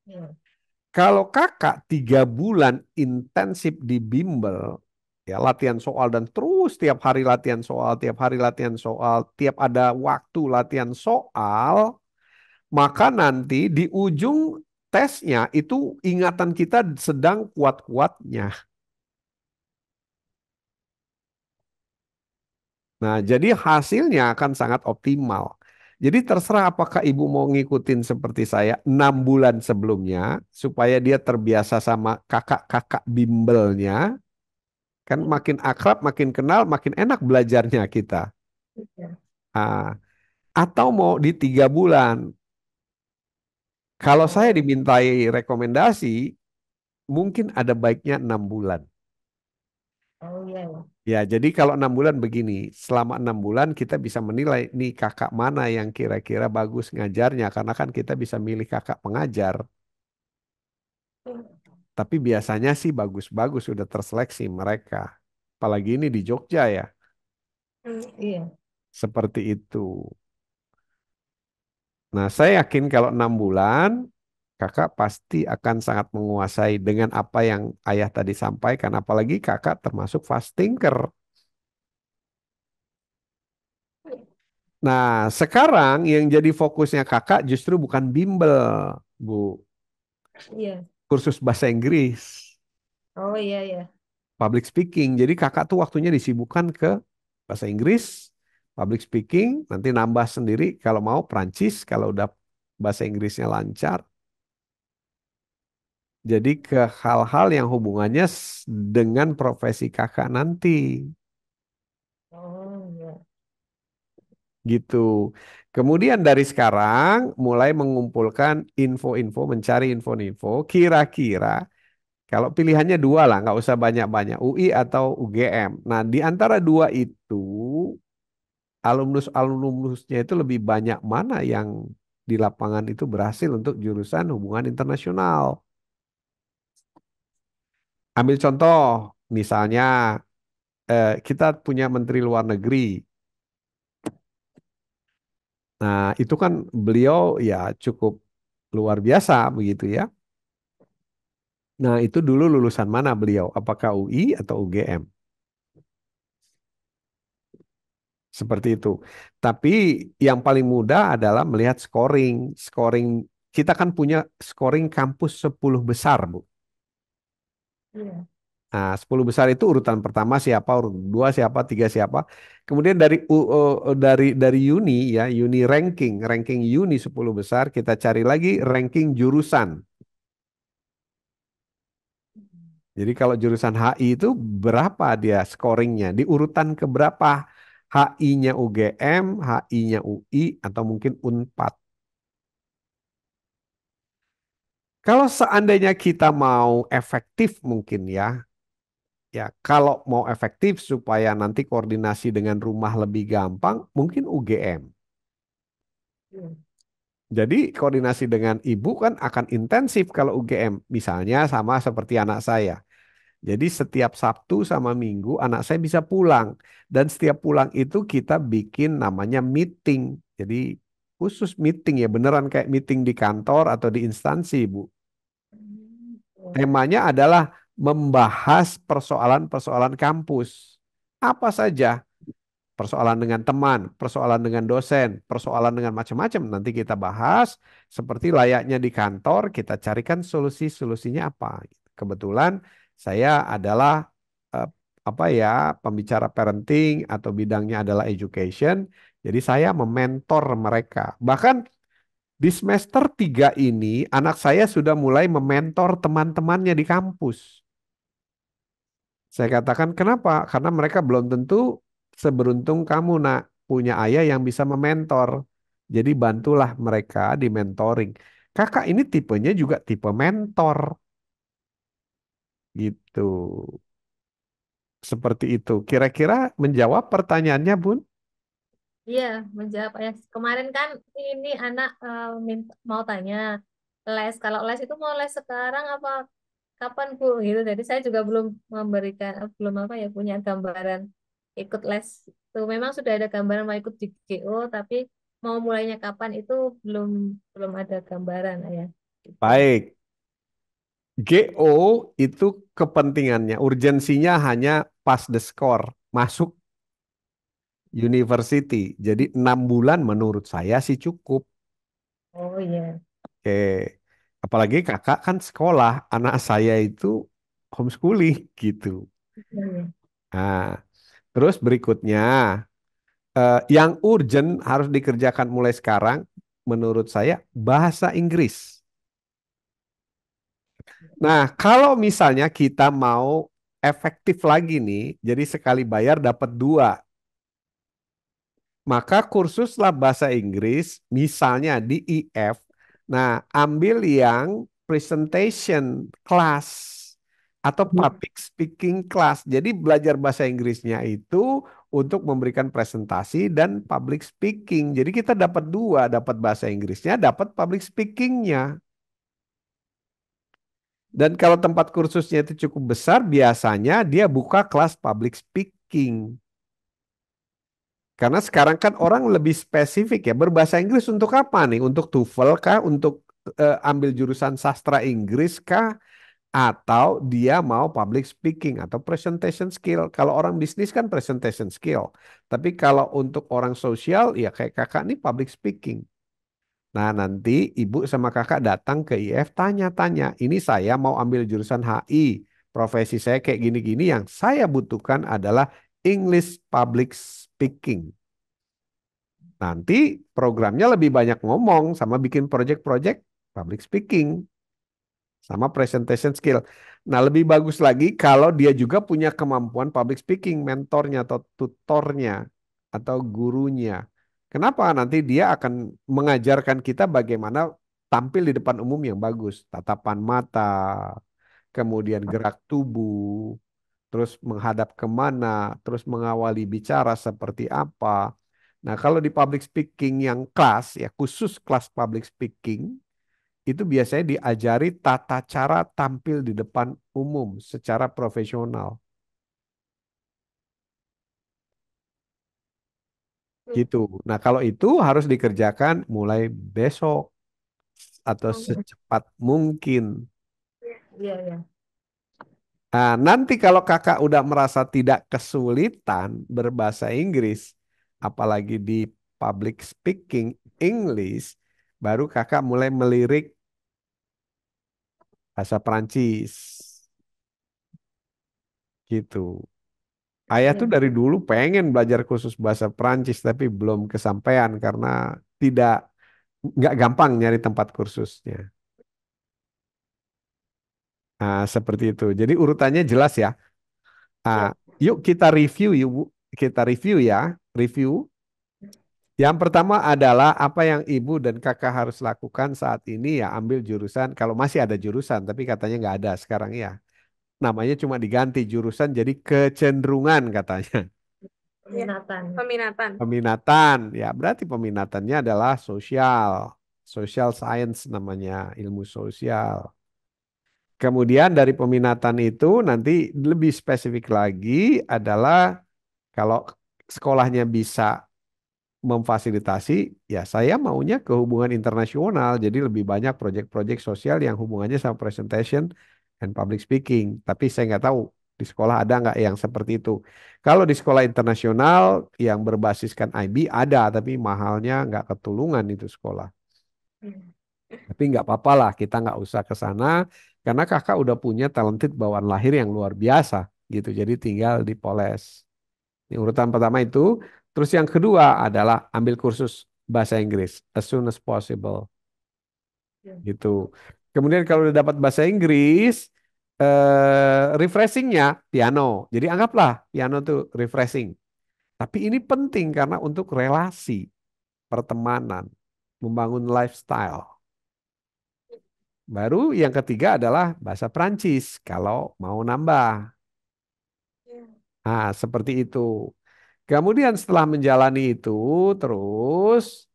Iya. Kalau kakak 3 bulan intensif di bimbel, ya latihan soal dan terus tiap hari latihan soal, tiap hari latihan soal, tiap ada waktu latihan soal, maka nanti di ujung tesnya itu ingatan kita sedang kuat-kuatnya. Nah, jadi hasilnya akan sangat optimal. Jadi terserah apakah ibu mau ngikutin seperti saya 6 bulan sebelumnya supaya dia terbiasa sama kakak-kakak bimbelnya. Kan makin akrab, makin kenal, makin enak belajarnya kita. Iya. Ah, atau mau di 3 bulan. Kalau saya Oh, dimintai rekomendasi, mungkin ada baiknya 6 bulan. oh iya, iya. Ya, jadi kalau 6 bulan begini, selama 6 bulan kita bisa menilai nih kakak mana yang kira-kira bagus ngajarnya, karena kan kita bisa milih kakak pengajar. Tapi biasanya sih bagus-bagus sudah terseleksi mereka. Apalagi ini di Jogja ya, Iya. seperti itu. Nah, saya yakin kalau 6 bulan, kakak pasti akan sangat menguasai dengan apa yang ayah tadi sampaikan. Apalagi kakak termasuk fast thinker. Nah, sekarang yang jadi fokusnya kakak justru bukan bimbel, Bu. Iya. Kursus bahasa Inggris, Oh iya, iya. public speaking. Jadi kakak tuh waktunya disibukkan ke bahasa Inggris, public speaking, nanti nambah sendiri kalau mau Prancis kalau udah bahasa Inggrisnya lancar. Jadi ke hal-hal yang hubungannya dengan profesi kakak nanti, Oh iya. gitu. Kemudian dari sekarang mulai mengumpulkan info-info, mencari info-info, kira-kira kalau pilihannya dua lah, nggak usah banyak-banyak, UI atau UGM. Nah, di antara dua itu, alumnus-alumnusnya itu lebih banyak mana yang di lapangan itu berhasil untuk jurusan hubungan internasional. Ambil contoh, misalnya kita punya Menteri Luar Negeri. Nah, itu kan beliau ya cukup luar biasa begitu ya. Nah, itu dulu lulusan mana beliau? Apakah UI atau UGM? Seperti itu. Tapi yang paling mudah adalah melihat scoring. Scoring kita kan punya scoring kampus 10 besar, Bu. Iya. Nah, 10 besar itu urutan pertama siapa, urutan dua siapa, tiga siapa. Kemudian dari uni ya, uni ranking uni 10 besar, kita cari lagi ranking jurusan. Jadi kalau jurusan HI itu berapa dia scoringnya? Di urutan keberapa? HI-nya UGM, HI-nya UI, atau mungkin Unpad. Kalau seandainya kita mau efektif mungkin ya kalau mau efektif supaya nanti koordinasi dengan rumah lebih gampang, mungkin UGM. Iya. Jadi koordinasi dengan ibu kan akan intensif kalau UGM. Misalnya sama seperti anak saya. Jadi setiap Sabtu sama Minggu anak saya bisa pulang. Dan setiap pulang itu kita bikin namanya meeting. Jadi khusus meeting ya, beneran kayak meeting di kantor atau di instansi, Bu. Oh, Temanya adalah membahas persoalan-persoalan kampus. Apa saja? Persoalan dengan teman, persoalan dengan dosen, persoalan dengan macam-macam. Nanti kita bahas seperti layaknya di kantor, kita carikan solusi-solusinya apa. Kebetulan saya adalah eh, apa ya, pembicara parenting atau bidangnya adalah education. Jadi saya mementor mereka. Bahkan di semester 3 ini anak saya sudah mulai mementor teman-temannya di kampus. Saya katakan kenapa? Karena mereka belum tentu seberuntung kamu nak punya ayah yang bisa mementor. Jadi bantulah mereka di mentoring. Kakak ini tipenya juga tipe mentor gitu. Seperti itu. Kira-kira menjawab pertanyaannya, Bun? iya, menjawab ya. Kemarin kan ini anak mau tanya les. Kalau les itu mau les sekarang apa kapan Bu? Gitu. Jadi saya juga belum memberikan, belum apa ya punya gambaran ikut les. Itu memang sudah ada gambaran mau ikut di GO, tapi mau mulainya kapan itu belum belum ada gambaran ya. Gitu. Baik. GO itu kepentingannya, urgensinya hanya pass the score, masuk university. Jadi 6 bulan menurut saya sih cukup. Oh iya. Oke. Apalagi kakak kan sekolah, anak saya itu homeschooling gitu. Iya. Nah, terus berikutnya, yang urgent harus dikerjakan mulai sekarang, menurut saya bahasa Inggris. Nah, kalau misalnya kita mau efektif lagi nih, jadi sekali bayar dapat dua. Maka kursuslah bahasa Inggris, misalnya di IF. Nah, ambil yang presentation class atau public speaking class. Jadi belajar bahasa Inggrisnya itu untuk memberikan presentasi dan public speaking. Jadi kita dapat dua, dapat bahasa Inggrisnya, dapat public speakingnya. Dan kalau tempat kursusnya itu cukup besar, biasanya dia buka kelas public speaking. Karena sekarang kan orang lebih spesifik ya, berbahasa Inggris untuk apa nih? Untuk TOEFL kah? Untuk ambil jurusan sastra Inggris kah? Atau dia mau public speaking atau presentation skill. Kalau orang bisnis kan presentation skill. Tapi kalau untuk orang sosial, ya kayak kakak nih public speaking. Nah, nanti ibu sama kakak datang ke IF tanya-tanya. Ini saya mau ambil jurusan HI. Profesi saya kayak gini-gini, yang saya butuhkan adalah English public speaking. Nanti programnya lebih banyak ngomong sama bikin project-project public speaking sama presentation skill. Nah, lebih bagus lagi kalau dia juga punya kemampuan public speaking, mentornya atau tutornya atau gurunya. Kenapa? Nanti dia akan mengajarkan kita bagaimana tampil di depan umum yang bagus, tatapan mata, kemudian gerak tubuh, terus menghadap kemana, terus mengawali bicara seperti apa. Nah, kalau di public speaking yang kelas, ya khusus kelas public speaking, itu biasanya diajari tata cara tampil di depan umum secara profesional. Gitu. Nah, kalau itu harus dikerjakan mulai besok atau Oh, secepat mungkin. iya iya. Nah, nanti kalau kakak udah merasa tidak kesulitan berbahasa Inggris, apalagi di public speaking English, baru kakak mulai melirik bahasa Perancis. Gitu. Ayah tuh Iya. dari dulu pengen belajar khusus bahasa Perancis, tapi belum kesampaian karena tidak nggak gampang nyari tempat kursusnya. Nah, seperti itu. Jadi urutannya jelas ya. Ah, Siap. yuk kita review yuk, Bu. Kita review ya. Review. Yang pertama adalah apa yang ibu dan kakak harus lakukan saat ini, ya ambil jurusan. Kalau masih ada jurusan, tapi katanya nggak ada sekarang ya. Namanya cuma diganti jurusan jadi kecenderungan katanya. Ya, Peminatan. peminatan. Peminatan, ya berarti peminatannya adalah sosial, social science namanya, ilmu sosial. Kemudian dari peminatan itu nanti lebih spesifik lagi adalah kalau sekolahnya bisa memfasilitasi, ya saya maunya ke hubungan internasional, jadi lebih banyak proyek-proyek sosial yang hubungannya sama presentation and public speaking. Tapi saya nggak tahu di sekolah ada nggak yang seperti itu. Kalau di sekolah internasional yang berbasiskan IB ada, tapi mahalnya nggak ketulungan itu sekolah. Tapi nggak apa-apa lah, kita nggak usah ke sana karena kakak udah punya talented bawaan lahir yang luar biasa gitu. Jadi tinggal dipoles. Ini urutan pertama itu. Terus yang kedua adalah ambil kursus bahasa Inggris as soon as possible gitu. Kemudian kalau udah dapat bahasa Inggris, refreshingnya piano. Jadi anggaplah piano tuh refreshing. Tapi ini penting karena untuk relasi, pertemanan, membangun lifestyle. Baru yang ketiga adalah bahasa Prancis kalau mau nambah. Nah, seperti itu. Kemudian setelah menjalani itu, terus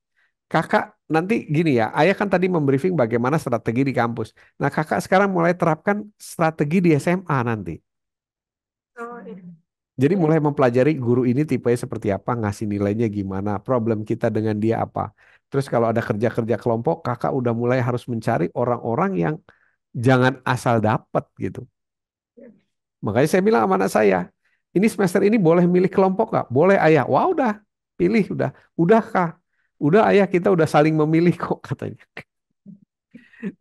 kakak nanti gini ya, ayah kan tadi membriefing bagaimana strategi di kampus. Nah, kakak sekarang mulai terapkan strategi di SMA nanti. Oh, iya. Jadi mulai mempelajari guru ini tipenya seperti apa, ngasih nilainya gimana, problem kita dengan dia apa. Terus kalau ada kerja-kerja kelompok, kakak udah mulai harus mencari orang-orang yang jangan asal dapat gitu. Makanya saya bilang sama anak saya, ini semester ini boleh milih kelompok nggak? Boleh ayah. Wah udah, pilih udah. Udah kah? Udah ayah kita udah saling memilih kok katanya.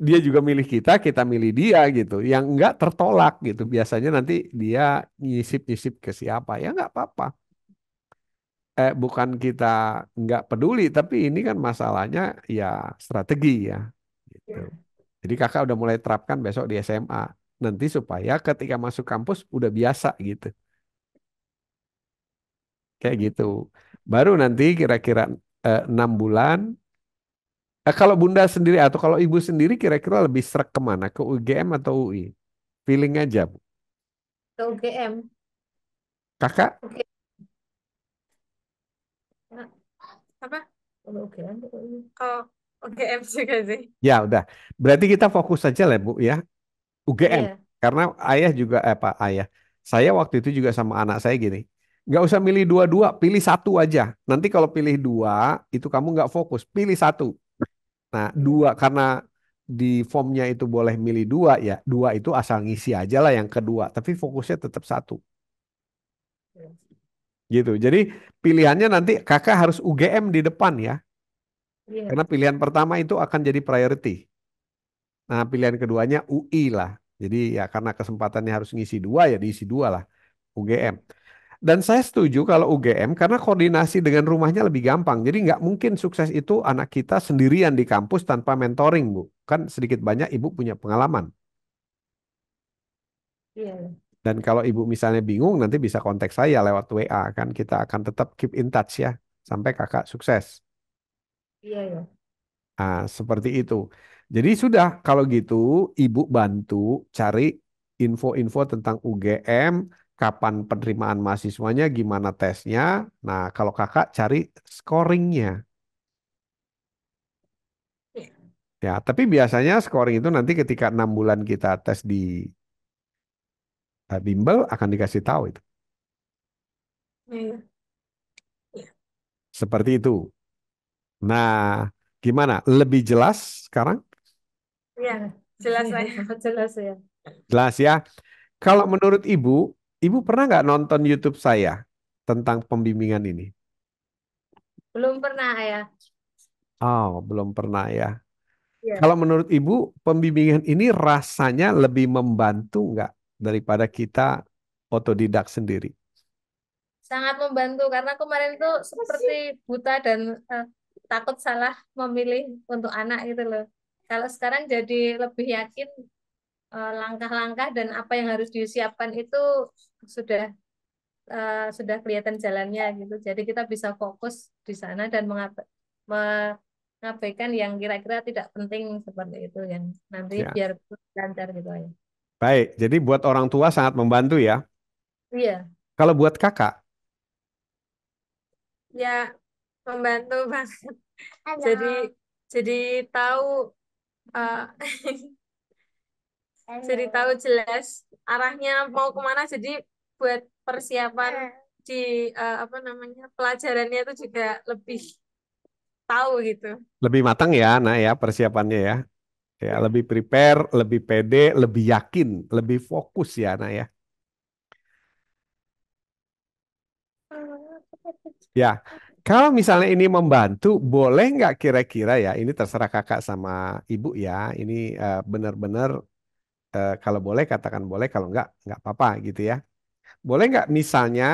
Dia juga milih kita milih dia gitu. Yang enggak tertolak gitu. Biasanya nanti dia nyisip-nyisip ke siapa. Ya nggak apa-apa. Bukan kita nggak peduli, tapi ini kan masalahnya ya strategi ya. Gitu. Jadi kakak udah mulai terapkan besok di SMA. Nanti supaya ketika masuk kampus udah biasa gitu. Kayak gitu. Baru nanti kira-kira 6 bulan. Kalau Bunda sendiri atau kalau Ibu sendiri kira-kira lebih serak kemana? Ke UGM atau UI? Feeling aja, Bu. Ke UGM. Kakak? Oke. Apa? Ke UGM. Oh, UGM juga sih. Ya udah. Berarti kita fokus saja lah, Bu ya. UGM. Iya. Karena ayah juga, Pak ayah. Saya waktu itu juga sama anak saya gini. Nggak usah milih dua-dua, pilih satu aja. Nanti kalau pilih dua, itu kamu nggak fokus. Pilih satu. Nah, dua karena di formnya itu boleh milih dua ya. Dua itu asal ngisi aja lah yang kedua. Tapi fokusnya tetap satu. Gitu. Jadi pilihannya nanti kakak harus UGM di depan ya. Iya. Karena pilihan pertama itu akan jadi priority. Nah, pilihan keduanya UI lah. Jadi ya karena kesempatannya harus ngisi dua ya diisi dua lah. UGM. Dan saya setuju kalau UGM karena koordinasi dengan rumahnya lebih gampang. Jadi nggak mungkin sukses itu anak kita sendirian di kampus tanpa mentoring, Bu. Kan sedikit banyak ibu punya pengalaman. Iya. Dan kalau ibu misalnya bingung, nanti bisa kontak saya lewat WA. Kan kita akan tetap keep in touch ya. Sampai kakak sukses. Iya. Iya. Nah, seperti itu. Jadi sudah, kalau gitu ibu bantu cari info-info tentang UGM, kapan penerimaan mahasiswanya, gimana tesnya. Nah, kalau kakak cari scoringnya. Iya. Ya, tapi biasanya scoring itu nanti ketika 6 bulan kita tes di bimbel akan dikasih tahu itu. Iya. Iya. Seperti itu. Nah, gimana? Lebih jelas sekarang? Iya, jelas saya. Jelas ya. Jelas ya. Kalau Iya. menurut ibu pernah nggak nonton YouTube saya tentang pembimbingan ini? Belum pernah ya. Oh, belum pernah ya. Iya. Kalau menurut ibu, pembimbingan ini rasanya lebih membantu nggak daripada kita otodidak sendiri? Sangat membantu karena kemarin tuh seperti buta dan takut salah memilih untuk anak gitu loh. Kalau sekarang jadi lebih yakin langkah-langkah dan apa yang harus disiapkan itu sudah sudah kelihatan jalannya gitu. Jadi kita bisa fokus di sana dan mengabaikan yang kira-kira tidak penting seperti itu yang nanti Ya, biar lancar gitu ya. baik. Jadi buat orang tua sangat membantu ya. Iya. Kalau buat kakak, Ya, membantu banget. Jadi jadi tahu eh, jadi tahu jelas arahnya mau kemana. Jadi buat persiapan di apa namanya pelajarannya itu juga lebih tahu gitu. Lebih matang ya, nah ya persiapannya ya. Ya, Ya. lebih prepare, lebih pede, lebih yakin, lebih fokus ya, nah ya. Ya, kalau misalnya ini membantu, boleh nggak kira-kira ya, ini terserah kakak sama ibu ya, ini benar-benar kalau boleh katakan boleh, kalau nggak apa-apa gitu ya. Boleh nggak misalnya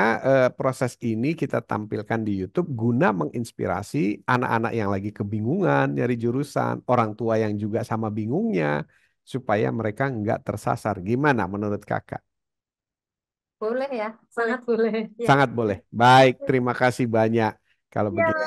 proses ini kita tampilkan di YouTube guna menginspirasi anak-anak yang lagi kebingungan nyari jurusan, orang tua yang juga sama bingungnya, supaya mereka nggak tersasar. Gimana menurut kakak? Boleh ya, sangat boleh. Ya. Sangat boleh. Baik, terima kasih banyak kalau Ya. begitu.